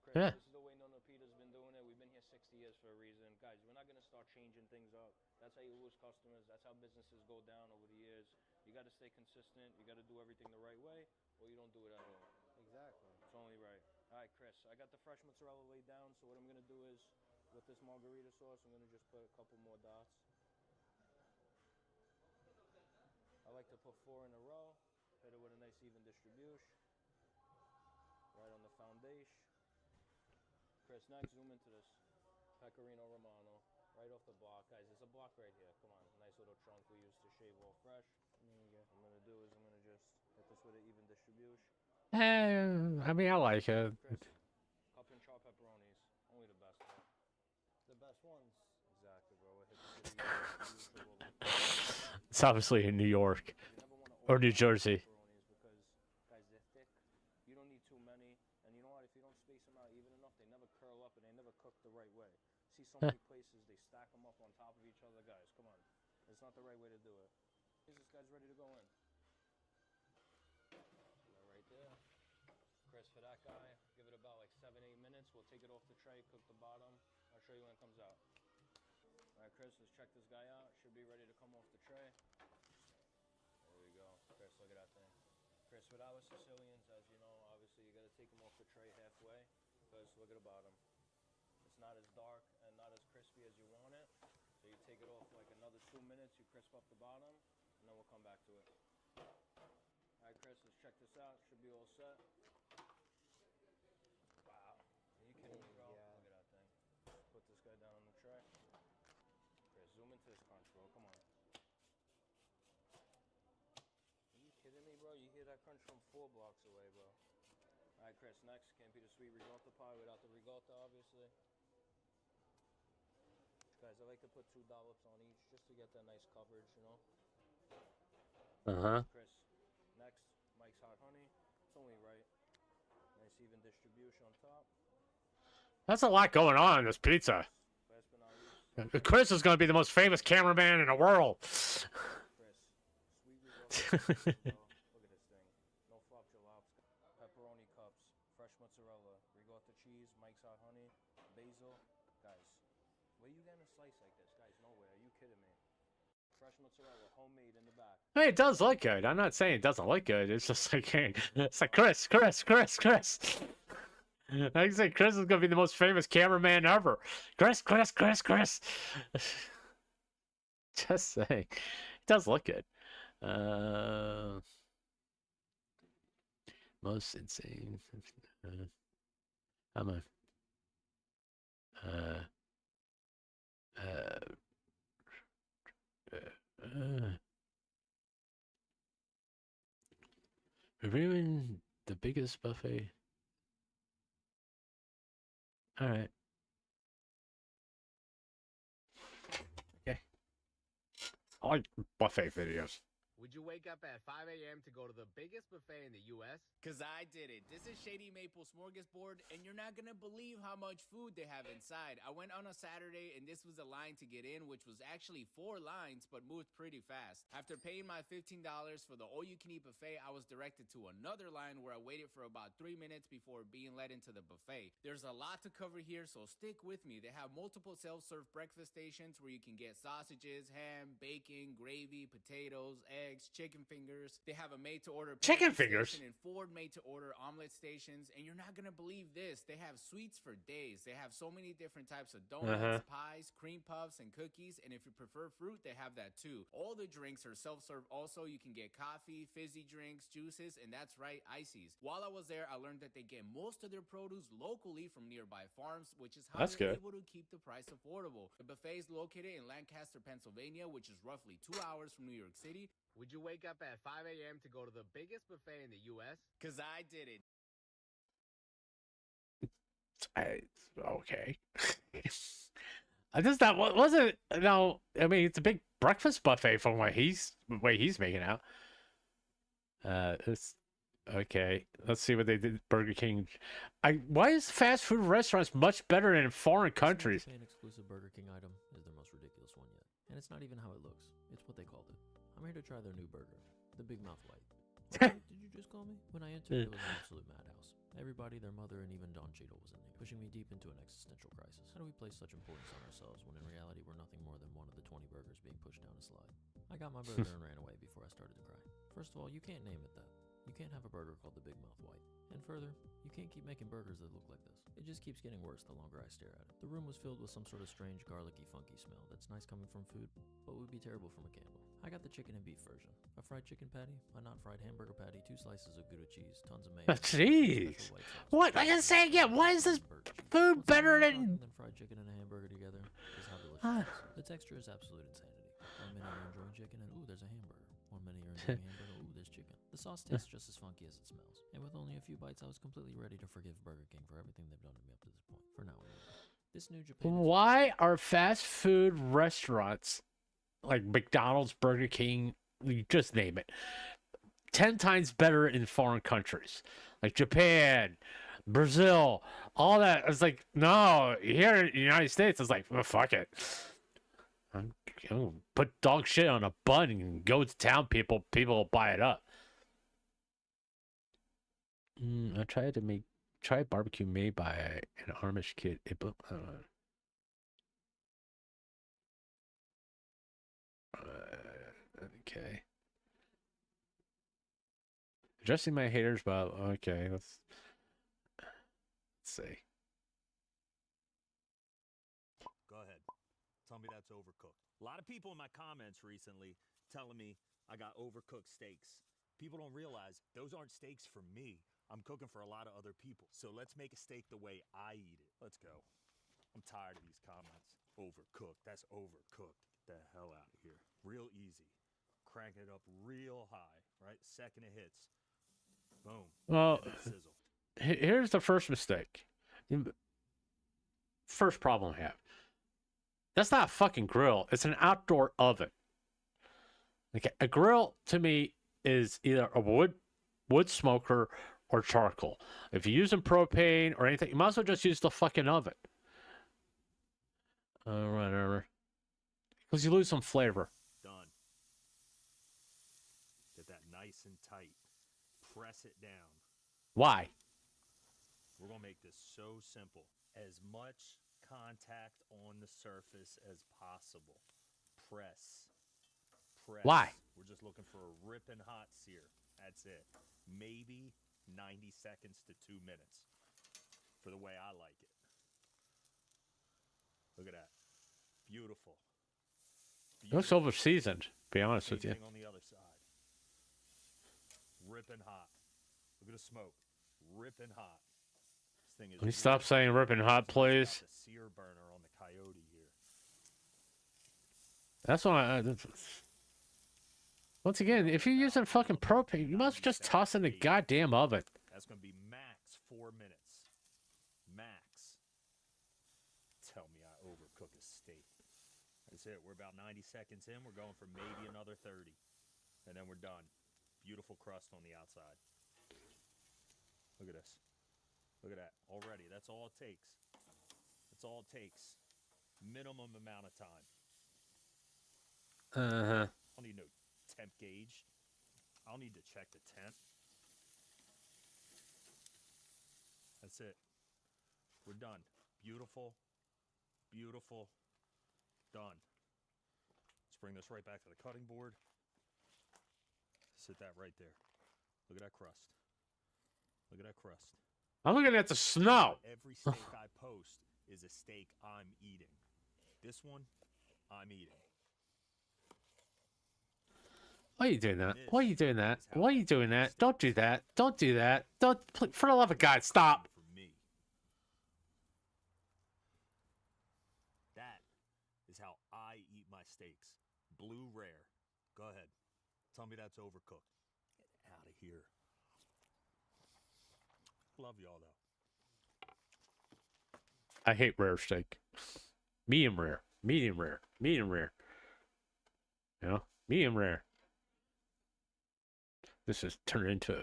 Chris, yeah. This is the way Nono Pita's been doing it. We've been here 60 years for a reason. Guys, we're not gonna start changing things up. That's how you lose customers. That's how businesses go down over the years. You got to stay consistent. You got to do everything the right way, or you don't do it at all. Exactly. It's only right. All right, Chris, I got the fresh mozzarella laid down, so what I'm gonna do is, with this margarita sauce, I'm gonna just put a couple more dots. I like to put 4 in a row, hit it with a nice even distribution. Right on the foundation. Chris, next zoom into this. Pecorino Romano, right off the block. Guys, there's a block right here. Come on, nice little chunk we use to shave all fresh. There you go. What I'm gonna do is I'm gonna just hit this with an even distribution. I mean, I like it. Chris, cup and chopped pepperonis, only the best, bro. The best ones. Exactly, bro. Hit this with an even distribution. It's obviously in New York or New Jersey. Because, guys, they're thick. You don't need too many. And you know what? If you don't space them out even enough, they never curl up and they never cook the right way. See so many places, they stack them up on top of each other. Guys, come on. It's not the right way to do it. Is this guy's ready to go in? Right there. Chris, for that guy, give it about like 7-8 minutes. We'll take it off the tray, cook the bottom. I'll show you when it comes out. All right, Chris, let's check this guy out. Should be ready to come off the tray. There we go. Chris, look at that thing. Chris, with our Sicilians, as you know, obviously you got to take them off the tray halfway. Because look at the bottom. It's not as dark and not as crispy as you want it. So you take it off like another 2 minutes, you crisp up the bottom, and then we'll come back to it. All right, Chris, let's check this out. Should be all set. Wow. Are you kidding me, bro? Yeah. Look at that thing. Put this guy down on the tray. Chris, zoom into this crunch, bro. Come on. Are you kidding me, bro? You hear that crunch from 4 blocks away, bro. All right, Chris, next. Can't be the sweet ricotta pie without the ricotta, obviously. Guys, I like to put 2 dollops on each just to get that nice coverage, you know? Chris, next, Mike's Hot Honey. It's only right. Nice even distribution on top. That's a lot going on in this pizza. Chris is going to be the most famous cameraman in the world. Chris, sweet ricotta. Look at this thing. No flop jalaps. Pepperoni cups, fresh mozzarella, ricotta cheese, Mike's Hot Honey, basil. Guys, where you getting a slice like this? Guys, nowhere. Are you kidding me? Fresh mozzarella, homemade in the back. Hey, it does look good. I'm not saying it doesn't look good. It's just like, hey, it's like Chris. I can say Chris is going to be the most famous cameraman ever. Chris. Just saying. It does look good. Most insane. Come on. Reviewing the biggest buffet. All right. Okay. I like buffet videos. Would you wake up at 5 a.m. to go to the biggest buffet in the U.S.? Cause I did it. This is Shady Maple Smorgasbord, and you're not gonna believe how much food they have inside. I went on a Saturday, and this was a line to get in, which was actually 4 lines, but moved pretty fast. After paying my $15 for the all-you-can-eat buffet, I was directed to another line where I waited for about 3 minutes before being led into the buffet. There's a lot to cover here, so stick with me. They have multiple self-serve breakfast stations where you can get sausages, ham, bacon, gravy, potatoes, eggs, chicken fingers. They have a made-to-order chicken fingers and 4 made-to-order omelet stations. And you're not gonna believe this. They have sweets for days. They have so many different types of donuts, pies, cream puffs, and cookies. And if you prefer fruit, they have that too. All the drinks are self-serve. Also, you can get coffee, fizzy drinks, juices, and that's right, ices. While I was there, I learned that they get most of their produce locally from nearby farms, which is how they're able to keep the price affordable. The buffet is located in Lancaster, Pennsylvania, which is roughly 2 hours from New York City. Would you wake up at 5 a.m. to go to the biggest buffet in the U.S.? Cause I did it. Okay. I just thought, wasn't no. I mean, it's a big breakfast buffet from what he's making out. It's okay. Let's see what they did. Burger King. Why is fast food restaurants much better in foreign countries? An exclusive Burger King item is their most ridiculous one yet, and it's not even how it looks. It's what they called it. I'm here to try their new burger, the Big Mouth White. What did you just call me? When I entered, it was an absolute madhouse. Everybody, their mother, and even Don Cheadle was in there, pushing me deep into an existential crisis. How do we place such importance on ourselves when in reality we're nothing more than one of the 20 burgers being pushed down a slide? I got my burger and ran away before I started to cry. First of all, you can't name it that. You can't have a burger called the Big Mouth White. And further, you can't keep making burgers that look like this. It just keeps getting worse the longer I stare at it. The room was filled with some sort of strange garlicky funky smell that's nice coming from food, but would be terrible from a candle. I got the chicken and beef version. A fried chicken patty, a not-fried hamburger patty, 2 slices of Gouda cheese, tons of mayo. Jeez. What? I gotta say again, why is this food better than fried chicken and a hamburger together is how delicious it is. The texture is absolute insanity. 1 minute you're enjoying chicken and ooh, there's a hamburger. 1 minute you're enjoying a hamburger, ooh, there's chicken. The sauce tastes just as funky as it smells. And with only a few bites, I was completely ready to forgive Burger King for everything they've done to me up to this point. For now, anyway. This new Japan. Why are fast food restaurants like McDonald's, Burger King, you just name it, 10 times better in foreign countries like Japan, Brazil, all that? It's like, no, here in the United States, it's like, well, fuck it. I'm gonna put dog shit on a bun and go to town. People will buy it up. I tried to try barbecue made by an Amish kid. Okay. Addressing my haters, but okay, let's see. Go ahead. Tell me that's overcooked. A lot of people in my comments recently telling me I got overcooked steaks. People don't realize those aren't steaks for me. I'm cooking for a lot of other people. So let's make a steak the way I eat it. Let's go. I'm tired of these comments. Overcooked. That's overcooked. Get the hell out of here. Real easy. Crank it up real high, right? Second it hits. Boom. Well, sizzle. Here's the first mistake. First problem I have. That's not a fucking grill. It's an outdoor oven. Okay, a grill to me is either a wood smoker or charcoal. If you're using propane or anything, you might as well just use the fucking oven. Whatever. Because you lose some flavor. Done. Get that nice and tight. Press it down. Why? We're going to make this so simple. As much contact on the surface as possible. Press. Why? We're just looking for a ripping hot sear. That's it. Maybe 90 seconds to 2 minutes. For the way I like it. Look at that. Beautiful. It looks over seasoned, to be honest with you. On the other side. Ripping hot. Look at the smoke. Ripping hot. This thing is. Can you stop saying ripping hot, please? The sear burner on the Coyote here. That's why. Once again, if you're using fucking propane, you must just toss in the goddamn oven. That's going to be max 4 minutes. Max. Tell me I overcook a steak. That's it. We're about 90 seconds in. We're going for maybe another 30. And then we're done. Beautiful crust on the outside. Look at this. Look at that. Already. That's all it takes. That's all it takes. Minimum amount of time. Uh-huh. I don't need no temp gauge. I don't need to check the temp. That's it. We're done. Beautiful. Beautiful. Done. Let's bring this right back to the cutting board. Sit that right there. Look at that crust. Look at that crust. I'm looking at the snow. Every steak I post is a steak I'm eating. This one, I'm eating. Why are you doing that? Why are you doing that? Why are you doing that? Don't do that. Don't do that. Don't. For the love of God, stop. For me. That is how I eat my steaks. Blue rare. Go ahead. Tell me that's overcooked. Get out of here. Love y'all, though. I hate rare steak. Medium rare. Medium rare. Medium rare. You know? Medium rare. This has turned into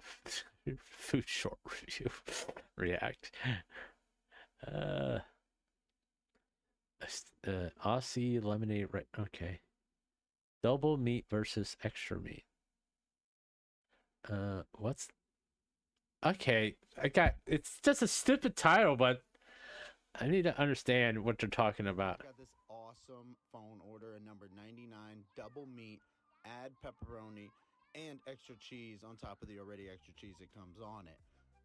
a food short review. React. Aussie lemonade. Right. Okay. Double meat versus extra meat. What's... Okay, it's just a stupid title, but I need to understand what they're talking about. I got this awesome phone order at number 99, double meat, add pepperoni, and extra cheese on top of the already extra cheese that comes on it.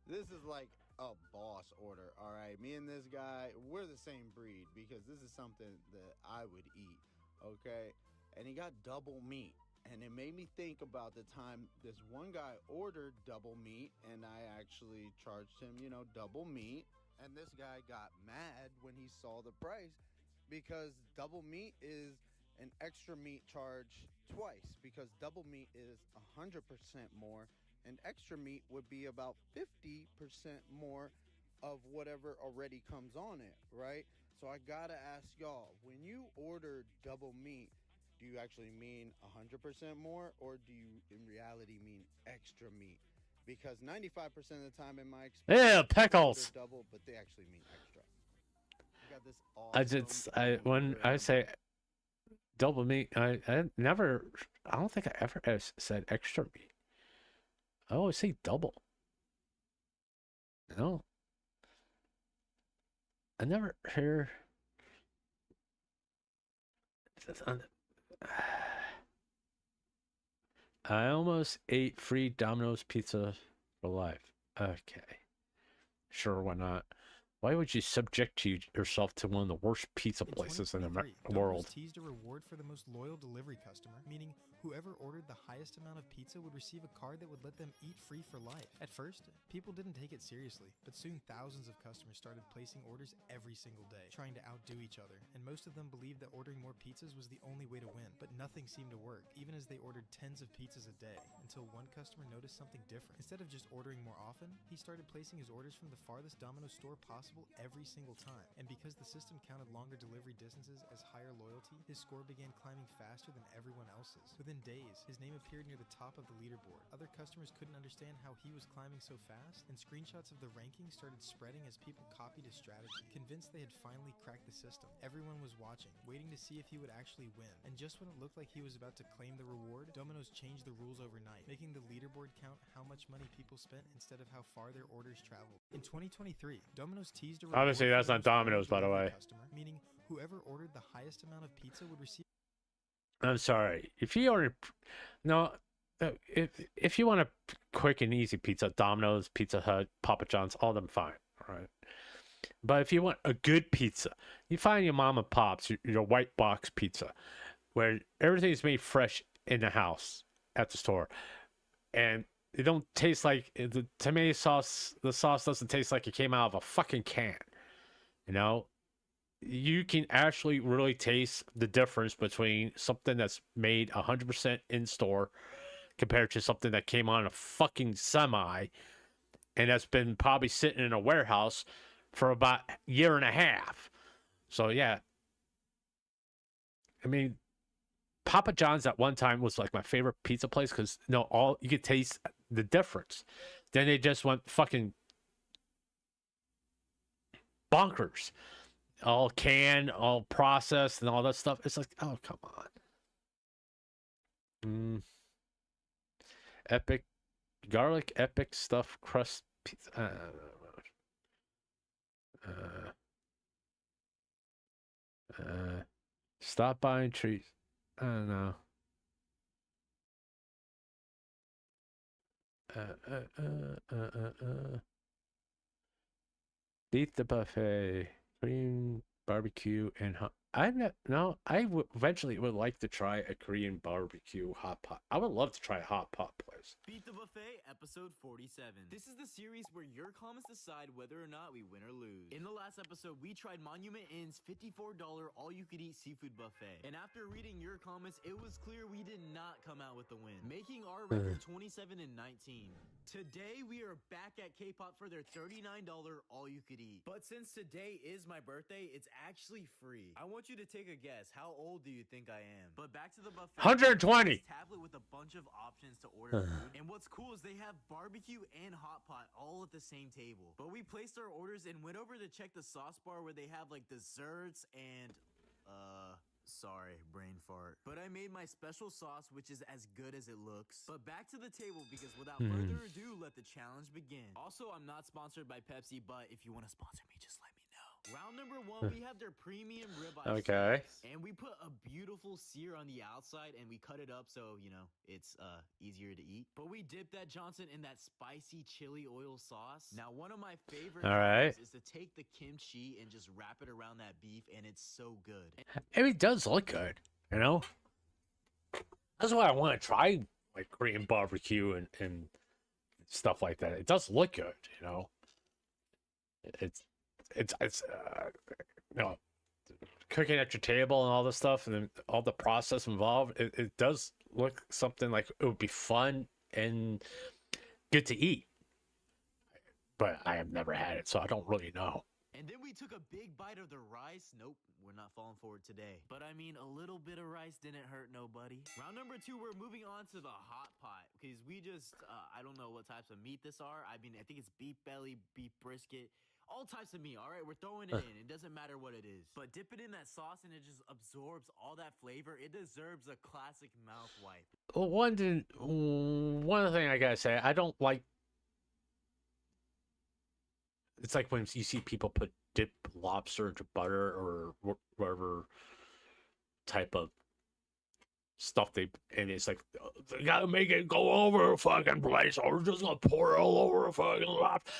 This is like a boss order, all right? Me and this guy, we're the same breed because this is something that I would eat, okay? And he got double meat. And it made me think about the time this one guy ordered double meat and I actually charged him, you know, double meat. And this guy got mad when he saw the price because double meat is an extra meat charge twice because double meat is 100% more and extra meat would be about 50% more of whatever already comes on it, right? So I gotta ask y'all, when you order double meat, do you actually mean 100% more or do you in reality mean extra meat? Because 95% of the time in my experience, Yeah, pickles. double, but they actually mean extra. I got this awesome when I say double meat, I don't think I ever said extra meat. I always say double. No. I never hear. I almost ate free Domino's pizza for life. Okay. Sure, why not? Why would you subject yourself to one of the worst pizza places in the world? Domino's teased a reward for the most loyal delivery customer, meaning whoever ordered the highest amount of pizza would receive a card that would let them eat free for life. At first, people didn't take it seriously, but soon thousands of customers started placing orders every single day, trying to outdo each other, and most of them believed that ordering more pizzas was the only way to win. But nothing seemed to work, even as they ordered tens of pizzas a day, until one customer noticed something different. Instead of just ordering more often, he started placing his orders from the farthest Domino's store possible every single time. And because the system counted longer delivery distances as higher loyalty, his score began climbing faster than everyone else's. Within days, his name appeared near the top of the leaderboard. Other customers couldn't understand how he was climbing so fast, and screenshots of the rankings started spreading as people copied his strategy. Convinced they had finally cracked the system, everyone was watching, waiting to see if he would actually win. And just when it looked like he was about to claim the reward, Domino's changed the rules overnight, making the leaderboard count how much money people spent instead of how far their orders traveled. In 2023, Domino's teased a reward Obviously, that's not Domino's, by the way. customer, meaning whoever ordered the highest amount of pizza would receive. I'm sorry. If you order, no, if you want a quick and easy pizza, Domino's, Pizza Hut, Papa John's, all of them fine, all right. But if you want a good pizza, you find your mom and pops, your white box pizza, where everything is made fresh in the house at the store, and it don't taste like the tomato sauce. The sauce doesn't taste like it came out of a fucking can. You know, you can actually really taste the difference between something that's made 100% in store compared to something that came on a fucking semi and that's been probably sitting in a warehouse for about a year and a half. So yeah, I mean, Papa John's at one time was like my favorite pizza place because all you could taste the difference. Then they just went fucking bonkers. All canned, all processed, and all that stuff. It's like, oh, come on. Epic garlic, epic stuffed crust pizza. Stop buying trees. I don't know. Beat the buffet. Korean barbecue and hot. I eventually would like to try a Korean barbecue hot pot. I would love to try a hot pot place. Beat the Buffet, episode 47. This is the series where your comments decide whether or not we win or lose. In the last episode, we tried Monument Inn's $54 all-you-could-eat seafood buffet. And after reading your comments, it was clear we did not come out with the win, making our record 27-19. Today, we are back at K-Pop for their $39 all-you-could-eat. But since today is my birthday, it's actually free. I want you to take a guess. How old do you think I am? But back to the buffet. 120. Tablet with a bunch of options to order food. And what's cool is they have barbecue and hot pot all at the same table. But we placed our orders and went over to check the sauce bar where they have like desserts and sorry, brain fart. But I made my special sauce, which is as good as it looks. But back to the table, because without further ado, let the challenge begin. Also, I'm not sponsored by Pepsi, but if you want to sponsor me, just let me know. Round number 1, we have their premium ribeye Okay. steaks. And we put a beautiful sear on the outside and we cut it up so, you know, it's easier to eat. But we dip that, Johnson, in that spicy chili oil sauce. Now, one of my favorite All right. combos is to take the kimchi and just wrap it around that beef, and it's so good. It does look good, you know? That's why I want to try like Korean barbecue and stuff like that. It does look good, you know? It's you know, cooking at your table and all this stuff and then all the process involved, it does look something like it would be fun and good to eat. But I have never had it, so I don't really know. And then we took a big bite of the rice. Nope, we're not falling for it today. But I mean, a little bit of rice didn't hurt nobody. Round number 2, we're moving on to the hot pot. Because we just, I don't know what types of meat this are. I mean, I think it's beef belly, beef brisket. All types of meat, all right? We're throwing it in. It doesn't matter what it is. But dip it in that sauce and it just absorbs all that flavor. It deserves a classic mouth wipe. Well, one thing I gotta say, I don't like. It's like when you see people dip lobster into butter or whatever type of stuff and it's like, they gotta make it go over a fucking place or we're just gonna pour it all over a fucking lobster.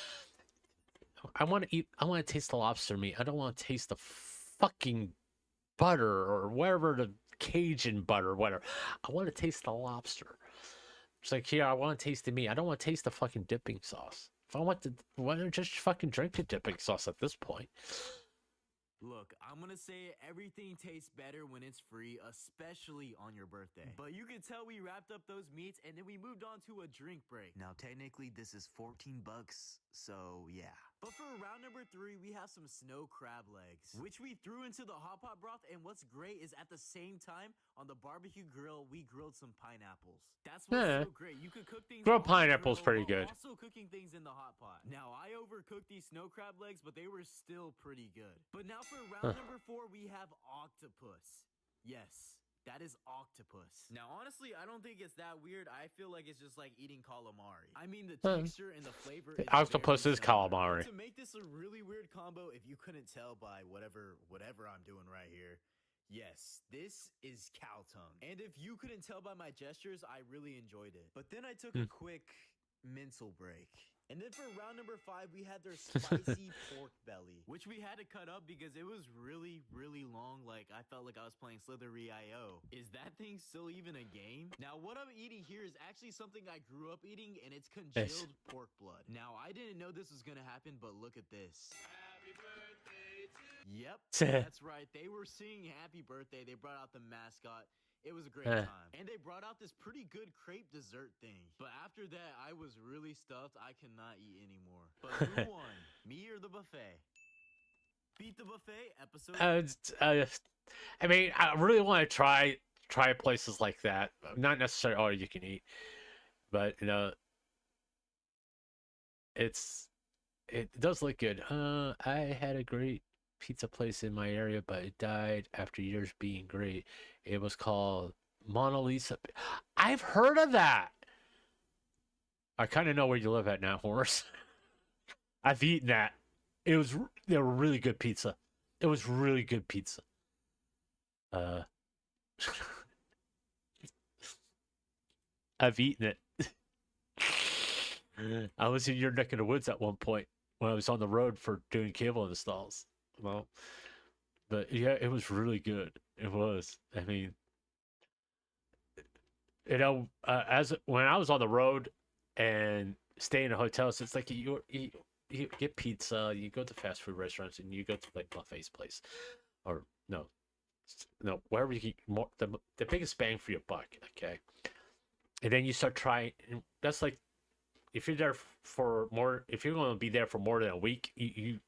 I want to taste the lobster meat. I don't want to taste the fucking butter or whatever, the Cajun butter, whatever. I want to taste the lobster. It's like, here, I want to taste the meat. I don't want to taste the fucking dipping sauce. If I want to, why don't I just fucking drink the dipping sauce at this point? Look, I'm gonna say everything tastes better when it's free, especially on your birthday. But you can tell we wrapped up those meats and then we moved on to a drink break. Now, technically, this is $14, so yeah. But for round number 3, we have some snow crab legs, which we threw into the hot pot broth. And what's great is at the same time, on the barbecue grill, we grilled some pineapples. That's what's so great. You could cook things. Grilled on the pineapple's grill pretty good. while also cooking things in the hot pot. Now, I overcooked these snow crab legs, but they were still pretty good. But now for round number 4, we have octopus. Yes. That is octopus. Now, honestly, I don't think it's that weird. I feel like it's just like eating calamari. I mean, the texture and the flavor is Octopus very is similar. calamari. But to make this a really weird combo, if you couldn't tell by whatever I'm doing right here, yes, this is cow tongue. And if you couldn't tell by my gestures, I really enjoyed it. But then I took a quick mental break. And then for round number 5, we had their spicy pork belly, which we had to cut up because it was really, really long. Like, I felt like I was playing Slither.io. Is that thing still even a game? Now, what I'm eating here is actually something I grew up eating, and it's congealed pork blood. Now, I didn't know this was going to happen, but look at this. Happy birthday to you. Yep, that's right. They were singing happy birthday. They brought out the mascot. It was a great time. And they brought out this pretty good crepe dessert thing. But after that, I was really stuffed. I cannot eat anymore. But who won? Me or the buffet? Beat the buffet, episode. I mean, I really want to try places like that. Not necessarily all you can eat, but you know, it does look good. I had a great pizza place in my area, but it died after years being great. It was called Mona Lisa. I've heard of that. I kind of know where you live at now, Horace. I've eaten that. They were really good pizza. It was really good pizza. I've eaten it. I was in your neck of the woods at one point when I was on the road for doing cable installs. Well, but yeah, it was really good. It was. I mean, you know, when I was on the road and staying in hotels, it's like you get pizza, you go to fast food restaurants, and you go to like buffet's place, or no, wherever you get more the biggest bang for your buck. Okay, and then you start trying. And that's like if you're there for more. If you're going to be there for more than a week, you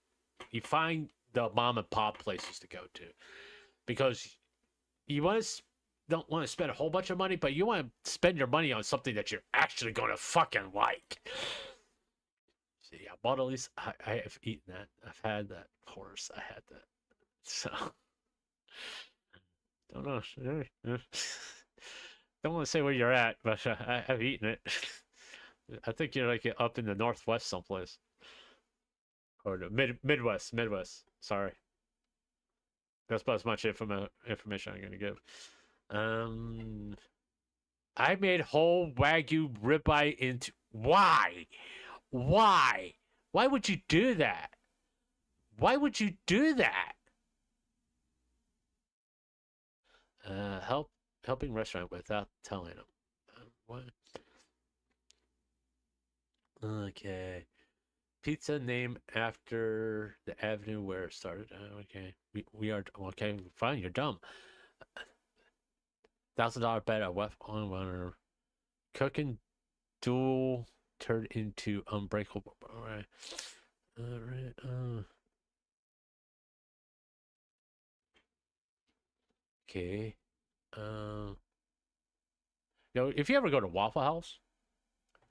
find the mom and pop places to go to, because you don't want to spend a whole bunch of money, but you want to spend your money on something that you're actually going to fucking like. So yeah, Mona Lisa, I have eaten that. I've had that. Of course, I had that. So don't know. Don't want to say where you're at, but I've eaten it. I think you're like up in the northwest someplace. or no, Midwest. Sorry, that's about as much information I'm gonna give. I made whole Wagyu ribeye into. Why? Why? Why would you do that? Why would you do that? Helping restaurant without telling them. What? Okay. Pizza named after the avenue where it started. Okay. We are okay. Fine. You're dumb. $1,000 bet at West on runner. Cooking duel turned into unbreakable. All right. All right. Okay. If you ever go to Waffle House,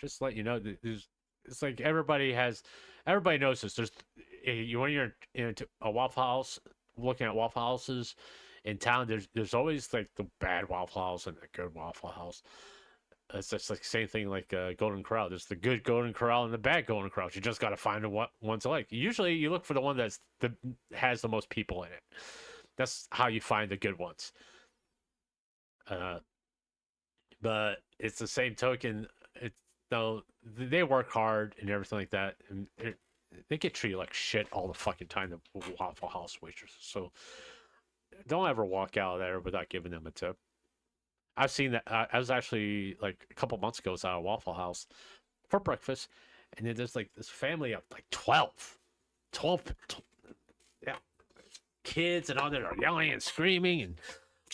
just let you know that it's like everybody knows this. When you're into a Waffle House, looking at Waffle Houses in town, there's always like the bad Waffle House and the good Waffle House. It's just like same thing like Golden Corral. There's the good Golden Corral and the bad Golden Corral. You just got to find the one to like. Usually, you look for the one that has the most people in it. That's how you find the good ones. But it's the same token. They work hard and everything like that, and they get treated like shit all the fucking time. The Waffle House waitresses. So don't ever walk out of there without giving them a tip. I've seen that. I was actually like a couple months ago. I was at a Waffle House for breakfast, and then there's like this family of like 12 yeah, kids, and all that are yelling and screaming and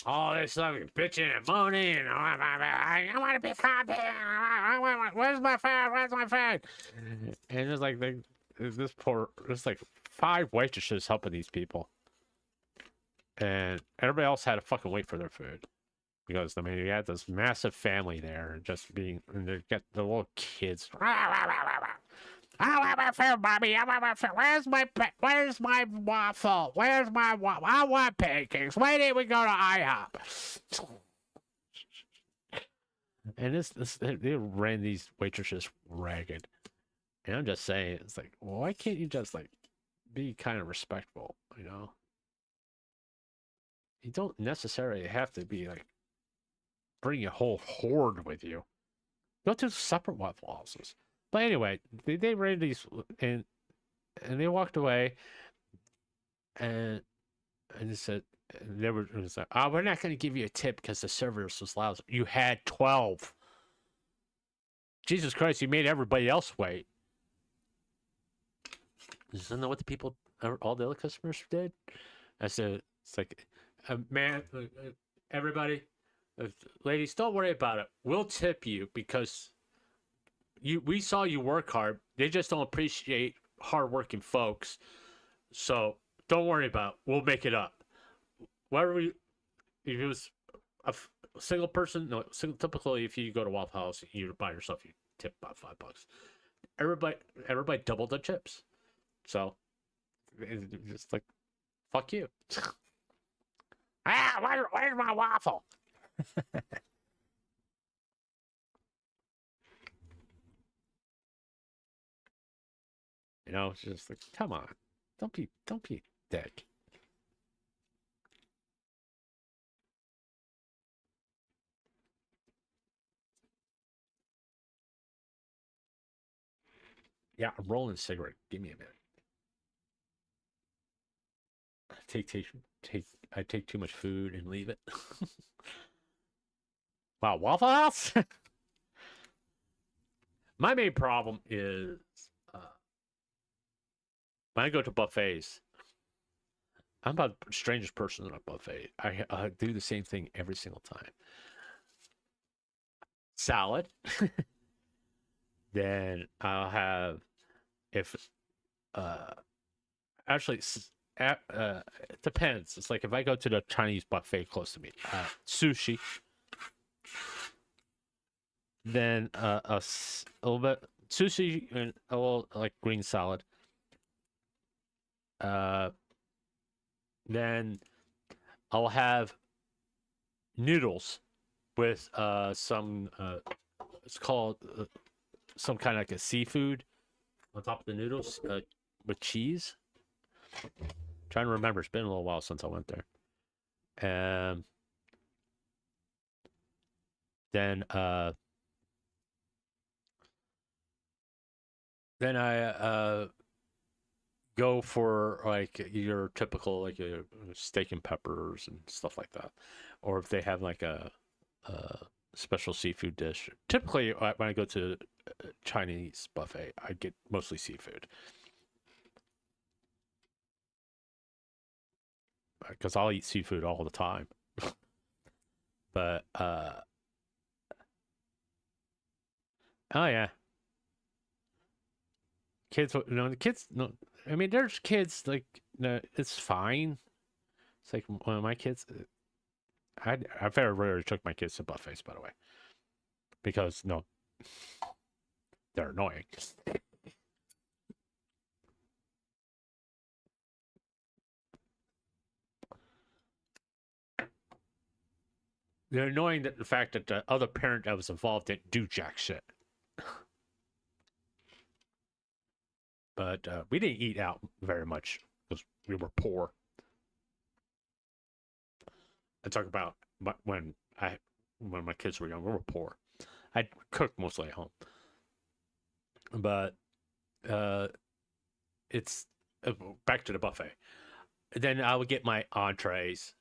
all this stuff, bitching and moaning, and I want to be happy. Where's my food? Where's my food? And there's like there's like 5 waitresses helping these people, and everybody else had to fucking wait for their food. Because I mean, you had this massive family there, and they get the little kids. I want my food, Mommy. I want my food. Where's my waffle? Where's my waffle? I want pancakes. Why didn't we go to IHOP? And they ran these waitresses ragged. And I'm just saying, it's like, why can't you just like be kind of respectful? You know, you don't necessarily have to be like bring a whole horde with you. Go to separate Waffle Houses. But anyway, they ran these and they walked away, and they said we're not going to give you a tip because the service was loud. You had 12. Jesus Christ, you made everybody else wait. Isn't that what all the other customers did? I said, it's like, man, everybody, ladies, don't worry about it. We'll tip you because we saw you work hard. They just don't appreciate hardworking folks. So don't worry about it. We'll make it up. If it was a single person, typically if you go to Waffle House, you're by yourself, you tip about $5. Everybody doubled the chips. So it's just like, fuck you. Where's my waffle? You know, it's just like, come on, don't be a dick. Yeah, I'm rolling a cigarette. Give me a minute. I take too much food and leave it. Wow, Waffle House. My main problem is when I go to buffets, I'm about the strangest person at a buffet. I do the same thing every single time. Salad. Then I'll have, actually, it depends. It's like if I go to the Chinese buffet close to me, sushi. Then a little bit sushi and a little like green salad. Then I'll have noodles with some it's called some kind of like a seafood on top of the noodles, with cheese. Trying to remember. It's been a little while since I went there. Then I go for like your typical like steak and peppers and stuff like that, or if they have like a special seafood dish. Typically, when I go to Chinese buffet, I get mostly seafood because I'll eat seafood all the time. But oh yeah, kids. No, the kids. No, I mean, there's kids like no, it's fine. It's like one of my kids. I very rarely took my kids to buffets, by the way, because no, they're annoying. They're annoying that the fact that the other parent that was involved didn't do jack shit. But we didn't eat out very much because we were poor. I talk about when my kids were young, we were poor. I cooked mostly at home. But it's back to the buffet. Then I would get my entrees,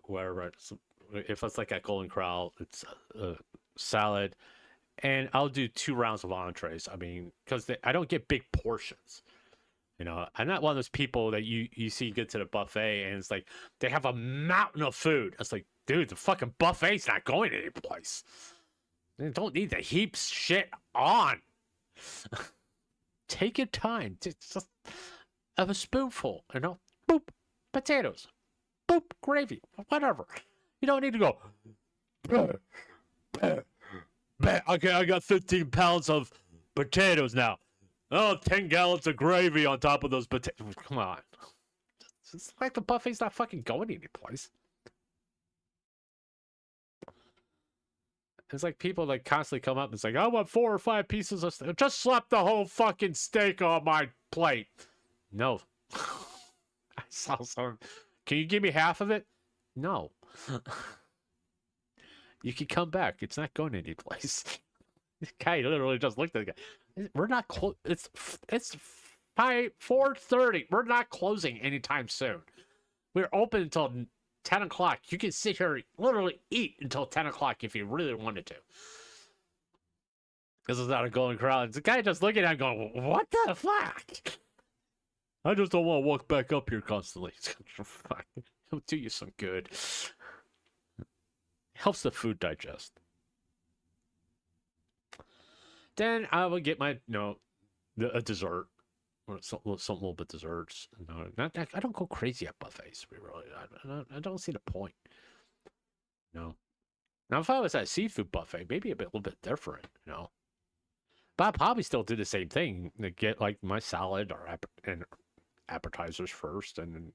wherever. If it's like at Golden Corral, it's salad, and I'll do 2 rounds of entrees. I mean, because I don't get big portions. You know, I'm not one of those people that you see get to the buffet and it's like they have a mountain of food. It's like, dude, the fucking buffet's not going any place. They don't need to heap shit on. Take your time. Just have a spoonful, you know? Boop, potatoes. Boop, gravy. Whatever. You don't need to go. Okay, I got 15 pounds of potatoes now. Oh, 10 gallons of gravy on top of those potatoes. Come on. It's like the buffet's not fucking going anyplace. It's like people that constantly come up and say, I want 4 or 5 pieces of steak. Just slap the whole fucking steak on my plate. No. I saw some. Can you give me half of it? No. You can come back. It's not going anyplace. This guy literally just looked at the guy. We're not close. It's 4:30. We're not closing anytime soon. We're open until 10 o'clock. You can sit here and literally eat until 10 o'clock if you really wanted to. This is not a Golden Corral. The guy just looking at him going, what the fuck? I just don't want to walk back up here constantly. Fuck. It'll do you some good. Helps the food digest. Then I would get my, a dessert. Or some little bit desserts. No, I don't go crazy at buffets. I don't see the point. No. Now, if I was at a seafood buffet, maybe a little bit different, But I'd probably still do the same thing. Get like my salad or appetizers first, and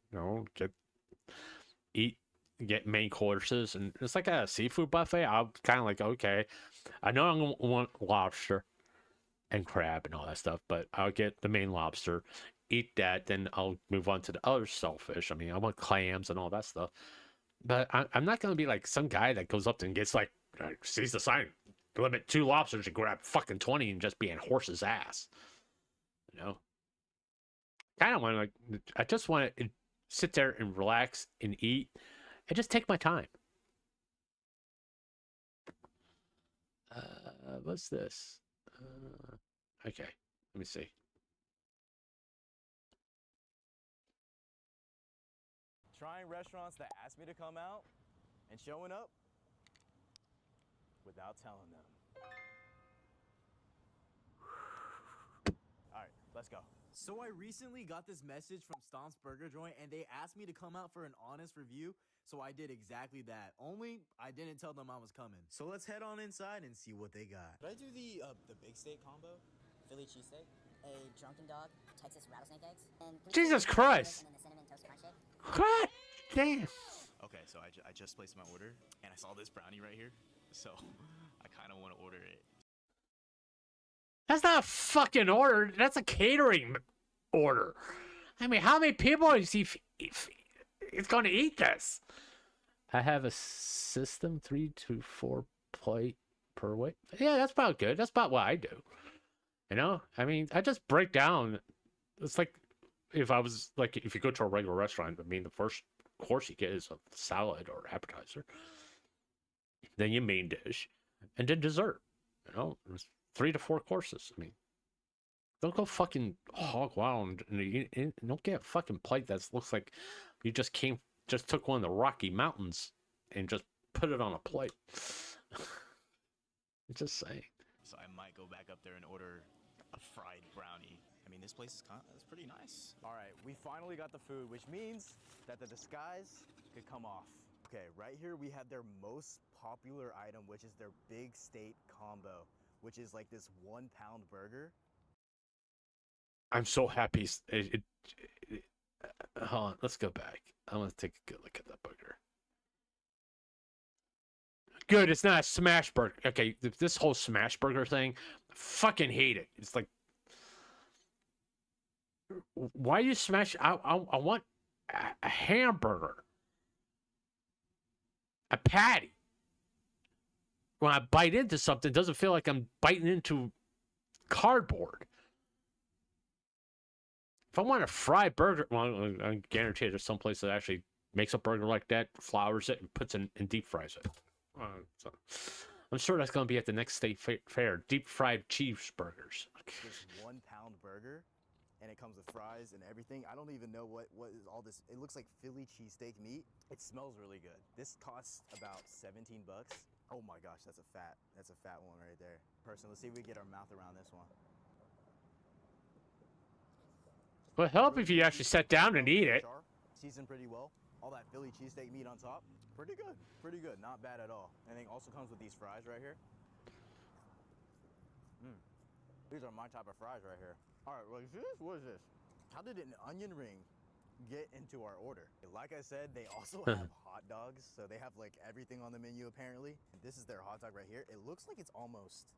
get main courses. And it's like a seafood buffet. I'm kind of like, okay, I know I'm gonna want lobster and crab and all that stuff, but I'll get the main lobster, eat that, then I'll move on to the other shellfish. I mean, I want clams and all that stuff. But I'm not going to be like some guy that goes up and gets like, sees the sign, limit 2 lobsters and grab fucking 20 and just be in horse's ass. Kind of want to like, I just want to sit there and relax and eat and just take my time. What's this? Okay, let me see. Trying restaurants that ask me to come out and showing up without telling them. All right, let's go. So I recently got this message from Stomp's Burger Joint and they asked me to come out for an honest review. So I did exactly that. Only I didn't tell them I was coming. So let's head on inside and see what they got. Did I do the big steak combo? Philly cheesesteak, a drunken dog, Texas rattlesnake eggs, and Jesus Christ! And then the cinnamon toast crunch cake. God damn. Okay, so I just placed my order and I saw this brownie right here. So I kind of want to order it. That's not a fucking order. That's a catering order. I mean, how many people is he is going to eat this? I have a system 3 to 4 plate per week. Yeah, that's about good. That's about what I do. You know, I mean, I just break down. It's like if I was like, if you go to a regular restaurant, I mean, the first course you get is a salad or appetizer, then your main dish, and then dessert. You know, it's 3 to 4 courses. I mean, don't go fucking hog wild and don't get a fucking plate that looks like you just took one of the Rocky Mountains and just put it on a plate. Just saying. So I might go back up there and order a fried brownie. I mean, this place is pretty nice. All right, we finally got the food, which means that the disguise could come off. Okay, right here we have their most popular item, which is their big steak combo, which is like this 1 pound burger. I'm so happy. Hold on, let's go back. I want to take a good look at that burger. Good, it's not a smash burger. Okay, this whole smash burger thing, I fucking hate it. It's like, why you smash? I want a hamburger, a patty. When I bite into something, it doesn't feel like I'm biting into cardboard. If I want a fried burger, well, I guarantee there's some place that actually makes a burger like that, flours it, and puts it and deep fries it. So I'm sure that's going to be at the next state fair. Deep fried cheeseburgers. This 1 pound burger, and it comes with fries and everything. I don't even know what is all this. It looks like Philly cheesesteak meat. It smells really good. This costs about 17 bucks. Oh my gosh, that's a fat one right there. Person, let's see if we get our mouth around this one. Would help if you actually sat down and eat it. Seasoned pretty well. All that Philly cheesesteak meat on top. Pretty good, not bad at all. And it also comes with these fries right here. These are my type of fries right here. All right, well, what is this? How did an onion ring get into our order? Like I said, they also have hot dogs, so they have like everything on the menu apparently. And this is their hot dog right here. It looks like it's almost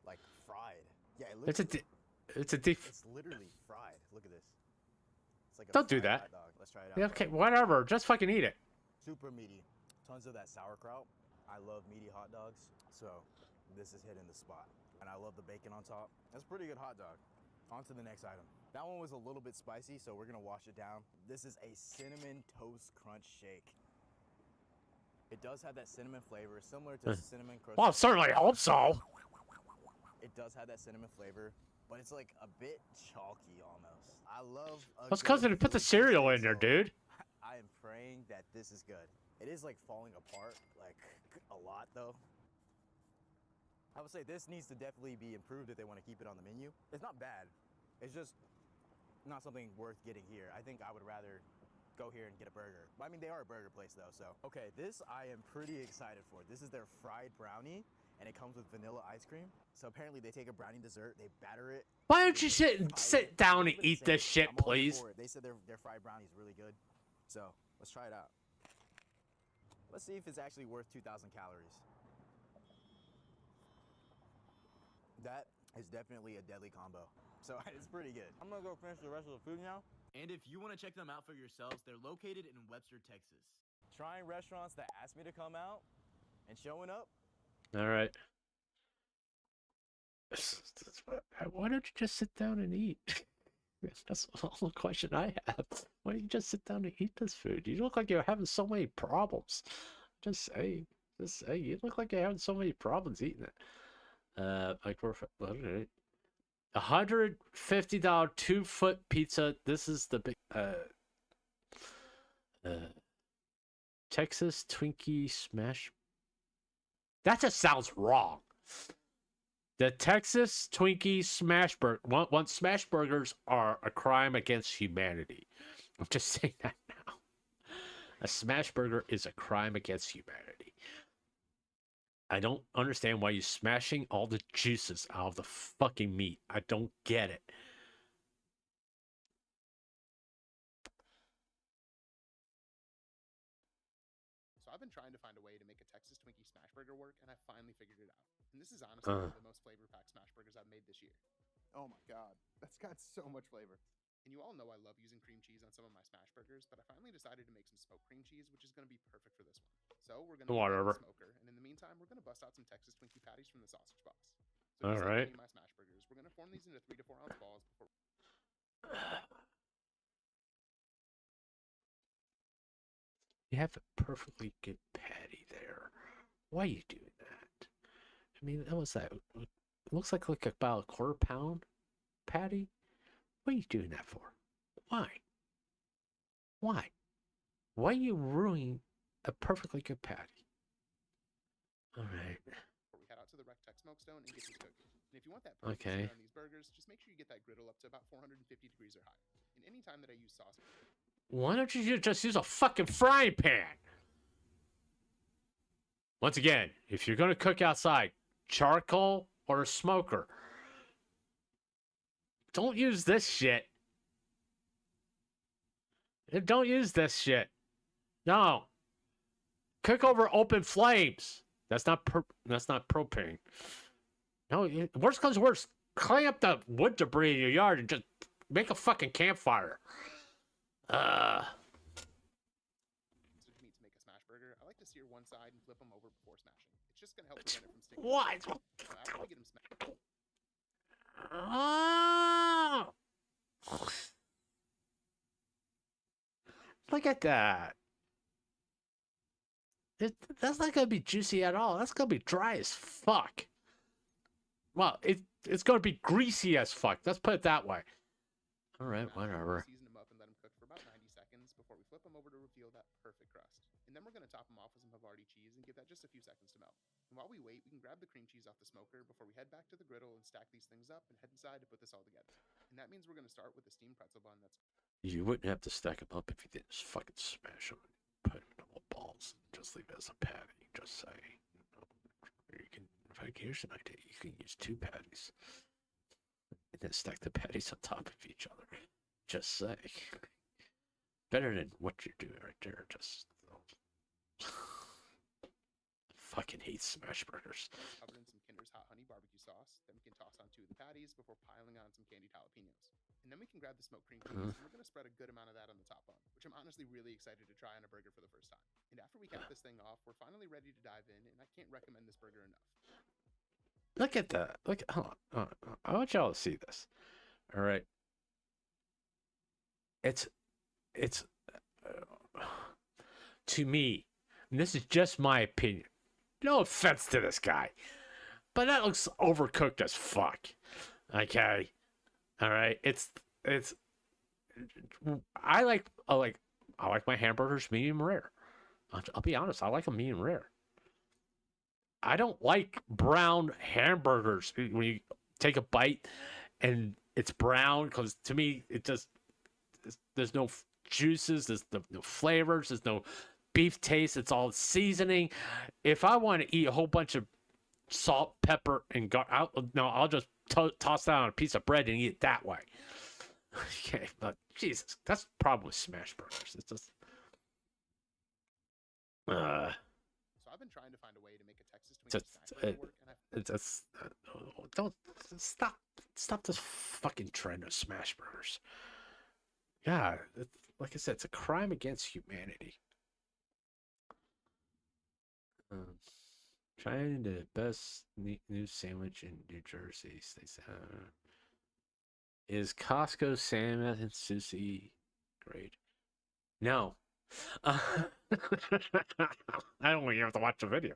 like fried. Yeah, it looks. It's literally fried. Look at this. It's like a Don't do that. hot dog. Let's try it out. Yeah, okay, whatever. Just fucking eat it. Super meaty. Tons of that sauerkraut. I love meaty hot dogs, so this is hitting the spot. And I love the bacon on top. That's a pretty good hot dog. On to the next item. That one was a little bit spicy, so we're gonna wash it down. This is a cinnamon toast crunch shake. It does have that cinnamon flavor, similar to cinnamon crunch. Well, I certainly hope so. It does have that cinnamon flavor, but it's like a bit chalky almost. I love. That's because they put the cereal in there, dude. I am praying that this is good. It is like falling apart, like a lot though. I would say this needs to definitely be improved if they want to keep it on the menu. It's not bad. It's just not something worth getting here. I think I would rather go here and get a burger. I mean, they are a burger place though, so. Okay, this I am pretty excited for. This is their fried brownie, and it comes with vanilla ice cream. So apparently they take a brownie dessert, they batter it. Why don't you sit down and eat this shit, please? They said their fried brownie is really good. So let's try it out. Let's see if it's actually worth 2,000 calories. That is definitely a deadly combo. So it's pretty good. I'm gonna go finish the rest of the food now. And if you want to check them out for yourselves, they're located in Webster, Texas. Trying restaurants that ask me to come out and showing up. All right. Why don't you just sit down and eat? That's the only question I have. Why don't you just sit down and eat this food? You look like you're having so many problems. Just say, you look like you're having so many problems eating it. Like we're $150 2-foot pizza. This is the big Texas Twinkie Smash. That just sounds wrong. The Texas Twinkie Smash Burger. Once smash burgers are a crime against humanity. I'm just saying that now. A smash burger is a crime against humanity. I don't understand why you're smashing all the juices out of the fucking meat. I don't get it. So I've been trying to find a way to make a Texas Twinkie smash burger work, and I finally figured it out. And this is honestly one of the most flavor-packed smash burgers I've made this year. Oh my god, that's got so much flavor. And you all know I love using cream cheese on some of my smash burgers, but I finally decided to make some smoked cream cheese, which is going to be perfect for this one. So we're going to put it in the smoker, and in the meantime, we're going to bust out some Texas Twinkie patties from the sausage box. So just like any of my smash burgers, we're going to form these into 3 to 4 ounce balls before. You have a perfectly good patty there. Why are you doing that? I mean, that was that. It looks like about a quarter-pound patty. What are you doing that for? Why? Why? Why are you ruining a perfectly good patty? All right. We head out to the Rectex smoke stone and get these cooking. And if you want that perfect sear on these burgers, just make sure you get that griddle up to about 450 degrees or higher. And any time that I use sauce. Why don't you just use a fucking frying pan? Once again, if you're gonna cook outside, charcoal or a smoker. Don't use this shit. Don't use this shit. No. Cook over open flames. That's not propane. No, worst comes worst. Clean up the wood debris in your yard and just make a fucking campfire. Meat to make a smash burger. I like to sear one side and flip them over before smashing. It's just gonna help prevent it from sticking. What? After we get them smashed. Look at that. That's not gonna be juicy at all. That's gonna be dry as fuck. Well, it's gonna be greasy as fuck. Let's put it that way. All right, whatever. Season them up and let them cook for about 90 seconds before we flip them over to reveal that perfect crust. And then we're gonna top them off with some Havarti cheese and give that just a few seconds to melt. And while we wait, we can grab the cream cheese off the smoker before we head back to the griddle and stack these things up and head inside to put this all together. And that means we're gonna start with the steamed pretzel bun that's. You wouldn't have to stack them up if you didn't fucking smash them. Put them in little balls. Just leave it as a patty. Just say. You can. In fact, here's an idea. You can use 2 patties. And then stack the patties on top of each other. Just say. Better than what you're doing right there. Just. Fucking hate smash burgers. Covered in some Kinder's hot honey barbecue sauce. Then we can toss on 2 of the patties before piling on some candied jalapenos. And then we can grab the smoked cream cheese, and we're going to spread a good amount of that on the top bun, which I'm honestly really excited to try on a burger for the first time. And after we cap this thing off, we're finally ready to dive in, and I can't recommend this burger enough. Look at that. Look, hold on. I want y'all to see this. All right. It's to me, and this is just my opinion. No offense to this guy, but that looks overcooked as fuck. Okay. All right. I like my hamburgers medium rare. I'll be honest. I like them medium rare. I don't like brown hamburgers when you take a bite and it's brown, because to me there's no juices, there's no flavors, there's no beef taste. It's all seasoning. If I want to eat a whole bunch of salt, pepper, and I'll just toss that on a piece of bread and eat it that way. Okay, but Jesus, that's the problem with smash burgers. It's just. So I've been trying to find a way to make a Texas Twinkie snack work, and don't stop this fucking trend of smash burgers. Yeah, like I said, it's a crime against humanity. Trying the best new sandwich in New Jersey. They said, is Costco salmon and sushi great? No. I don't want you have to watch the video.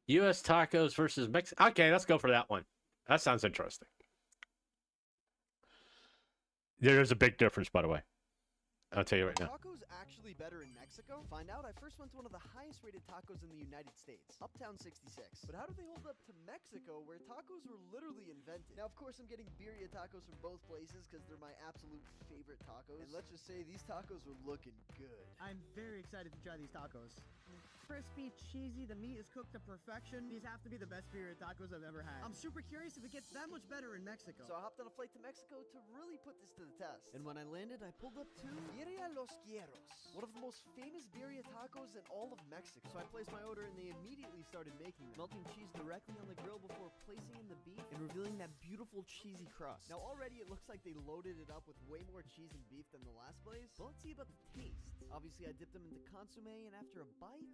U.S. tacos versus Mexico. Okay, let's go for that one. That sounds interesting. There's a big difference, by the way. I'll tell you right now. Tacos actually better in Mexico? Find out. I first went to one of the highest rated tacos in the United States, Uptown 66. But how do they hold up to Mexico, where tacos were literally invented? Now, of course, I'm getting birria tacos from both places because they're my absolute favorite tacos. And let's just say these tacos were looking good. I'm very excited to try these tacos. Crispy, cheesy, the meat is cooked to perfection. These have to be the best birria tacos I've ever had. I'm super curious if it gets that much better in Mexico. So I hopped on a flight to Mexico to really put this to the test. And when I landed, I pulled up to Birria Los Hierros, one of the most famous birria tacos in all of Mexico. So I placed my order and they immediately started making them, melting cheese directly on the grill before placing in the beef and revealing that beautiful cheesy crust. Now already it looks like they loaded it up with way more cheese and beef than the last place, but let's see about the taste. Obviously I dipped them into consomme and after a bite...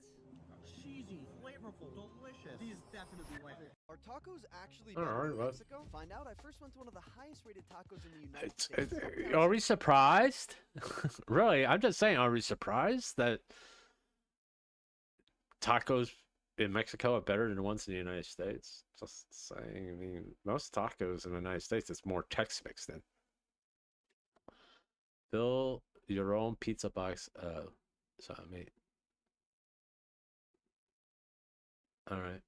Cheesy, flavorful, delicious. These definitely went it. Are tacos actually better in Mexico? Find out. I first went to one of the highest rated tacos in the United States. Are we surprised? Really, I'm just saying, are we surprised that tacos in Mexico are better than the ones in the United States? Just saying. I mean, most tacos in the United States, it's more Tex-Mex than. Fill your own pizza box. So I mean, all right.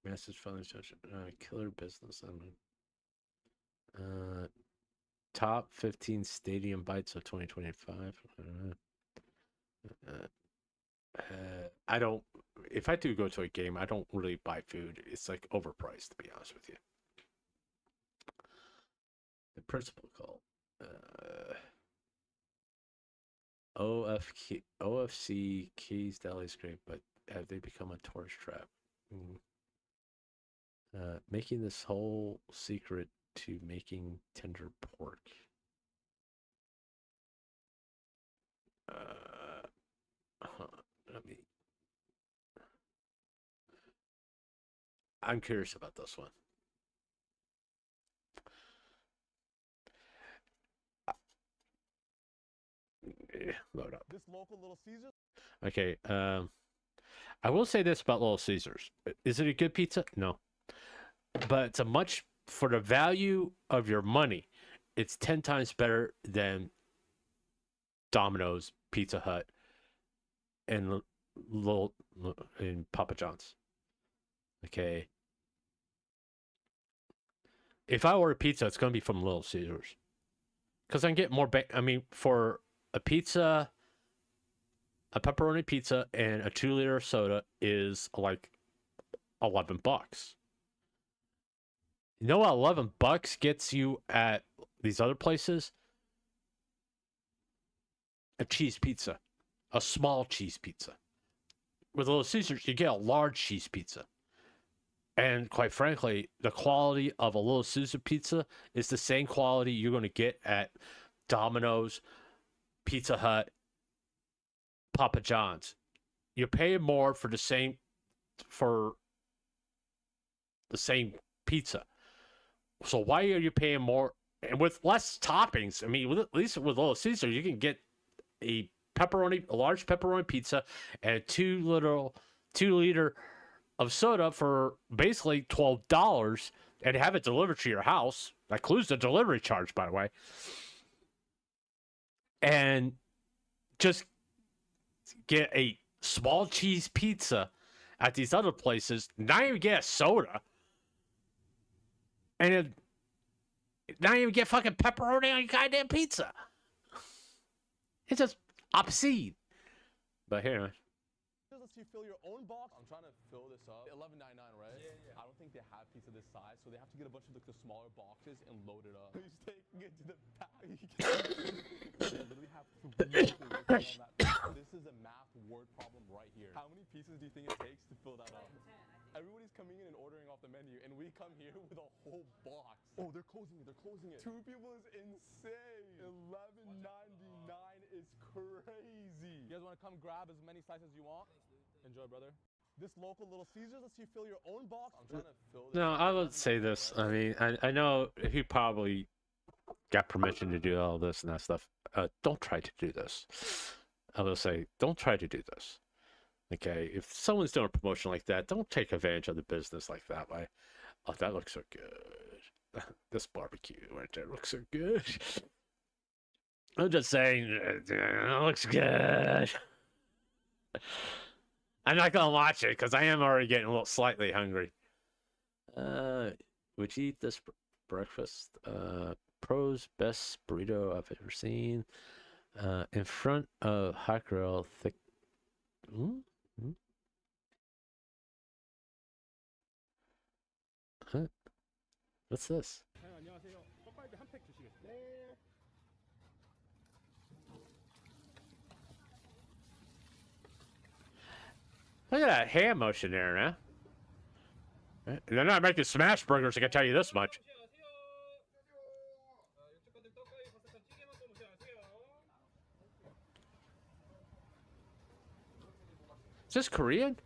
Message from the killer business. I mean, top 15 stadium bites of 2025. I don't. If I do go to a game, I don't really buy food. It's like overpriced, to be honest with you. The principal call. OFC Keys Deli Scrape, but have they become a tourist trap? Making this whole secret to making tender pork. Let me. I'm curious about this one. Load up. This local Little Caesars. Okay. I will say this about Little Caesars. Is it a good pizza? No. But it's a much, for the value of your money, it's 10 times better than Domino's, Pizza Hut, and Papa John's. Okay. If I order pizza, it's going to be from Little Caesars. Because I can get more, I mean, for a pizza, a pepperoni pizza and a 2-liter soda is like $11. You know what $11 gets you at these other places? A cheese pizza. A small cheese pizza. With Little Caesars, you get a large cheese pizza. And quite frankly, the quality of a Little Caesar pizza is the same quality you're going to get at Domino's, Pizza Hut, Papa John's. You're paying more for the same pizza. So why are you paying more and with less toppings? I mean, at least with Little Caesar, you can get a large pepperoni pizza and a 2-liter of soda for basically $12 and have it delivered to your house. That includes the delivery charge, by the way. And just get a small cheese pizza at these other places. Not even get a soda. And not even get fucking pepperoni on your goddamn pizza. It's just obscene. But here. Lets you fill your own box. I'm trying to fill this up. $11.99, right? Yeah. I don't think they have pizza this size, so they have to get a bunch of the smaller boxes and load it up. He's taking it to the back. They literally have to on that. This is a math word problem right here. How many pieces do you think it takes to fill that up? Everybody's coming in and ordering off the menu, and we come here with a whole box. Oh, they're closing it. They're closing it. 2 people is insane. $11.99 is crazy. You guys want to come grab as many slices as you want? Enjoy, brother. This local Little Caesars lets you fill your own box. I'm trying to fill this. No, I would say this. I mean, I know he probably got permission to do all this and that stuff. Don't try to do this. I will say, don't try to do this. Okay, if someone's doing a promotion like that, don't take advantage of the business like that way. Oh, that looks so good. This barbecue right there looks so good. I'm just saying, it looks good. I'm not gonna watch it because I am already getting a little slightly hungry. Would you eat this breakfast? Pro's best burrito I've ever seen. In front of hot grill, thick Huh? What's this? Look at that hand motion there, man. They're not making smash burgers, I can tell you this much. Is this Korean?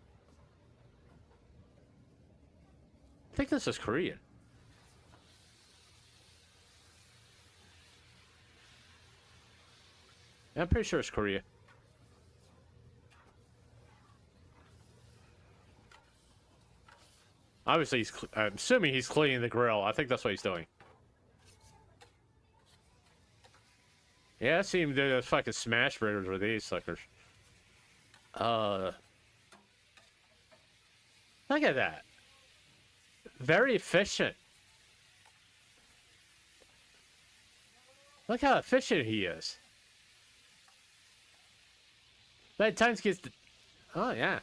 I think this is Korean. I'm pretty sure it's Korea. Obviously, I'm assuming he's cleaning the grill. I think that's what he's doing. Yeah, I see him do the fucking smash burgers with these suckers. Look at that. Very efficient. Look how efficient he is. By the time he gets... Oh, yeah.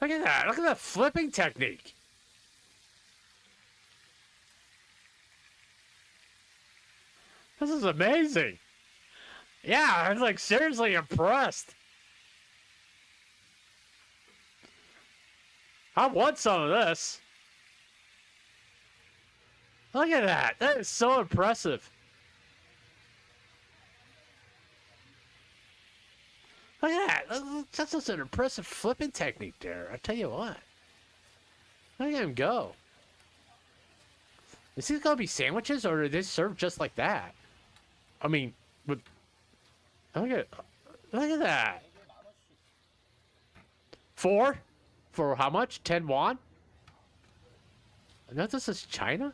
Look at that. Look at that flipping technique. This is amazing. Yeah, I'm like seriously impressed. I want some of this. Look at that. That is so impressive. Look at that. That's just an impressive flipping technique there. I tell you what. Look at him go. Is these going to be sandwiches or are they served just like that? I mean, look at that. 4? For how much? 10 won? No, this is China?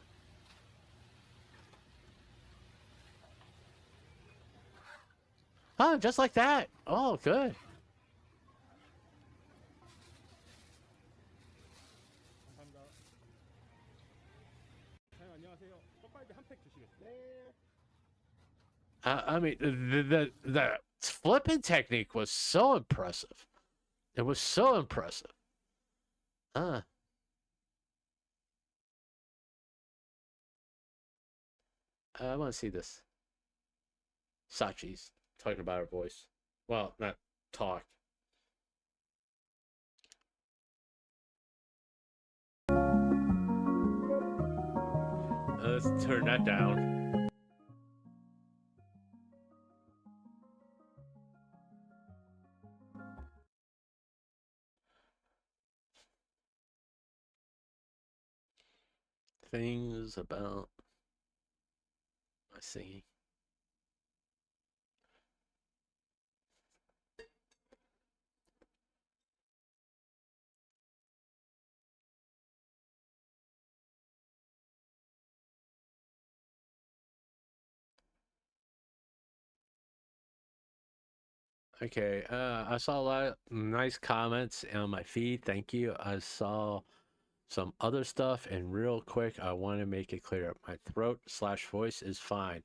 Oh, just like that. Oh, good. I mean, the flipping technique was so impressive. It was so impressive. I want to see this. Sachi's talking about her voice. Well, not talk. Let's turn that down. Things about my singing. Okay, I saw a lot of nice comments on my feed. Thank you. I saw some other stuff, and real quick, I want to make it clear. My throat/voice is fine.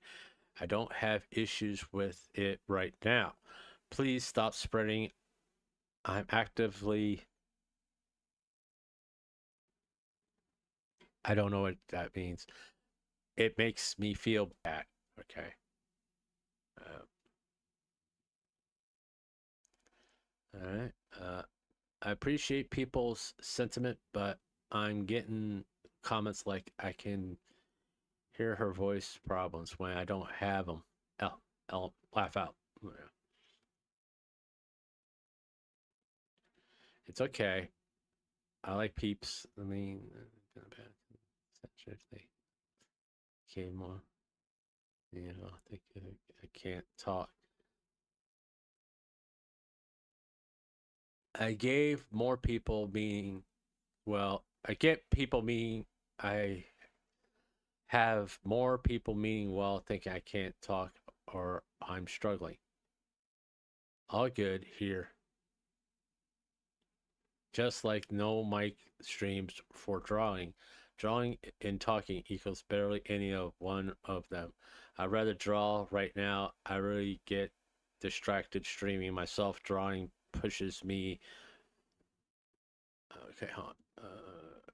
I don't have issues with it right now. Please stop spreading. I'm actively... I don't know what that means. It makes me feel bad. Okay. All right. I appreciate people's sentiment, but I'm getting comments like I can hear her voice problems when I don't have them. I'll laugh out. It's okay. I like peeps. I mean, they came on. You know, I can't talk. I gave more people meaning. Well, I get people meaning. I have more people meaning well thinking I can't talk or I'm struggling. All good here. Just like no mic streams for drawing. Drawing and talking equals barely any of one of them. I'd rather draw right now. I really get distracted streaming myself drawing pushes me. Okay, hold on.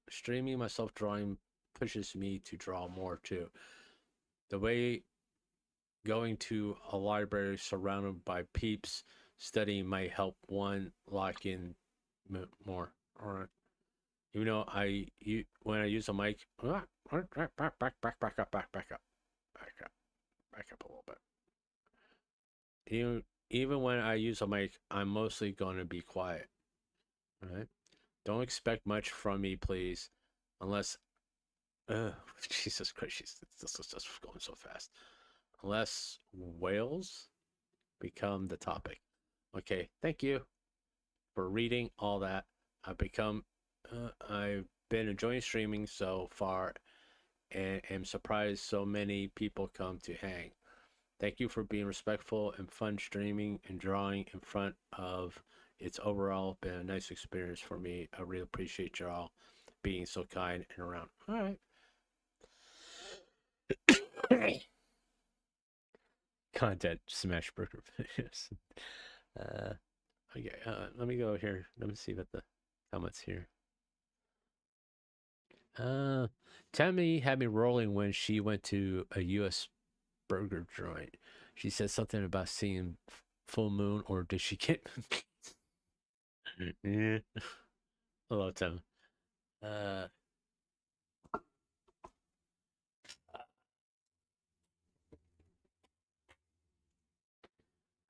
Streaming myself drawing pushes me to draw more too. The way going to a library surrounded by peeps studying might help one lock in more. All right. Even though when I use a mic, back up a little bit. Even when I use a mic, I'm mostly going to be quiet. All right. Don't expect much from me, please, unless. Jesus Christ, this is just going so fast. Unless whales become the topic. Okay, thank you for reading all that. I've been enjoying streaming so far and am surprised so many people come to hang. Thank you for being respectful and fun streaming and drawing in front of. It's overall been a nice experience for me. I really appreciate y'all being so kind and around. All right. Content smash burger videos. Okay, let me go here. Let me see what the comments here. Tammy had me rolling when she went to a U.S. burger joint. She said something about seeing full moon, or did she get? Yeah. Hello, Tim.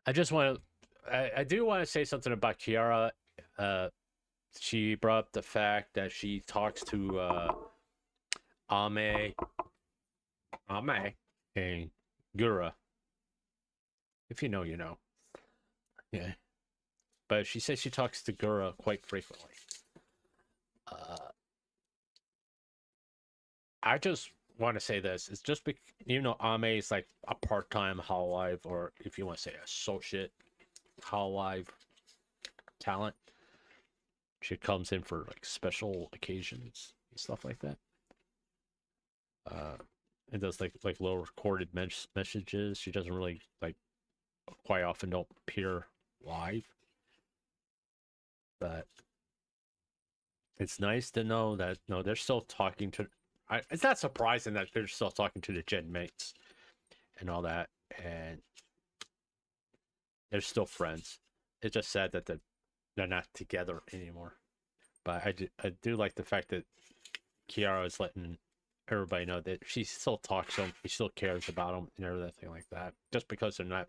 I just want to. I do want to say something about Kiara. She brought up the fact that she talks to Ame, and Gura. If you know, you know. Yeah. But she says she talks to Gura quite frequently. I just want to say this. It's just because, you know, Ame is like a part-time Hololive, or if you want to say associate Hololive talent. She comes in for like special occasions and stuff like that. And does like little recorded messages. She doesn't really like quite often don't appear live. But it's nice to know that they're still talking to. It's not surprising that they're still talking to the Gen mates and all that, and they're still friends. It's just sad that they're not together anymore. But I do like the fact that Kiara is letting everybody know that she still talks to them, she still cares about them, and everything like that. Just because they're not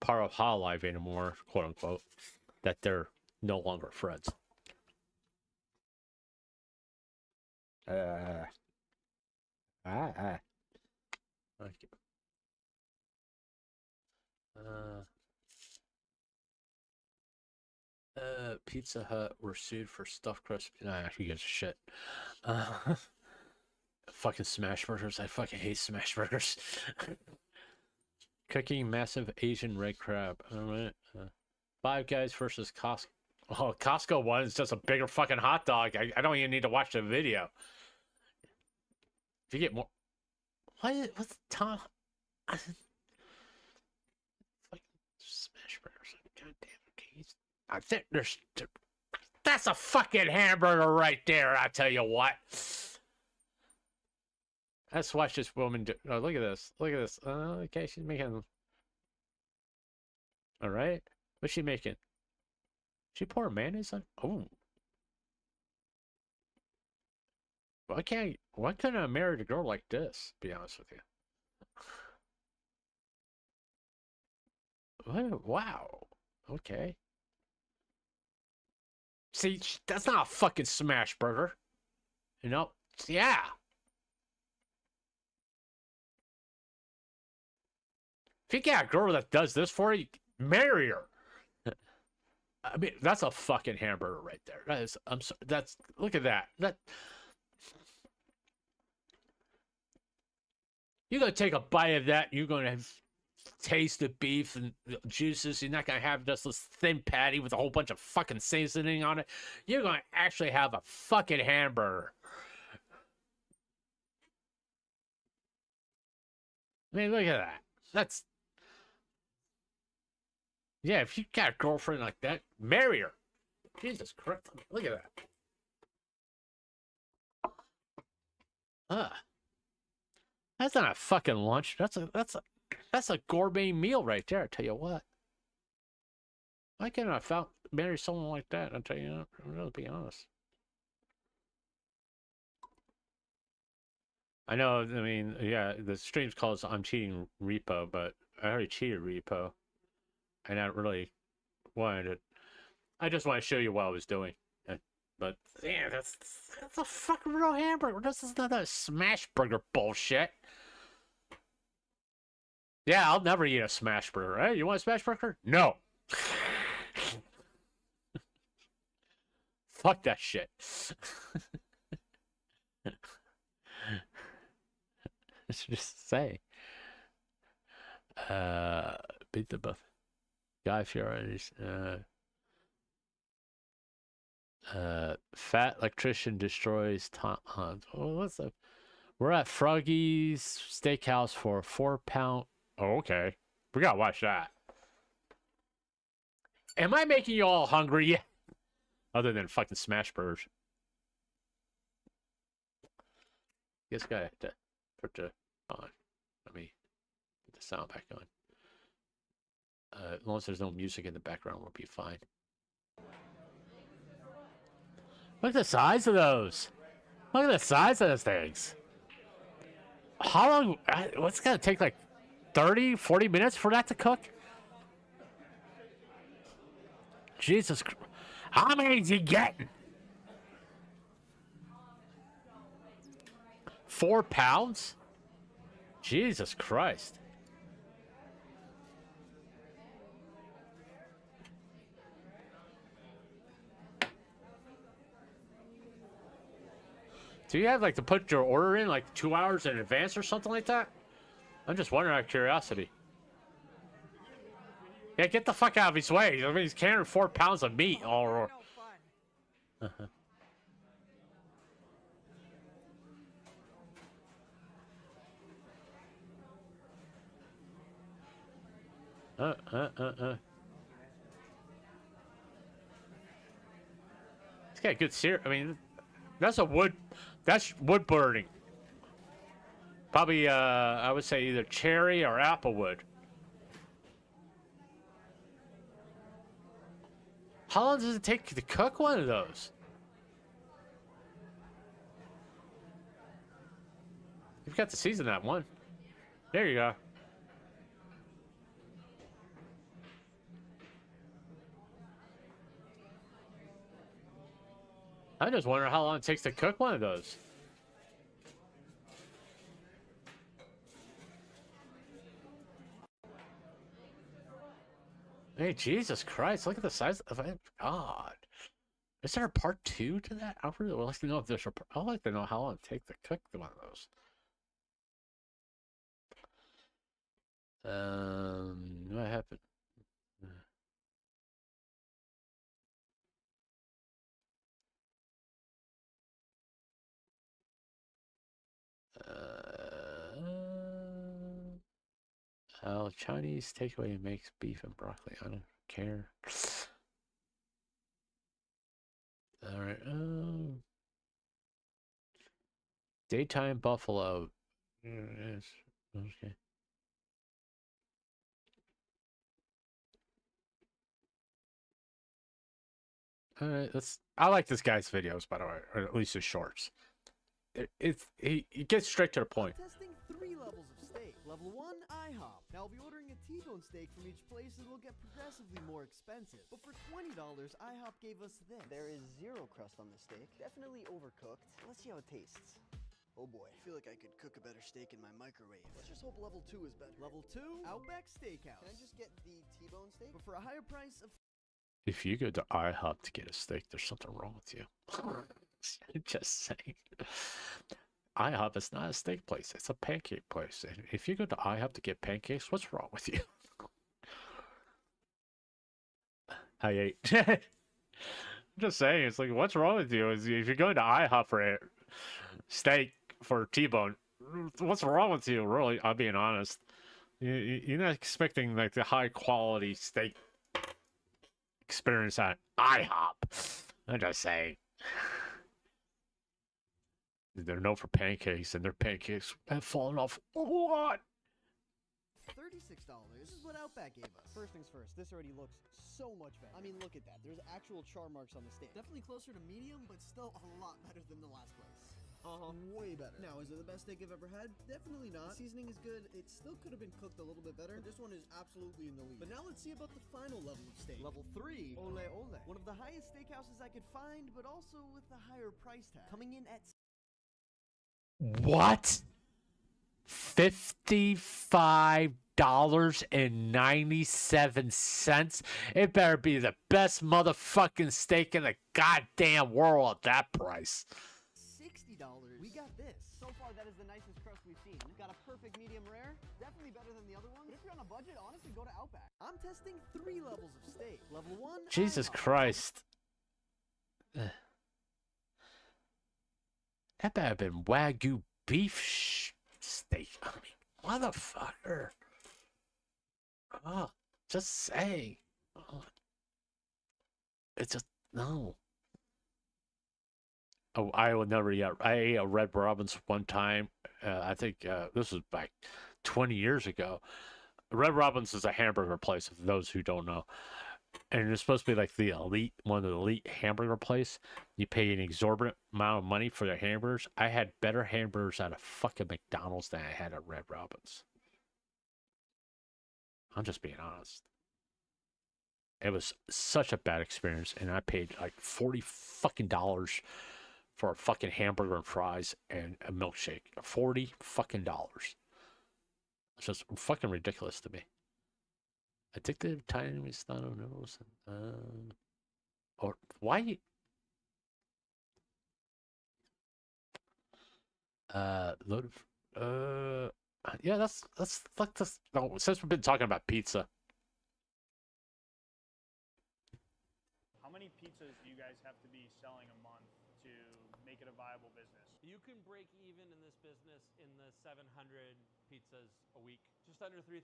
part of Hololive anymore, quote unquote, that they're no longer friends. Thank you. Pizza Hut were sued for stuffed crust. Nah, who gives a shit? Fucking smash burgers. I fucking hate smash burgers. Cooking massive Asian red crab. All right. Five Guys versus Costco. Oh, Costco one is just a bigger fucking hot dog. I don't even need to watch the video. If you get more, what's Tom? Smash burgers. God damn it! I think that's a fucking hamburger right there. I tell you what. Let's watch this woman do. Oh, look at this. Look at this. Okay, she's making. All right. What's she making? She pour mayonnaise on. Oh. Why couldn't I marry a girl like this? Be honest with you. Wow. Okay. See, that's not a fucking smash burger. You know? Yeah. If you got a girl that does this for you, marry her. I mean, that's a fucking hamburger right there. That is. I'm sorry. That's. Look at that. You're gonna take a bite of that. You're gonna taste the beef and the juices. You're not gonna have just this thin patty with a whole bunch of fucking seasoning on it. You're gonna actually have a fucking hamburger. I mean, look at that. That's. Yeah, if you got a girlfriend like that, marry her. Jesus Christ, look at that. That's not a fucking lunch. That's a gourmet meal right there. I tell you what. Why can't I marry someone like that? I tell you, I'm gonna be honest. I know. I mean, yeah, the stream's called "I'm Cheating R.E.P.O," but I already cheated R.E.P.O, and I really wanted it. I just want to show you what I was doing. But yeah, that's a fucking real hamburger. This is not that smash burger bullshit. Yeah, I'll never eat a smash burger. Hey, you want a smash burger? No. Fuck that shit. Let's just say. Beat the buff. Guy Fieri's. Fat electrician destroys Tom. What's up? We're at Froggy's Steakhouse for a 4-pound. Oh, okay. We gotta watch that. Am I making you all hungry yet? Other than fucking smash burgers. Guess I have to put the on. Let me put the sound back on. As long as there's no music in the background, we'll be fine. Look at the size of those. Look at the size of those things. How long? What's it gonna take, like 30, 40 minutes for that to cook? Jesus Christ. How many is he getting? 4 pounds? Jesus Christ. Do you have like to put your order in like 2 hours in advance or something like that? I'm just wondering out of curiosity. Yeah, get the fuck out of his way. I mean, he's carrying 4 pounds of meat all. It's got good sear. I mean, that's wood burning. Probably, I would say either cherry or apple wood. How long does it take to cook one of those? You've got to season that one. There you go. I just wonder how long it takes to cook one of those. Hey, Jesus Christ, look at the size of it. God. Is there a part 2 to that? I really would like to know if there's a I'd like to know how long it takes to cook one of those. What happened? How Chinese takeaway makes beef and broccoli. I don't care. All right. Daytime buffalo. Yes. Okay. All right. I like this guy's videos, by the way, or at least his shorts. He gets straight to the point. Testing 3 levels of steak. Level 1, IHOP. Now I'll be ordering a T-bone steak from each place and it'll get progressively more expensive. But for $20, IHOP gave us this. There is 0 crust on the steak. Definitely overcooked. Let's see how it tastes. Oh boy, I feel like I could cook a better steak in my microwave. Let's just hope level 2 is better. Level 2, Outback Steakhouse. Can I just get the T-bone steak? But for a higher price of... If you go to IHOP to get a steak, there's something wrong with you. Just saying. IHOP is not a steak place. It's a pancake place. And if you go to IHOP to get pancakes, what's wrong with you? I ate. I'm just saying. It's like, what's wrong with you? Is if you're going to IHOP for a steak for T-bone, what's wrong with you? Really, I'm being honest. You're not expecting like the high quality steak experience at IHOP. I'm just saying. They're known for pancakes, and their pancakes have fallen off a lot. $36. This is what Outback gave us. First things first, this already looks so much better. I mean, look at that. There's actual char marks on the steak. Definitely closer to medium, but still a lot better than the last place. Way better. Now, is it the best steak I've ever had? Definitely not. The seasoning is good. It still could have been cooked a little bit better, but this one is absolutely in the lead. But now let's see about the final level of steak. Level 3. Ole Ole. One of the highest steakhouses I could find, but also with a higher price tag. Coming in at... What? $55.97. It better be the best motherfucking steak in the goddamn world at that price. $60. We got this. So far, that is the nicest crust we've seen. Got a perfect medium rare. Definitely better than the other one. But if you're on a budget, honestly, go to Outback. I'm testing 3 levels of steak. Level 1. Jesus Christ. That better have been Wagyu beef steak. I mean, motherfucker. Oh, just saying. Oh. It's just, no. Oh, I will never eat. I ate a Red Robin's one time. I think this was like 20 years ago. Red Robin's is a hamburger place, for those who don't know. And it's supposed to be like the elite, one of the elite hamburger place. You pay an exorbitant amount of money for their hamburgers. I had better hamburgers at a fucking McDonald's than I had at Red Robin's. I'm just being honest. It was such a bad experience, and I paid like $40 fucking dollars for a fucking hamburger and fries and a milkshake. $40 fucking dollars. It's just fucking ridiculous to me. Addictive tiny style noodles. Or why? Load of. Yeah, that's like this. No, since we've been talking about pizza. How many pizzas do you guys have to be selling a month to make it a viable business? You can break even in this business in the 700 pizzas a week. Just under 3,000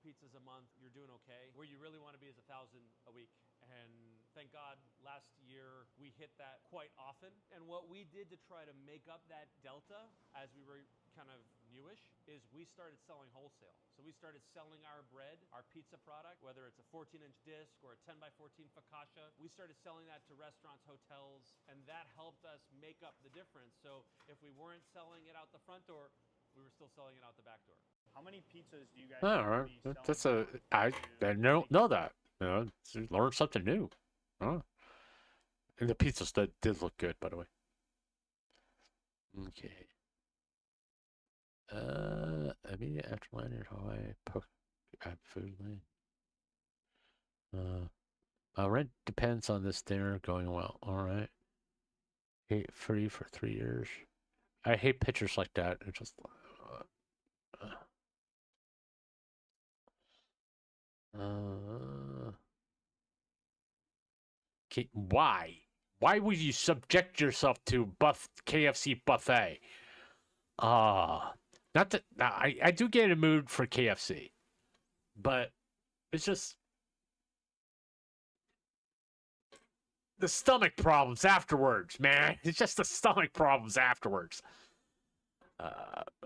pizzas a month, you're doing okay. Where you really want to be is 1,000 a week. And thank God last year we hit that quite often. And what we did to try to make up that delta as we were kind of newish is we started selling wholesale. So we started selling our bread, our pizza product, whether it's a 14-inch disc or a 10 by 14 focaccia. We started selling that to restaurants, hotels, and that helped us make up the difference. So if we weren't selling it out the front door, we were still selling it out the back door. How many pizzas do you guys All have right, to be selling? that's a. I don't know that. You know, learn something new. Huh? And the pizzas that did look good, by the way. Okay. Immediate after landing Hawaii, at food lane. Rent depends on this dinner going well. All right. Hate free for 3 years. I hate pictures like that. It just. Why? Why would you subject yourself to KFC buffet? Not that I do get in a mood for KFC, but it's just the stomach problems afterwards, man. It's just the stomach problems afterwards.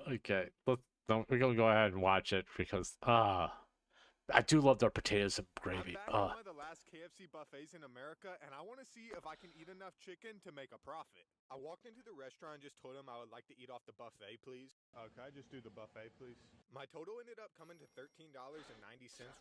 Okay, we're gonna go ahead and watch it because I do love their potatoes and gravy. I'm back at one of the last KFC buffets in America, and I want to see if I can eat enough chicken to make a profit. I walked into the restaurant and just told them I would like to eat off the buffet, please. Can I just do the buffet, please? My total ended up coming to $13.90,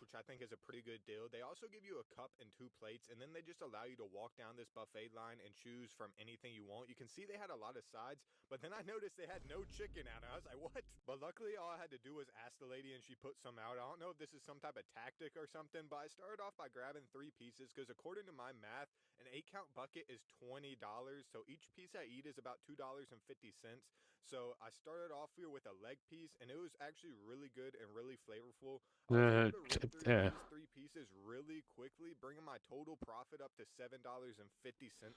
which I think is a pretty good deal. They also give you a cup and 2 plates, and then they just allow you to walk down this buffet line and choose from anything you want. You can see they had a lot of sides, but then I noticed they had no chicken out. I was like, what? But luckily, all I had to do was ask the lady, and she put some out. I don't know if this is some type of tactic or something, but I started off by grabbing 3 pieces, because according to my math, an 8-count bucket is $20, so each piece I eat is about $2.50. So I started off here with a leg piece, and it was actually really good and really flavorful. I was able to rip through these 3 pieces really quickly, bringing my total profit up to $7.50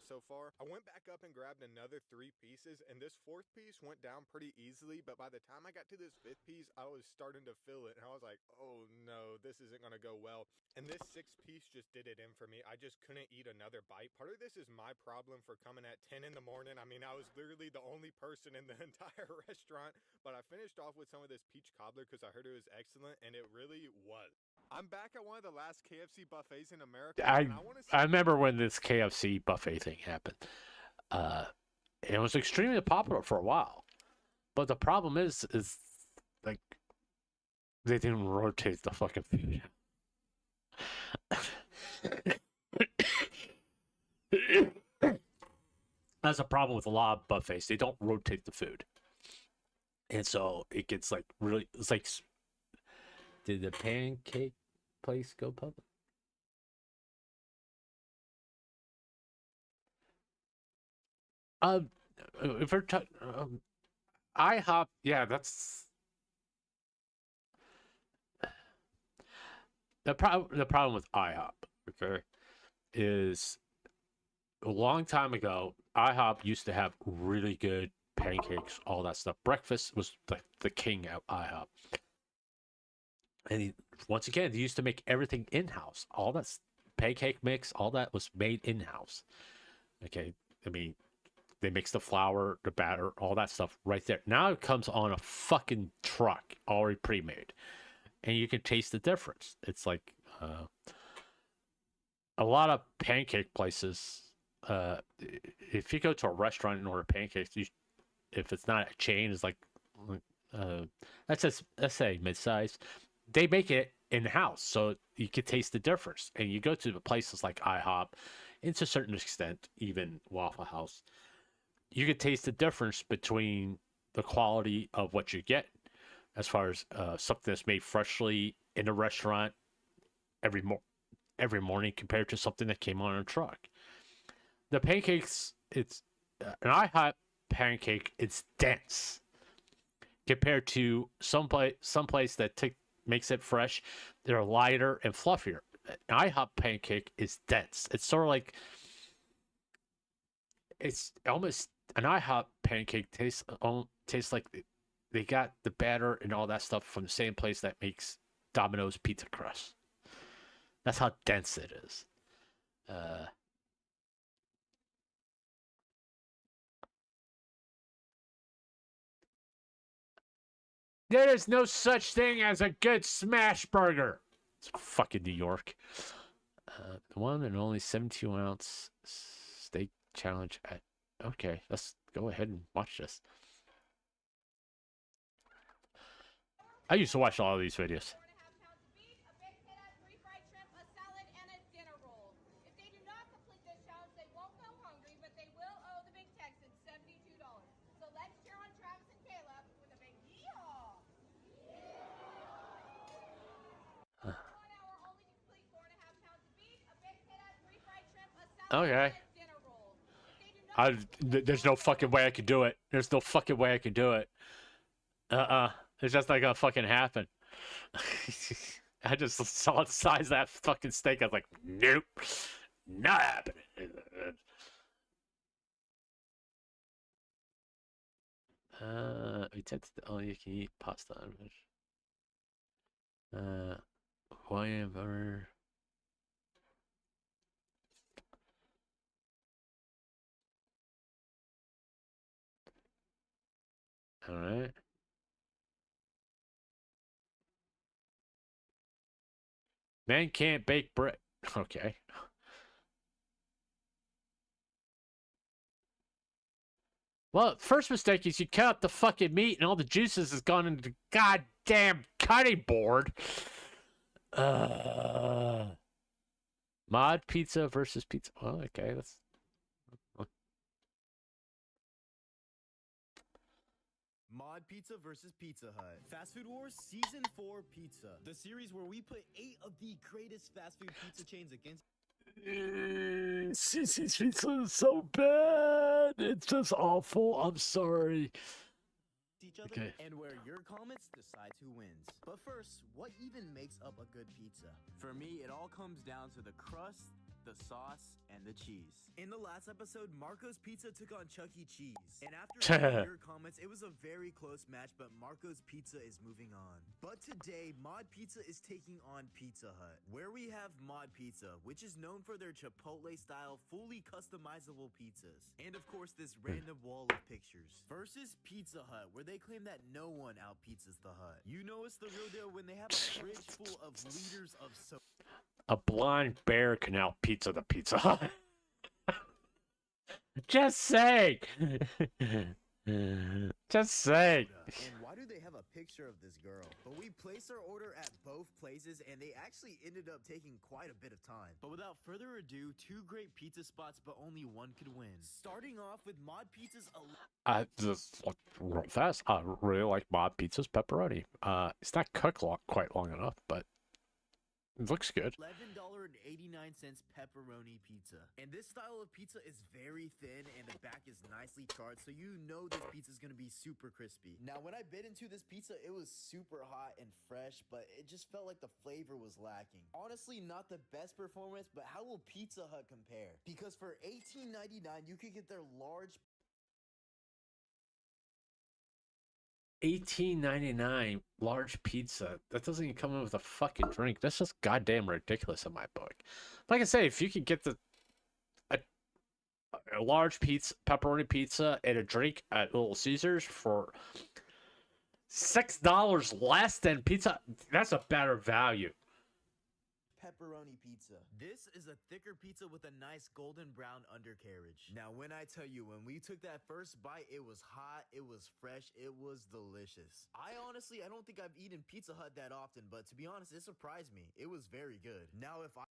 so far. I went back up and grabbed another 3 pieces, and this 4th piece went down pretty easily, but by the time I got to this 5th piece, I was starting to feel it, and I was like, oh no, this isn't gonna go well. And this 6th piece just did it in for me. I just couldn't eat another bite. Part of this is my problem for coming at 10 in the morning. I mean, I was literally the only person in the entire restaurant, but I finished off with some of this peach cobbler because I heard it was excellent, and it really was. I'm back at one of the last KFC buffets in America. I remember when this KFC buffet thing happened. It was extremely popular for a while, but the problem is like they didn't rotate the fucking food. That's a problem with a lot of buffets. They don't rotate the food, and so it gets like really. It's like, did the pancake place go public? If we're talking, IHOP, yeah, that's the problem. The problem with IHOP, okay, is a long time ago, IHOP used to have really good pancakes, all that stuff. Breakfast was the king at IHOP. And once again, they used to make everything in-house. All that pancake mix, all that was made in-house. Okay, I mean, they mix the flour, the batter, all that stuff right there. Now it comes on a fucking truck, already pre-made. And you can taste the difference. It's like a lot of pancake places, if you go to a restaurant and order pancakes, if it's not a chain, it's like, let's say mid-size, they make it in-house, so you can taste the difference. And you go to the places like IHOP, and to a certain extent, even Waffle House, you can taste the difference between the quality of what you get, as far as something that's made freshly in a restaurant every morning compared to something that came on a truck. The pancakes, it's an IHOP pancake. It's dense compared to some place that makes it fresh. They're lighter and fluffier. An IHOP pancake is dense. It's sort of like, it's almost, an IHOP pancake tastes like they got the batter and all that stuff from the same place that makes Domino's pizza crust. That's how dense it is. There is no such thing as a good smash burger. It's fucking New York. The one and only 72-ounce steak challenge at... Okay, let's go ahead and watch this. I used to watch all of these videos. Okay. There's no fucking way I could do it. There's no fucking way I could do it. It's just not gonna fucking happen. I just saw the size of that fucking steak. I was like, nope. Not happening. We tested the all-you-can-eat pasta and fish. Hawaiian butter. All right. Man can't bake bread. Okay. Well, first mistake is you cut up the fucking meat and all the juices has gone into the goddamn cutting board. Mod pizza versus pizza. Well, okay, that's... Mod Pizza versus Pizza Hut. Fast Food Wars Season 4 Pizza. The series where we put 8 of the greatest fast food pizza chains against... CC's pizza is so bad. It's just awful. I'm sorry. each other, Okay. and where your comments decides who wins. But first, what even makes up a good pizza? For me, it all comes down to the crust, the sauce, and the cheese. In the last episode, Marco's Pizza took on Chuck E. Cheese. And after reading your comments, it was a very close match, but Marco's Pizza is moving on. But today, Mod Pizza is taking on Pizza Hut, where we have Mod Pizza, which is known for their Chipotle-style, fully customizable pizzas. And of course, this random wall of pictures. Versus Pizza Hut, where they claim that no one out-pizzas the Hut. You know it's the real deal when they have a fridge full of liters of soda. A blind bear can out pizza the Pizza Hut. Just saying. Just saying. And why do they have a picture of this girl? But we placed our order at both places, and they actually ended up taking quite a bit of time. But without further ado, 2 great pizza spots, but only one could win. Starting off with Mod Pizza's... I just real fast. I really like Mod Pizza's pepperoni. It's not cooked quite long enough, but it looks good. $11.89 pepperoni pizza. And this style of pizza is very thin and the back is nicely charred, so you know this pizza is going to be super crispy. Now, when I bit into this pizza, it was super hot and fresh, but it just felt like the flavor was lacking. Honestly, not the best performance, but how will Pizza Hut compare? Because for $18.99, you could get their large... $18.99 large pizza. That doesn't even come in with a fucking drink. That's just goddamn ridiculous in my book. Like I say, if you could get a large pizza, pepperoni pizza, and a drink at Little Caesars for $6 less than pizza, that's a better value. Pepperoni pizza. This is a thicker pizza with a nice golden brown undercarriage. Now, when I tell you, when we took that first bite, it was hot, it was fresh, it was delicious. I don't think I've eaten Pizza Hut that often, but to be honest, it surprised me. It was very good. Now, if I...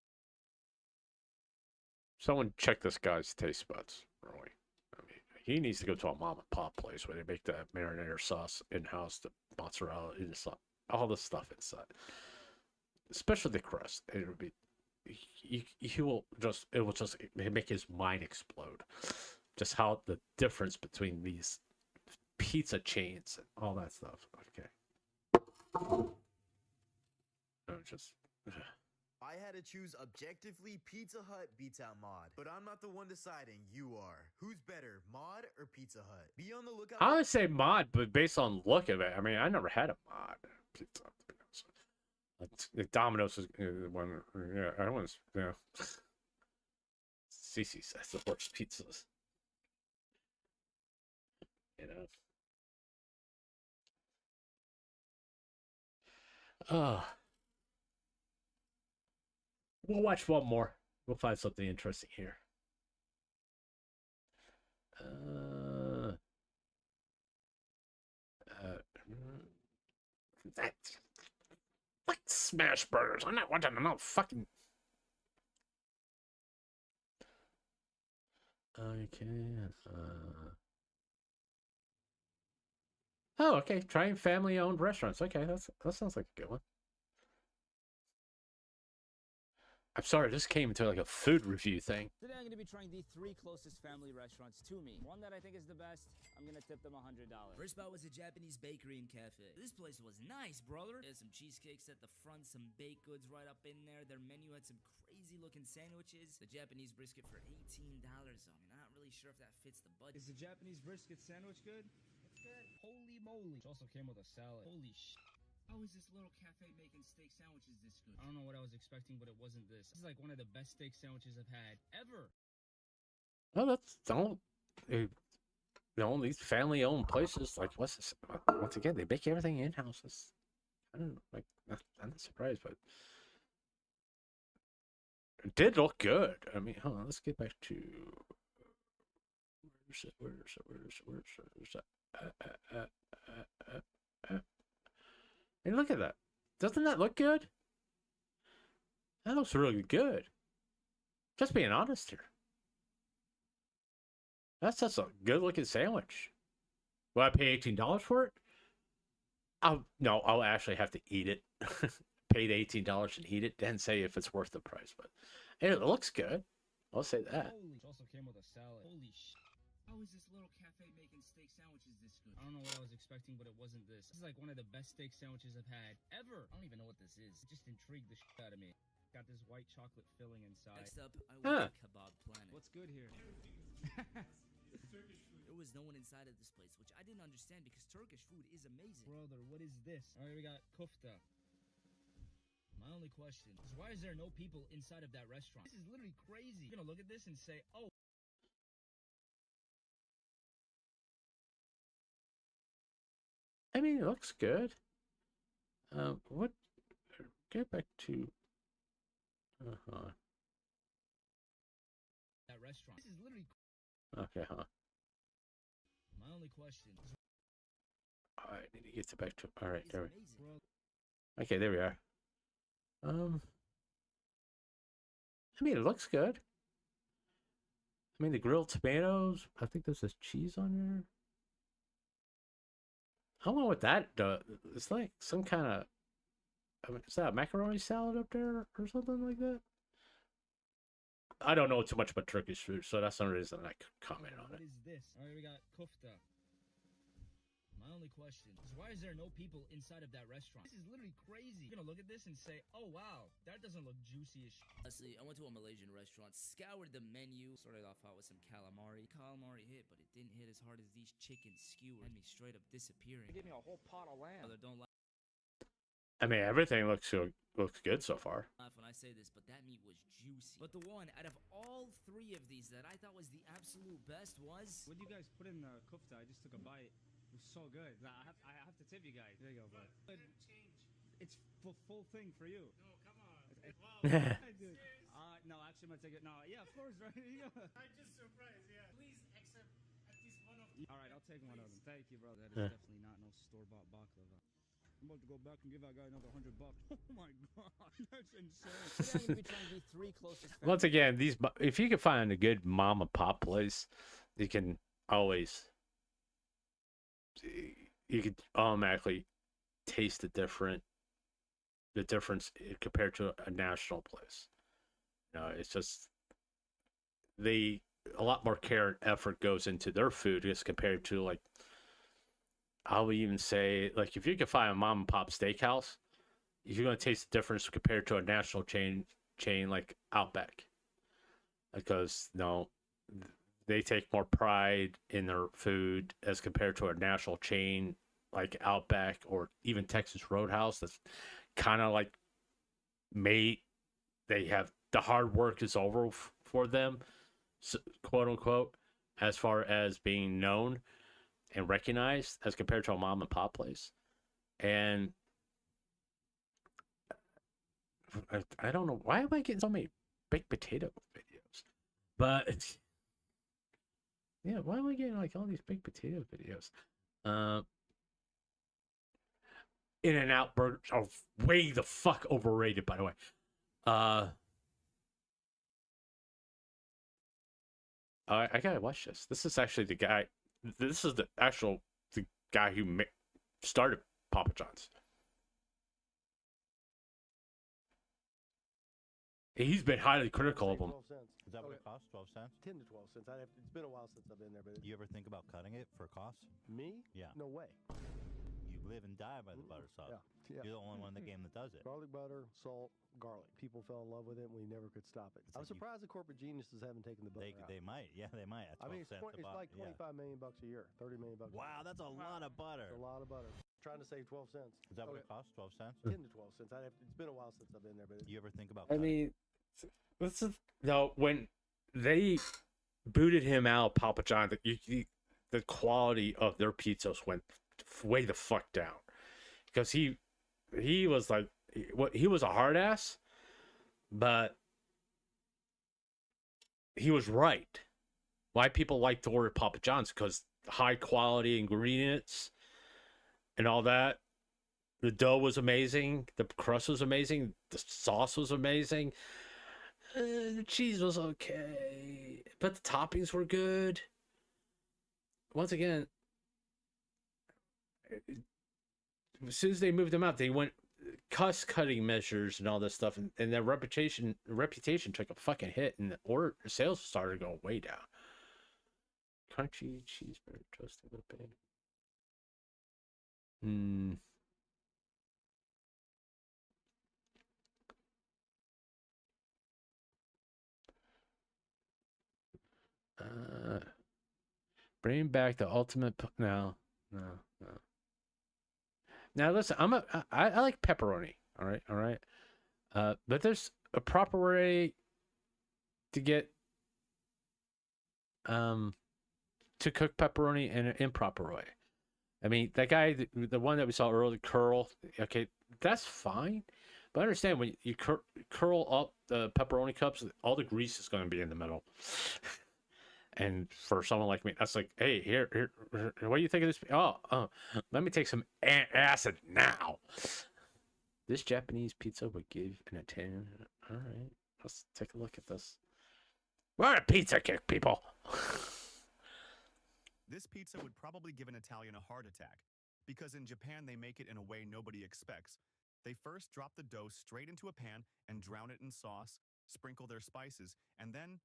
Someone check this guy's taste buds, really. I mean, he needs to go to a mom and pop place where they make that marinara sauce in-house, the mozzarella inside, all the stuff inside. Especially the crust. It would be, it will just make his mind explode. Just how the difference between these pizza chains and all that stuff. Okay. Just. I had to choose objectively, Pizza Hut beats out Mod. But I'm not the one deciding, you are. Who's better, Mod or Pizza Hut? Be on the lookout. I would say Mod, but based on the look of it, I mean, I never had a Mod pizza. Domino's is one. Yeah, I was. Yeah. Cece says the worst pizzas. You know. We'll watch one more. We'll find something interesting here. That. Like smash burgers. I'm not watching no fucking. Okay. Oh, okay. Trying family-owned restaurants. Okay, that sounds like a good one. I'm sorry, this came into like a food review thing. Today I'm going to be trying the 3 closest family restaurants to me. One that I think is the best, I'm going to tip them $100. First spot was a Japanese bakery and cafe. This place was nice, brother. There's some cheesecakes at the front, some baked goods right up in there. Their menu had some crazy looking sandwiches. The Japanese brisket for $18 though. I'm not really sure if that fits the budget. Is the Japanese brisket sandwich good? It's good. Holy moly. It also came with a salad. Holy sh**. How is this little cafe making steak sandwiches this good? I don't know what I was expecting, but it wasn't this. This is like one of the best steak sandwiches I've had ever. Well, these family-owned places, like, what's this? Once again, they make everything in-house. I don't know, like, I'm not surprised, but it did look good. I mean, hold on, let's get back to where's it? Hey, look at that. Doesn't that look good? That looks really good. Just being honest here. That's just a good looking sandwich. Will I pay $18 for it? No, I'll actually have to eat it. Pay the $18 and eat it, then say if it's worth the price. But it looks good. I'll say that. Holy, it also came with a salad. Holy sh**. How is this little cafe making steak sandwiches this good? I don't know what I was expecting, but it wasn't this. This is like one of the best steak sandwiches I've had ever. I don't even know what this is. It just intrigued the shit out of me. Got this white chocolate filling inside. Next up, I went to Kebab Planet. What's good here? There was no one inside of this place, which I didn't understand because Turkish food is amazing. Brother, what is this? All right, we got kofta. My only question is, why is there no people inside of that restaurant? This is literally crazy. You're gonna look at this and say, oh. I mean, it looks good. What? Get back to. That restaurant. This is literally. Okay, huh? My only question is. All right, need to get back to. All right, there we. Okay, there we are. I mean, it looks good. I mean, the grilled tomatoes. I think there's this cheese on there. I don't know what that does. It's like some kind of. Is that a macaroni salad up there or something like that? I don't know too much about Turkish food, so that's the reason I could comment on it. What is this? All right, we got kofta. My only question is, why is there no people inside of that restaurant? This is literally crazy. You're gonna look at this and say, oh wow, that doesn't look juicy as shit. Honestly, I went to a Malaysian restaurant, scoured the menu, started off hot with some calamari. Calamari hit, but it didn't hit as hard as these chicken skewers. Had me straight up disappearing. They gave me a whole pot of lamb. Brother, don't laugh I mean, everything looks good so far. when I say this, but that meat was juicy. But the one out of all three of these that I thought was the absolute best was. What do you guys put in the kofta? I just took a bite. It was so good. I have to tip you guys. There you go, bro. It's full thing for you. No, come on. Dude. No, actually, I'm gonna take it. No, yeah, of course, right? I'm just surprised. Yeah. Please accept at least one of. All right, I'll take one of them. Thank you, bro. That is definitely not no store-bought baklava. I'm about to go back and give that guy another $100. Oh my god, that's insane. Today I'm gonna be trying to be three closest friends. Once again, if you can find a good mom and pop place, you can always automatically taste the difference compared to a national place. You know, it's just a lot more care and effort goes into their food as compared to, like, I would even say, like, if you can find a mom and pop steakhouse, you're gonna taste the difference compared to a national chain like Outback, because they take more pride in their food as compared to a national chain like Outback or even Texas Roadhouse. That's kind of like they have the hard work is over for them, quote unquote, as far as being known and recognized as compared to a mom and pop place. And I don't know, why am I getting so many baked potato videos? But yeah, why am I getting like all these baked potato videos? In-N-Out burgers are way the fuck overrated, by the way. I gotta watch this. This is actually the guy. This is the guy who started Papa John's. He's been highly critical of them. Is that what it costs? 12 cents? 10 to 12 cents. It's been a while since I've been there, but You ever think about cutting it for cost? me? Yeah. No way. You live and die by the butter sauce. Yeah. You're the only one in the game that does it. Garlic butter, salt, garlic. People fell in love with it, and we never could stop it. I'm surprised the corporate geniuses haven't taken the butter out. They might. Yeah, they might. At I mean, 12 cents it's a like bottle, $25 million a year, $30 million a year. Wow, that's a lot of butter. It's a lot of butter. Trying to save 12 cents. Is that what it costs? 12 cents? 10 to 12 cents. It's been a while since I've been there, but You ever think about I cutting? mean, this is when they booted him out, Papa John, the quality of their pizzas went way the fuck down, because he was like, he was a hard ass, but he was right. Why people like to order Papa John's, because high quality ingredients and all that. The dough was amazing. The crust was amazing. The sauce was amazing. The cheese was okay, but the toppings were good. Once again, as soon as they moved them out, they went cost-cutting measures and all this stuff, and their reputation took a fucking hit, and the sales started going way down. crunchy cheeseburger toasted with bacon. Hmm. Bring back the ultimate. No. Now listen, I like pepperoni. All right. But there's a proper way to get to cook pepperoni in an improper way. I mean, that guy, the one that we saw earlier, curl. Okay, that's fine, but understand when you curl up the pepperoni cups, all the grease is going to be in the middle. And for someone like me, that's like, hey, here, what do you think of this? Oh, let me take some acid now. This Japanese pizza would give an Italian. All right, let's take a look at this. We're on a pizza kick, people. This pizza would probably give an Italian a heart attack, because in Japan they make it in a way nobody expects. They first drop the dough straight into a pan and drown it in sauce, sprinkle their spices, and then,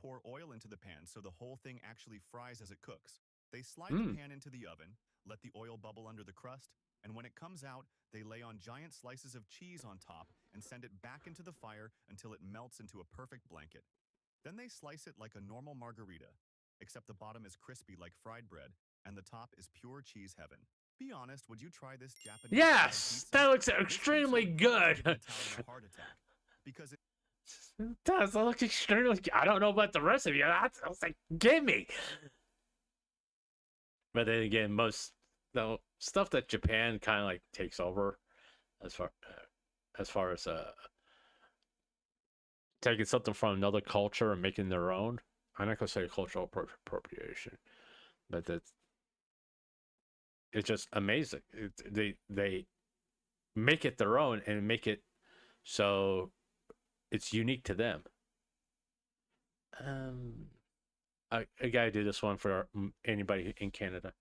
pour oil into the pan so the whole thing actually fries as it cooks. They slide the pan into the oven, let the oil bubble under the crust, and when it comes out, they lay on giant slices of cheese on top and send it back into the fire until it melts into a perfect blanket. Then they slice it like a normal margarita, except the bottom is crispy like fried bread, and the top is pure cheese heaven. Be honest, would you try this Japanese? Yes, that looks extremely good. Heart attack, because it does. That looks extremely. I don't know about the rest of you. I was like, give me. But then again, most stuff that Japan kind of like takes over, as far as taking something from another culture and making their own. I'm not gonna say cultural appropriation, but it's just amazing. They make it their own and make it so it's unique to them. I gotta do this one for anybody in Canada.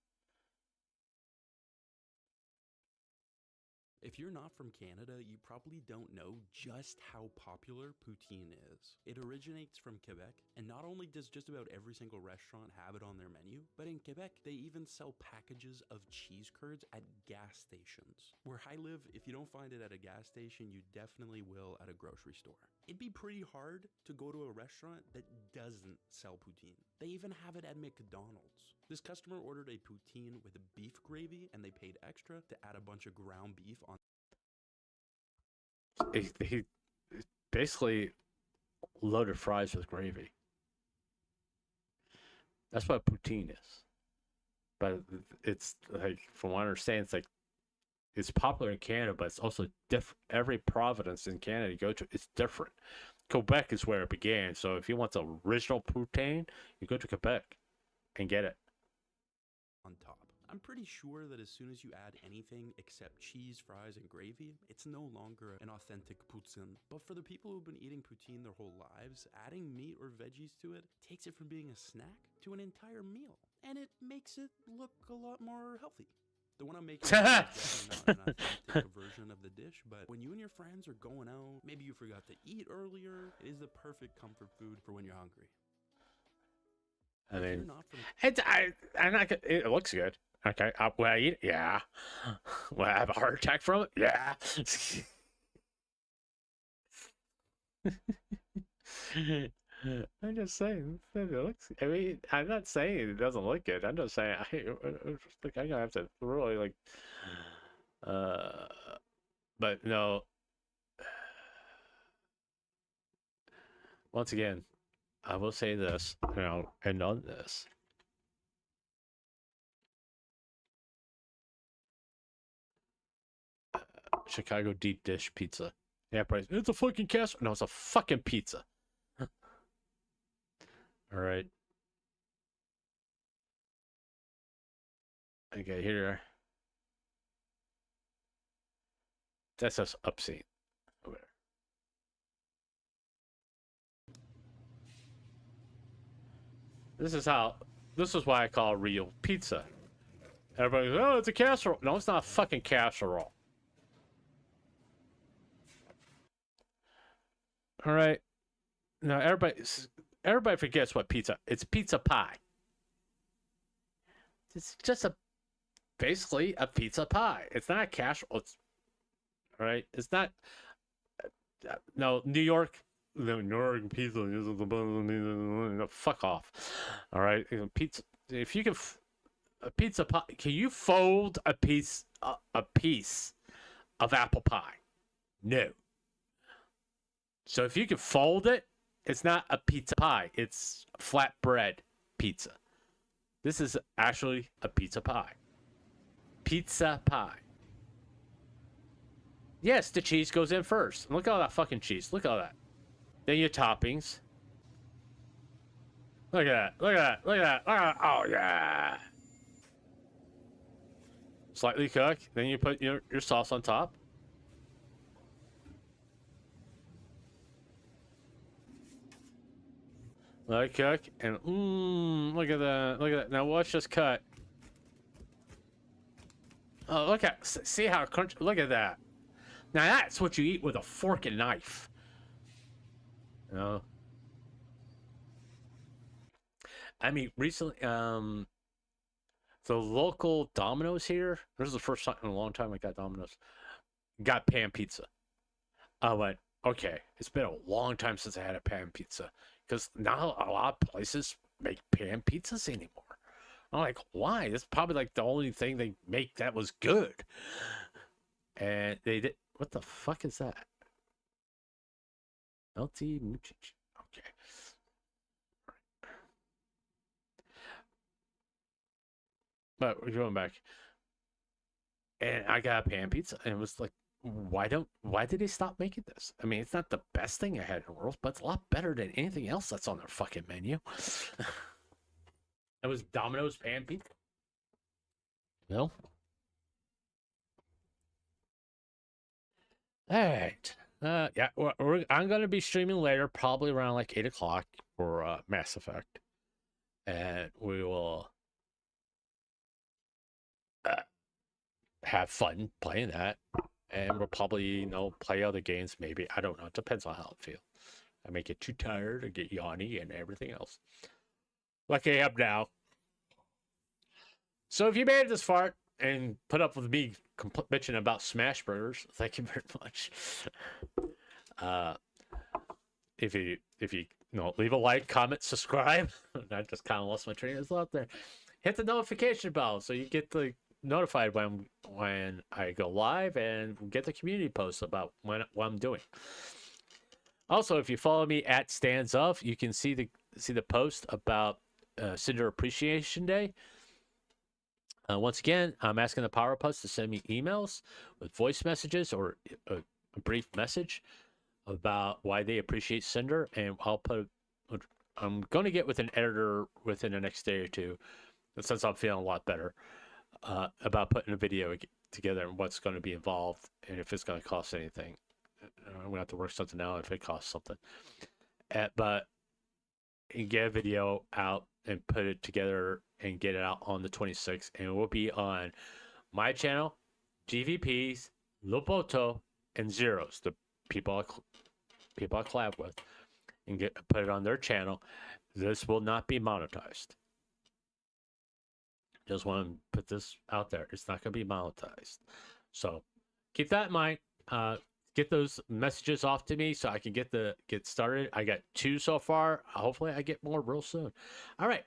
If you're not from Canada, you probably don't know just how popular poutine is. It originates from Quebec, and not only does just about every single restaurant have it on their menu, but in Quebec, they even sell packages of cheese curds at gas stations. Where I live, if you don't find it at a gas station, you definitely will at a grocery store. It'd be pretty hard to go to a restaurant that doesn't sell poutine. They even have it at McDonald's. This customer ordered a poutine with a beef gravy, and they paid extra to add a bunch of ground beef on. He basically loaded fries with gravy. That's what poutine is. But it's like, from what I understand, it's like it's popular in Canada, but it's also different. Every province in Canada you go to, it's different. Quebec is where it began. So if you want the original poutine, you go to Quebec and get it. On top. I'm pretty sure that as soon as you add anything except cheese, fries, and gravy, it's no longer an authentic poutine. But for the people who've been eating poutine their whole lives, adding meat or veggies to it takes it from being a snack to an entire meal. And it makes it look a lot more healthy. The one I'm making is definitely not an authentic version of the dish, but when you and your friends are going out, maybe you forgot to eat earlier, it is the perfect comfort food for when you're hungry. I mean, it looks good. Okay, will I eat it? Yeah. Will I have a heart attack from it? Yeah. I'm just saying, it looks. I mean, I'm not saying it doesn't look good. I'm just saying I'm gonna have to really like. But no. Once again, I will say this, and on this. Chicago deep dish pizza. Yeah, price. It's a fucking casserole. No, it's a fucking pizza. All right. Okay, here. That's just obscene. Over there. This is why I call it real pizza. Everybody goes, oh, it's a casserole. No, it's not a fucking casserole. All right. Now everybody forgets what pizza. It's pizza pie. It's just basically a pizza pie. It's not a casual. It's all right. It's not. No, New York. No, New York pizza is no, fuck off. All right, pizza. If you can, a pizza pie. Can you fold a piece of apple pie? No. So if you can fold it, it's not a pizza pie. It's flatbread pizza. This is actually a pizza pie. Pizza pie. Yes, the cheese goes in first. Look at all that fucking cheese. Look at all that. Then your toppings. Look at that. Look at that. Look at that. Oh, yeah. Slightly cooked. Then you put your sauce on top. Let it cook. And, look at that. Look at that. Now watch this cut. Oh, look at, see how crunchy, look at that. Now that's what you eat with a fork and knife. You know? I mean, recently, the local Domino's here, this is the first time in a long time I got Domino's, got pan pizza. I went, okay, it's been a long time since I had a pan pizza, because not a lot of places make pan pizzas anymore. I'm like, why? That's probably like the only thing they make that was good. And they did. What the fuck is that? LT Muchich. Okay. But we're going back. And I got a pan pizza, and it was like, why did they stop making this? I mean, it's not the best thing I had in the world, but it's a lot better than anything else that's on their fucking menu. It was Domino's pan pizza. No? All right. Yeah, I'm going to be streaming later, probably around like 8 o'clock for Mass Effect. And we will have fun playing that. And we'll probably, play other games maybe. I don't know. It depends on how I feel. I may get too tired or get yawny and everything else. Like I am now. So if you made it this far and put up with me bitching about Smash Burgers, thank you very much. If you leave a like, comment, subscribe. I just kind of lost my train of thought there. Hit the notification bell so you get notified when I go live and get the community posts about what I'm doing. Also, if you follow me at StansOf, you can see the post about Cinder Appreciation Day. Once again, I'm asking the Power Post to send me emails with voice messages or a brief message about why they appreciate Cinder, and I'm going to get with an editor within the next day or two, since I'm feeling a lot better, about putting a video together and what's going to be involved and if it's going to cost anything. I'm going to have to work something out if it costs something. But get a video out and put it together and get it out on the 26th, and it will be on my channel, GVP's, Loboto, and Zeros, the people I collab with, and put it on their channel. This will not be monetized. Just want to put this out there. It's not going to be monetized. So keep that in mind. Get those messages off to me so I can get started. I got 2 so far. Hopefully I get more real soon. All right.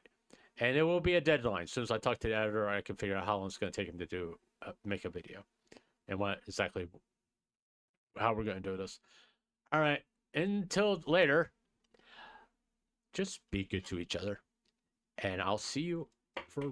And there will be a deadline. As soon as I talk to the editor, I can figure out how long it's going to take him to make a video and how we're going to do this. All right. Until later, just be good to each other. And I'll see you for